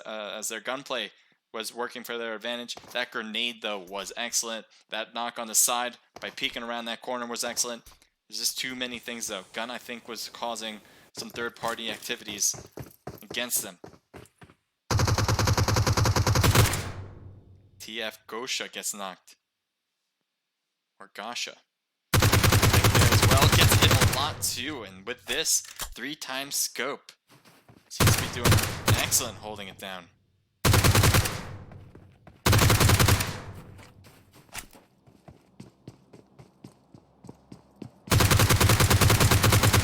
their gunplay was working for their advantage. That grenade, though, was excellent. That knock on the side by peeking around that corner was excellent. There's just too many things, though. Gun, I think, was causing some third-party activities against them. TF Gosha gets knocked. Or Gasha. As well, gets hit a lot, too. And with this, 3x scope. Seems to be doing excellent holding it down.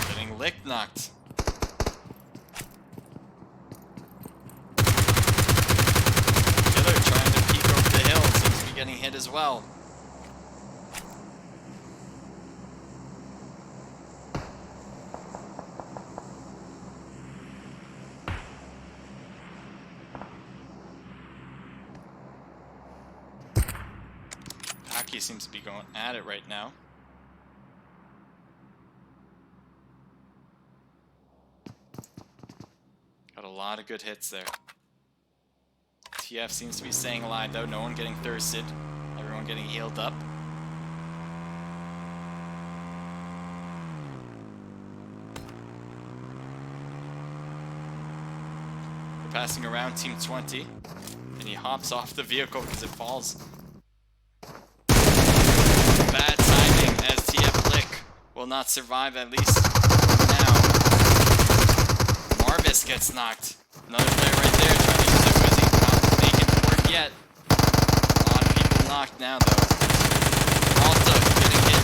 Getting lick knocked. Killer trying to peek over the hill. Seems to be getting hit as well. Seems to be going at it right now. Got a lot of good hits there. TF seems to be staying alive though. No one getting thirsted. Everyone getting healed up. We're passing around Team 20. And he hops off the vehicle because it falls. Bad timing as TF Lick will not survive, at least now. Marvis gets knocked. Another player right there trying to use their Wizzy. Not making it work yet. A lot of people knocked now, though. Also getting hit.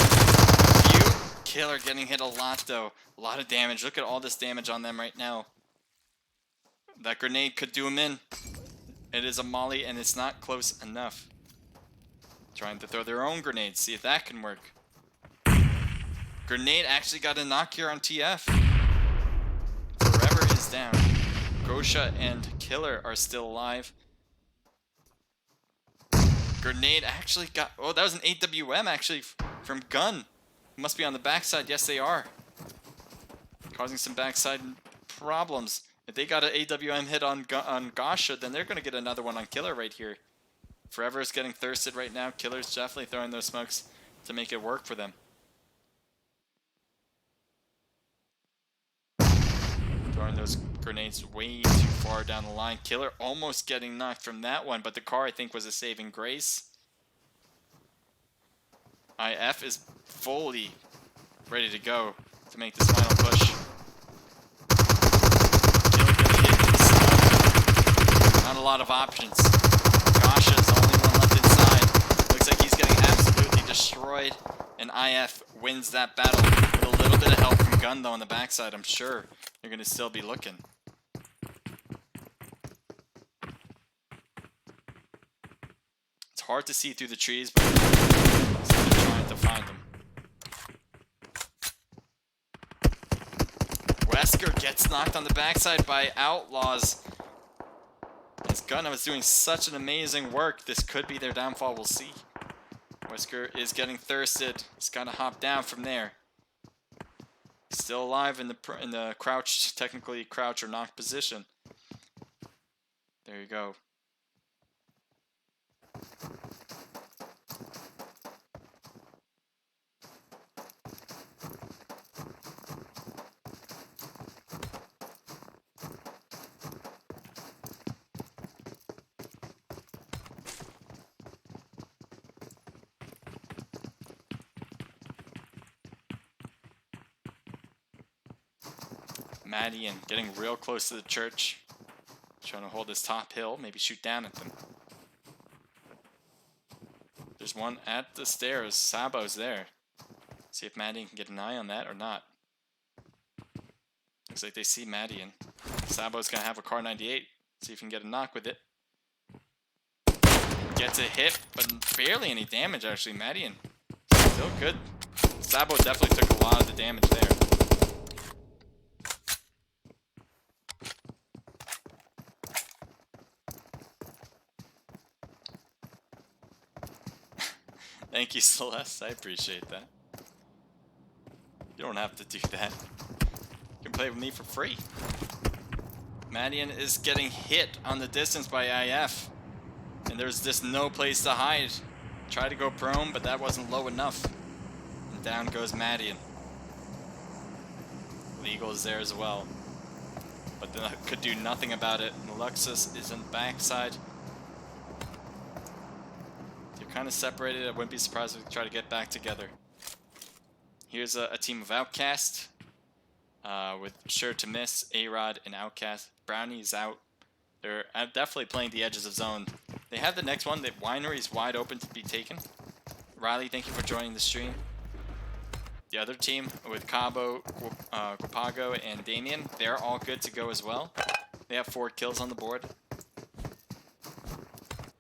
Few. Killer getting hit a lot, though. A lot of damage. Look at all this damage on them right now. That grenade could do him in. It is a molly, and it's not close enough. Trying to throw their own grenades, see if that can work. Grenade actually got a knock here on TF. Forever is down. Gosha and Killer are still alive. Grenade actually got... Oh, that was an AWM actually from Gun. Must be on the backside. Yes, they are. Causing some backside problems. If they got an AWM hit on Gosha, then they're going to get another one on Killer right here. Forever is getting thirsted right now. Killer's definitely throwing those smokes to make it work for them. Throwing those grenades way too far down the line. Killer almost getting knocked from that one, but the car, I think, was a saving grace. IF is fully ready to go to make this final push. Killer getting hit in the side. Not a lot of options. Gasha's the only one left inside. Looks like he's getting absolutely destroyed. And IF wins that battle with a little bit of help from Gun, though, on the backside. I'm sure they're going to still be looking. It's hard to see through the trees, but still trying to find them. Wesker gets knocked on the backside by Outlaws. This Gun was doing such an amazing work. This could be their downfall. We'll see. Wesker is getting thirsted. He's got to hop down from there. Still alive in the crouched, technically crouch or knock position. There you go. Madian getting real close to the church. Trying to hold this top hill, maybe shoot down at them. There's one at the stairs. Sabo's there. See if Madian can get an eye on that or not. Looks like they see Madian. Sabo's gonna have a Car 98. See if he can get a knock with it. Gets a hit, but barely any damage actually. Madian still good. Sabo definitely took a lot of the damage there. Thank you, Celeste. I appreciate that. You don't have to do that. You can play with me for free. Madian is getting hit on the distance by IF. And there's just no place to hide. Tried to go prone, but that wasn't low enough. And down goes Madian. Legal is there as well. But then could do nothing about it. Luxus is in the backside. Kind of separated. I wouldn't be surprised if we try to get back together. Here's a team of Outcast with Sure to Miss, A-Rod, and Outcast. Brownie's out. They're definitely playing the edges of zone. They have the next one. The winery is wide open to be taken. Riley, thank you for joining the stream. The other team with Cabo, Guapago, and Damien, they're all good to go as well. They have 4 kills on the board.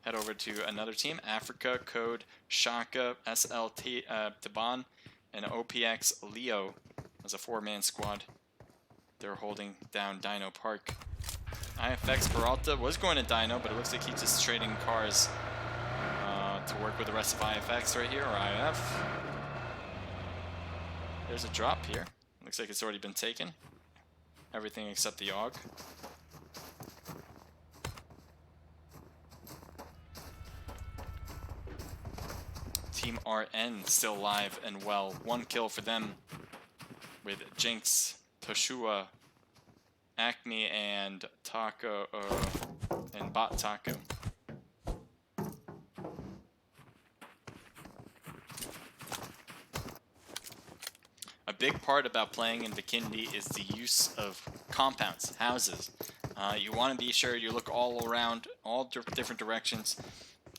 Head over to another team, Africa, Code, Shaka, SLT, Taban, and OPX Leo as a 4-man squad. They're holding down Dino Park. IFX Peralta was going to Dino, but it looks like he's just trading cars to work with the rest of IFX right here, or IF. There's a drop here. Looks like it's already been taken. Everything except the AUG. Team RN still alive and well. 1 kill for them with Jinx, Toshua, Acme, and Taco, and Bot Taco. A big part about playing in Vikendi is the use of compounds, houses. You want to be sure you look all around, all different directions.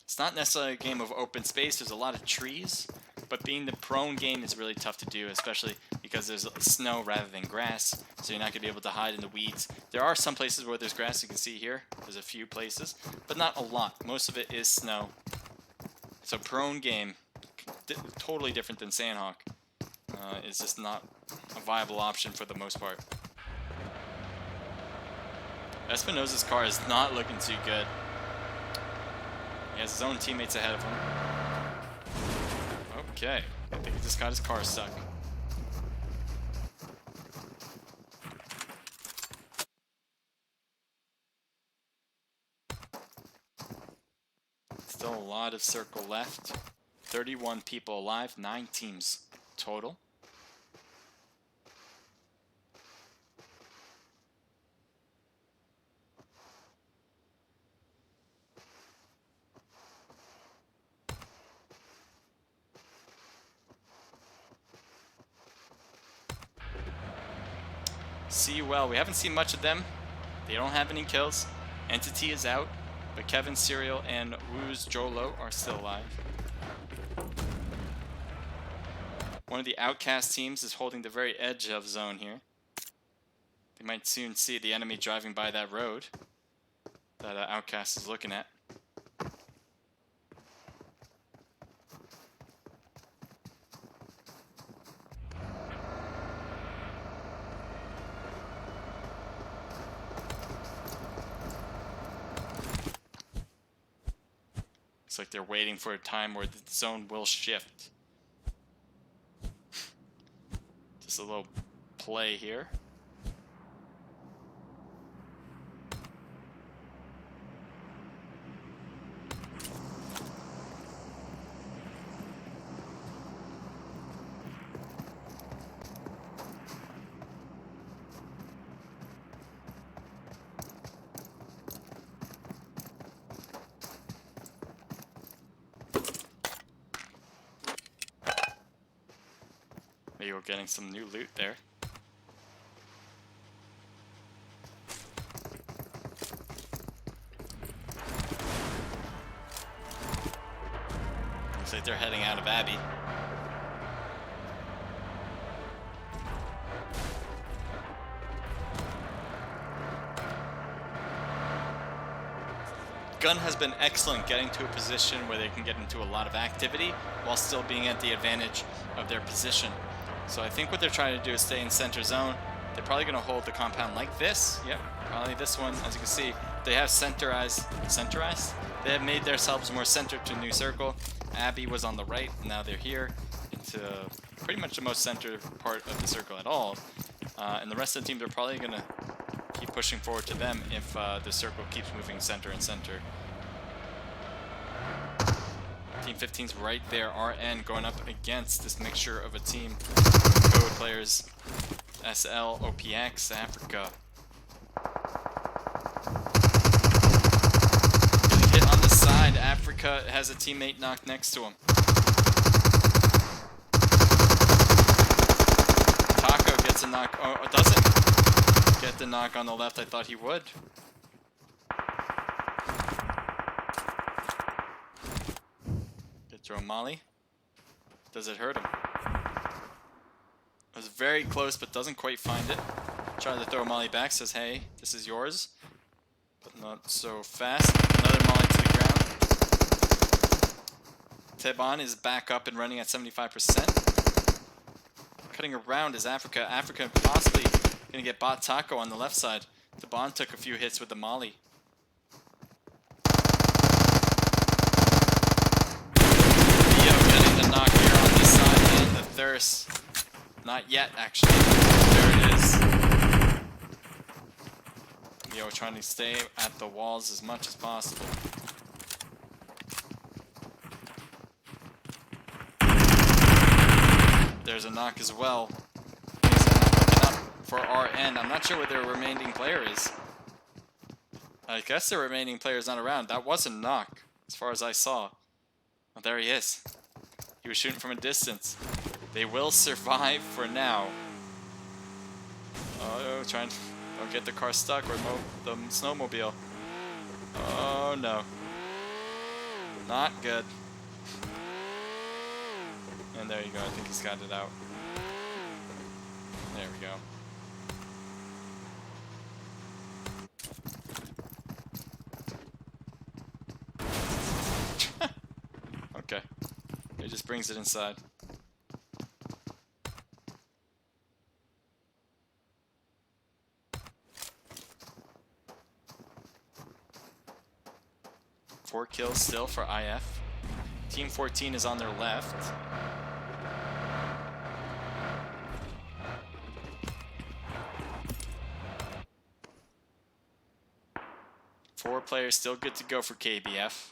It's not necessarily a game of open space. There's a lot of trees, but being the prone game is really tough to do, especially because there's snow rather than grass, so you're not going to be able to hide in the weeds. There are some places where there's grass. You can see here. There's a few places, but not a lot. Most of it is snow. So prone game, totally different than Sandhawk. Is just not a viable option for the most part. Espinosa's car is not looking too good. He has his own teammates ahead of him. Okay, I think he just got his car stuck. Still a lot of circle left. 31 people alive, 9 teams total. See well, we haven't seen much of them. They don't have any kills. Entity is out, but Kevin, Serial, and Woo's Jolo are still alive. One of the Outcast teams is holding the very edge of zone here. They might soon see the enemy driving by that road that Outcast is looking at. Looks like they're waiting for a time where the zone will shift. Just a little play here. Maybe we're getting some new loot there. Looks like they're heading out of Abbey. Gun has been excellent getting to a position where they can get into a lot of activity while still being at the advantage of their position. So I think what they're trying to do is stay in center zone. They're probably going to hold the compound like this. Yep, probably this one. As you can see, they have centerized? They have made themselves more centered to new circle. Abbey was on the right, and now they're here into pretty much the most center part of the circle at all. And the rest of the team, they're probably going to keep pushing forward to them if the circle keeps moving center and center. Team 15's right there, RN going up against this mixture of a team. Code players, SL, OPX, Africa. Getting hit on the side, Africa has a teammate knocked next to him. Taco gets a knock, oh, doesn't get the knock on the left. I thought he would. Throw a molly. Does it hurt him? It was very close, but doesn't quite find it. Trying to throw a molly back, says, hey, this is yours. But not so fast. Another molly to the ground. Teban is back up and running at 75%. Cutting around is Africa. Africa possibly going to get bot Taco on the left side. Teban took a few hits with the molly. The knock here on this side, and the thirst. Not yet, actually. There it is. Yo, trying to stay at the walls as much as possible. There's a knock as well. Things are not looking up for RN. I'm not sure where their remaining player is. I guess the remaining player is not around. That was a knock, as far as I saw. Oh, there he is. He was shooting from a distance. They will survive for now. Oh, trying to don't get the car stuck or the snowmobile. Oh no. Not good. And there you go. I think he's got it out. There we go. Okay. It just brings it inside. Four kills still for IF. Team 14 is on their left. Four players still good to go for KBF.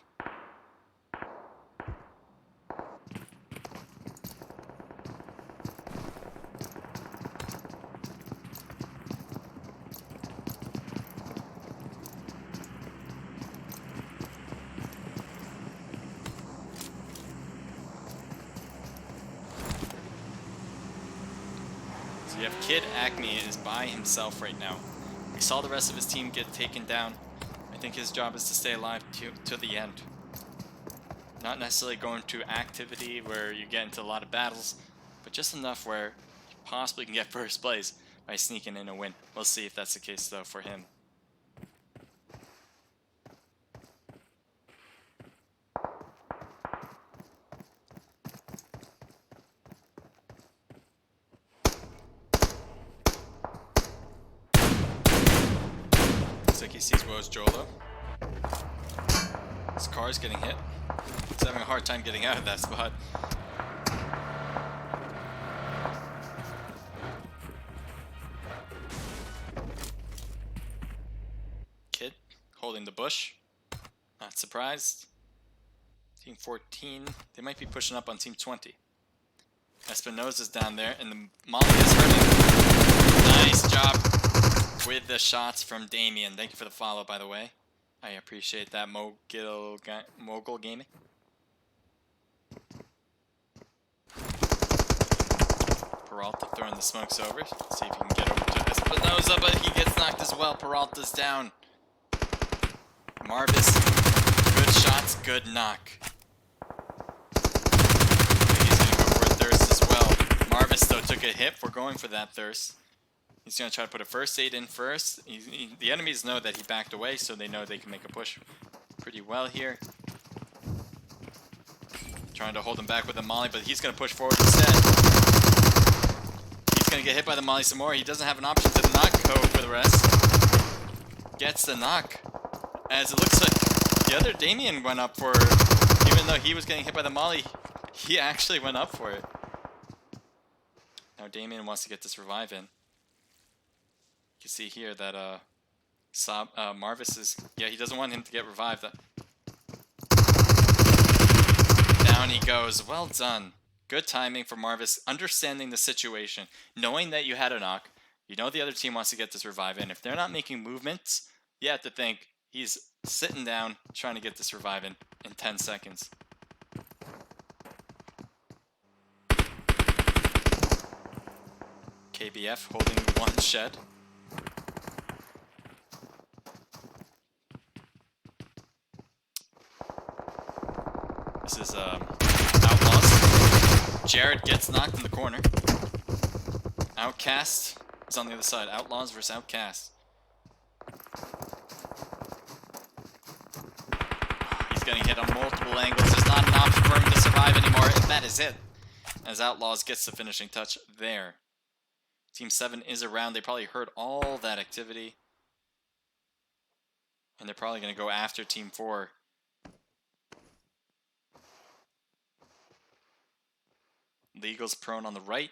You have Kid Acme is by himself right now. We saw the rest of his team get taken down. I think his job is to stay alive to the end. Not necessarily going to activity where you get into a lot of battles, but just enough where you possibly can get first place by sneaking in a win. We'll see if that's the case though for him. Looks like he sees Woe's Jolo. His car is getting hit. He's having a hard time getting out of that spot. holding the bush. Not surprised. Team 14, they might be pushing up on Team 20. Espinosa's down there, and the molly is hurting. Nice job with the shots from Damien. Thank you for the follow, by the way. I appreciate that, Mogul Gaming. Peralta throwing the smokes over. See if he can get over to Espinosa, but he gets knocked as well. Peralta's down. Marvis, good shots, good knock. He's going to go for a thirst as well. Marvis, though, took a hit for going for that thirst. He's going to try to put a first aid in first. The enemies know that he backed away, so they know they can make a push pretty well here. Trying to hold him back with the molly, but he's going to push forward instead. He's going to get hit by the molly some more. He doesn't have an option to not go for the rest. Gets the knock. As it looks like the other Damien went up for it. Even though he was getting hit by the molly, he actually went up for it. Now Damien wants to get this revive in. You can see here that Marvis is... Yeah, he doesn't want him to get revived. Down he goes. Well done. Good timing for Marvis, understanding the situation, knowing that you had a knock. You know the other team wants to get this revive in. If they're not making movements, you have to think he's sitting down trying to get this revive in 10 seconds. KBF holding one shed. This is Outlaws. Jared gets knocked in the corner. Outcast is on the other side. Outlaws versus Outcast. He's getting hit on multiple angles. There's not an option for him to survive anymore, and that is it. As Outlaws gets the finishing touch there. Team 7 is around. They probably heard all that activity. And they're probably going to go after Team 4. Legal's prone on the right.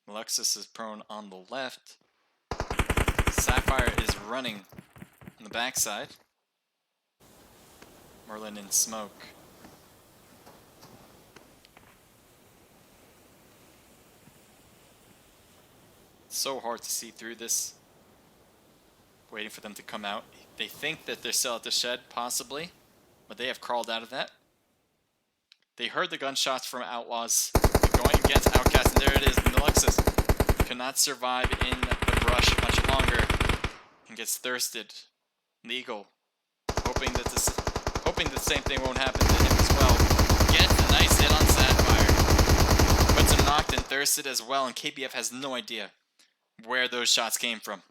Alexis is prone on the left. Sapphire is running on the backside. Merlin in smoke. It's so hard to see through this. Waiting for them to come out. They think that they're still at the shed, possibly, but they have crawled out of that. They heard the gunshots from Outlaws going against Outcast, and there it is. Alexis cannot survive in the brush much longer and gets thirsted. Legal, hoping that the same thing won't happen to him as well. Gets a nice hit on Sapphire. Puts him knocked and thirsted as well, and KBF has no idea where those shots came from.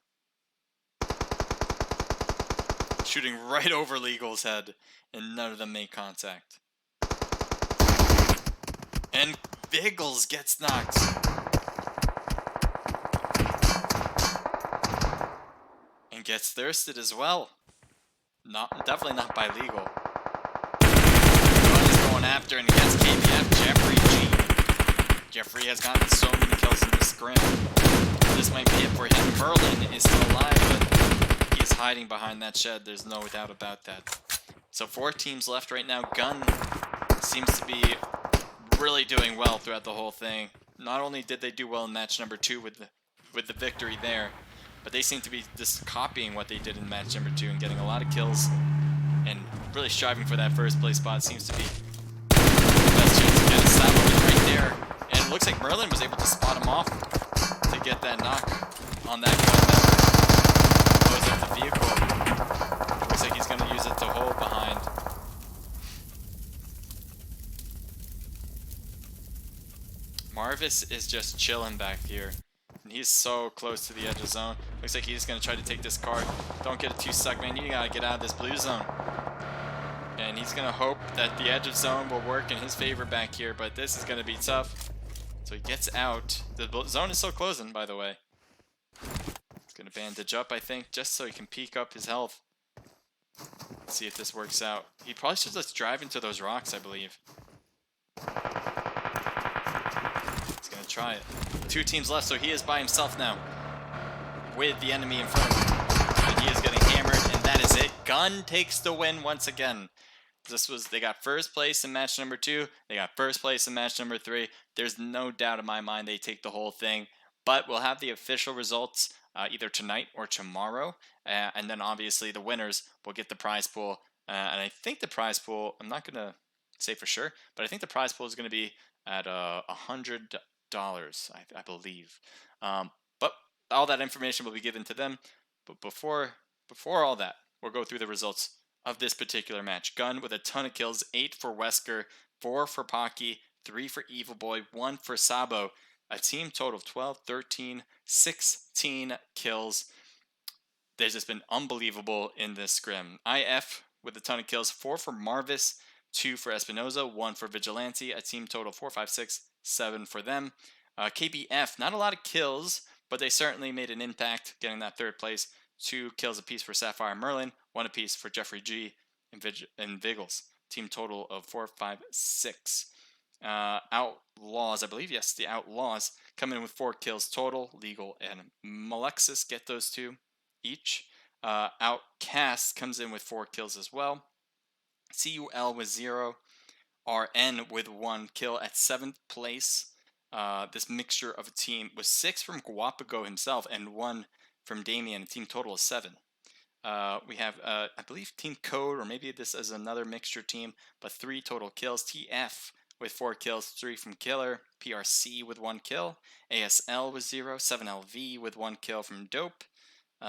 Shooting right over Legal's head, and none of them make contact. And Biggles gets knocked. And gets thirsted as well. Definitely not by Legal. One is going after and gets KBF, Jeffrey G. Jeffrey has gotten so many kills in this scrim. This might be it for him. Merlin is still alive, but he's hiding behind that shed. There's no doubt about that. So 4 teams left right now. Gun seems to be really doing well throughout the whole thing. Not only did they do well in match number 2 with the victory there, but they seem to be just copying what they did in match number 2 and getting a lot of kills and really striving for that first place spot. Seems to be the best chance to get a stop right there. And it looks like Merlin was able to spot him off to get that knock on that gun that blows up the vehicle. Looks like he's going to use it to hold behind. Marvis is just chilling back here. And he's so close to the edge of zone. Looks like he's going to try to take this card. Don't get it too stuck, man. You got to get out of this blue zone. And he's going to hope that the edge of zone will work in his favor back here. But this is going to be tough. So he gets out. The zone is still closing, by the way. He's going to bandage up, I think, just so he can peek up his health. Let's see if this works out. He probably should just drive into those rocks, I believe. Gonna try it. 2 teams left, so he is by himself now with the enemy in front of him. And he is getting hammered, and that is it. Gun takes the win once again. They got first place in match number 2. They got first place in match number 3. There's no doubt in my mind they take the whole thing. But we'll have the official results either tonight or tomorrow. And then obviously the winners will get the prize pool. And I think the prize pool, I'm not going to say for sure, but I think the prize pool is going to be at $100, I believe. But all that information will be given to them. But before all that, we'll go through the results of this particular match. Gun with a ton of kills, 8 for Wesker, 4 for Pocky, 3 for Evil Boy, 1 for Sabo. A team total of 12, 13, 16 kills. There's just been unbelievable in this scrim. IF with a ton of kills, 4 for Marvis, 2 for Espinoza, 1 for Vigilante. A team total 4, 5, 6, 7 for them. KBF, not a lot of kills, but they certainly made an impact getting that 3rd place. 2 kills apiece for Sapphire Merlin, 1 apiece for Jeffrey G and Viggles. Team total of 4, 5, 6. Outlaws, I believe, yes, the Outlaws come in with 4 kills total. Legal and Malexis get those 2 each. Outcast comes in with 4 kills as well. CUL with 0. RN with 1 kill at 7th place. This mixture of a team was 6 from Guapago himself and 1 from Damien, a team total of 7. We have, I believe, Team Code, or maybe this is another mixture team, but 3 total kills. TF with 4 kills, 3 from Killer. PRC with 1 kill. ASL with 0. 7LV with 1 kill from Dope. We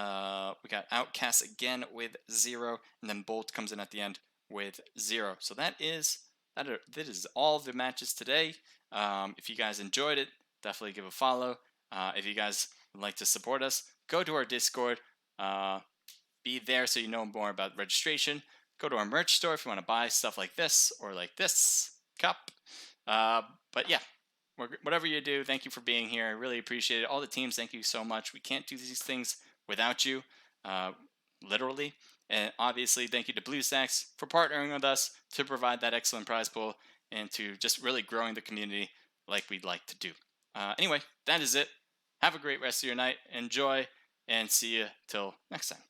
got Outcast again with 0, and then Bolt comes in at the end with 0. So that is all the matches today. If you guys enjoyed it, definitely give a follow. If you guys would like to support us, go to our Discord. Be there so you know more about registration. Go to our merch store if you want to buy stuff like this or like this cup. But yeah, whatever you do, thank you for being here. I really appreciate it. All the teams, thank you so much. We can't do these things without you, literally. And obviously, thank you to BlueStacks for partnering with us to provide that excellent prize pool and to just really growing the community like we'd like to do. Anyway, that is it. Have a great rest of your night. Enjoy, and see you till next time.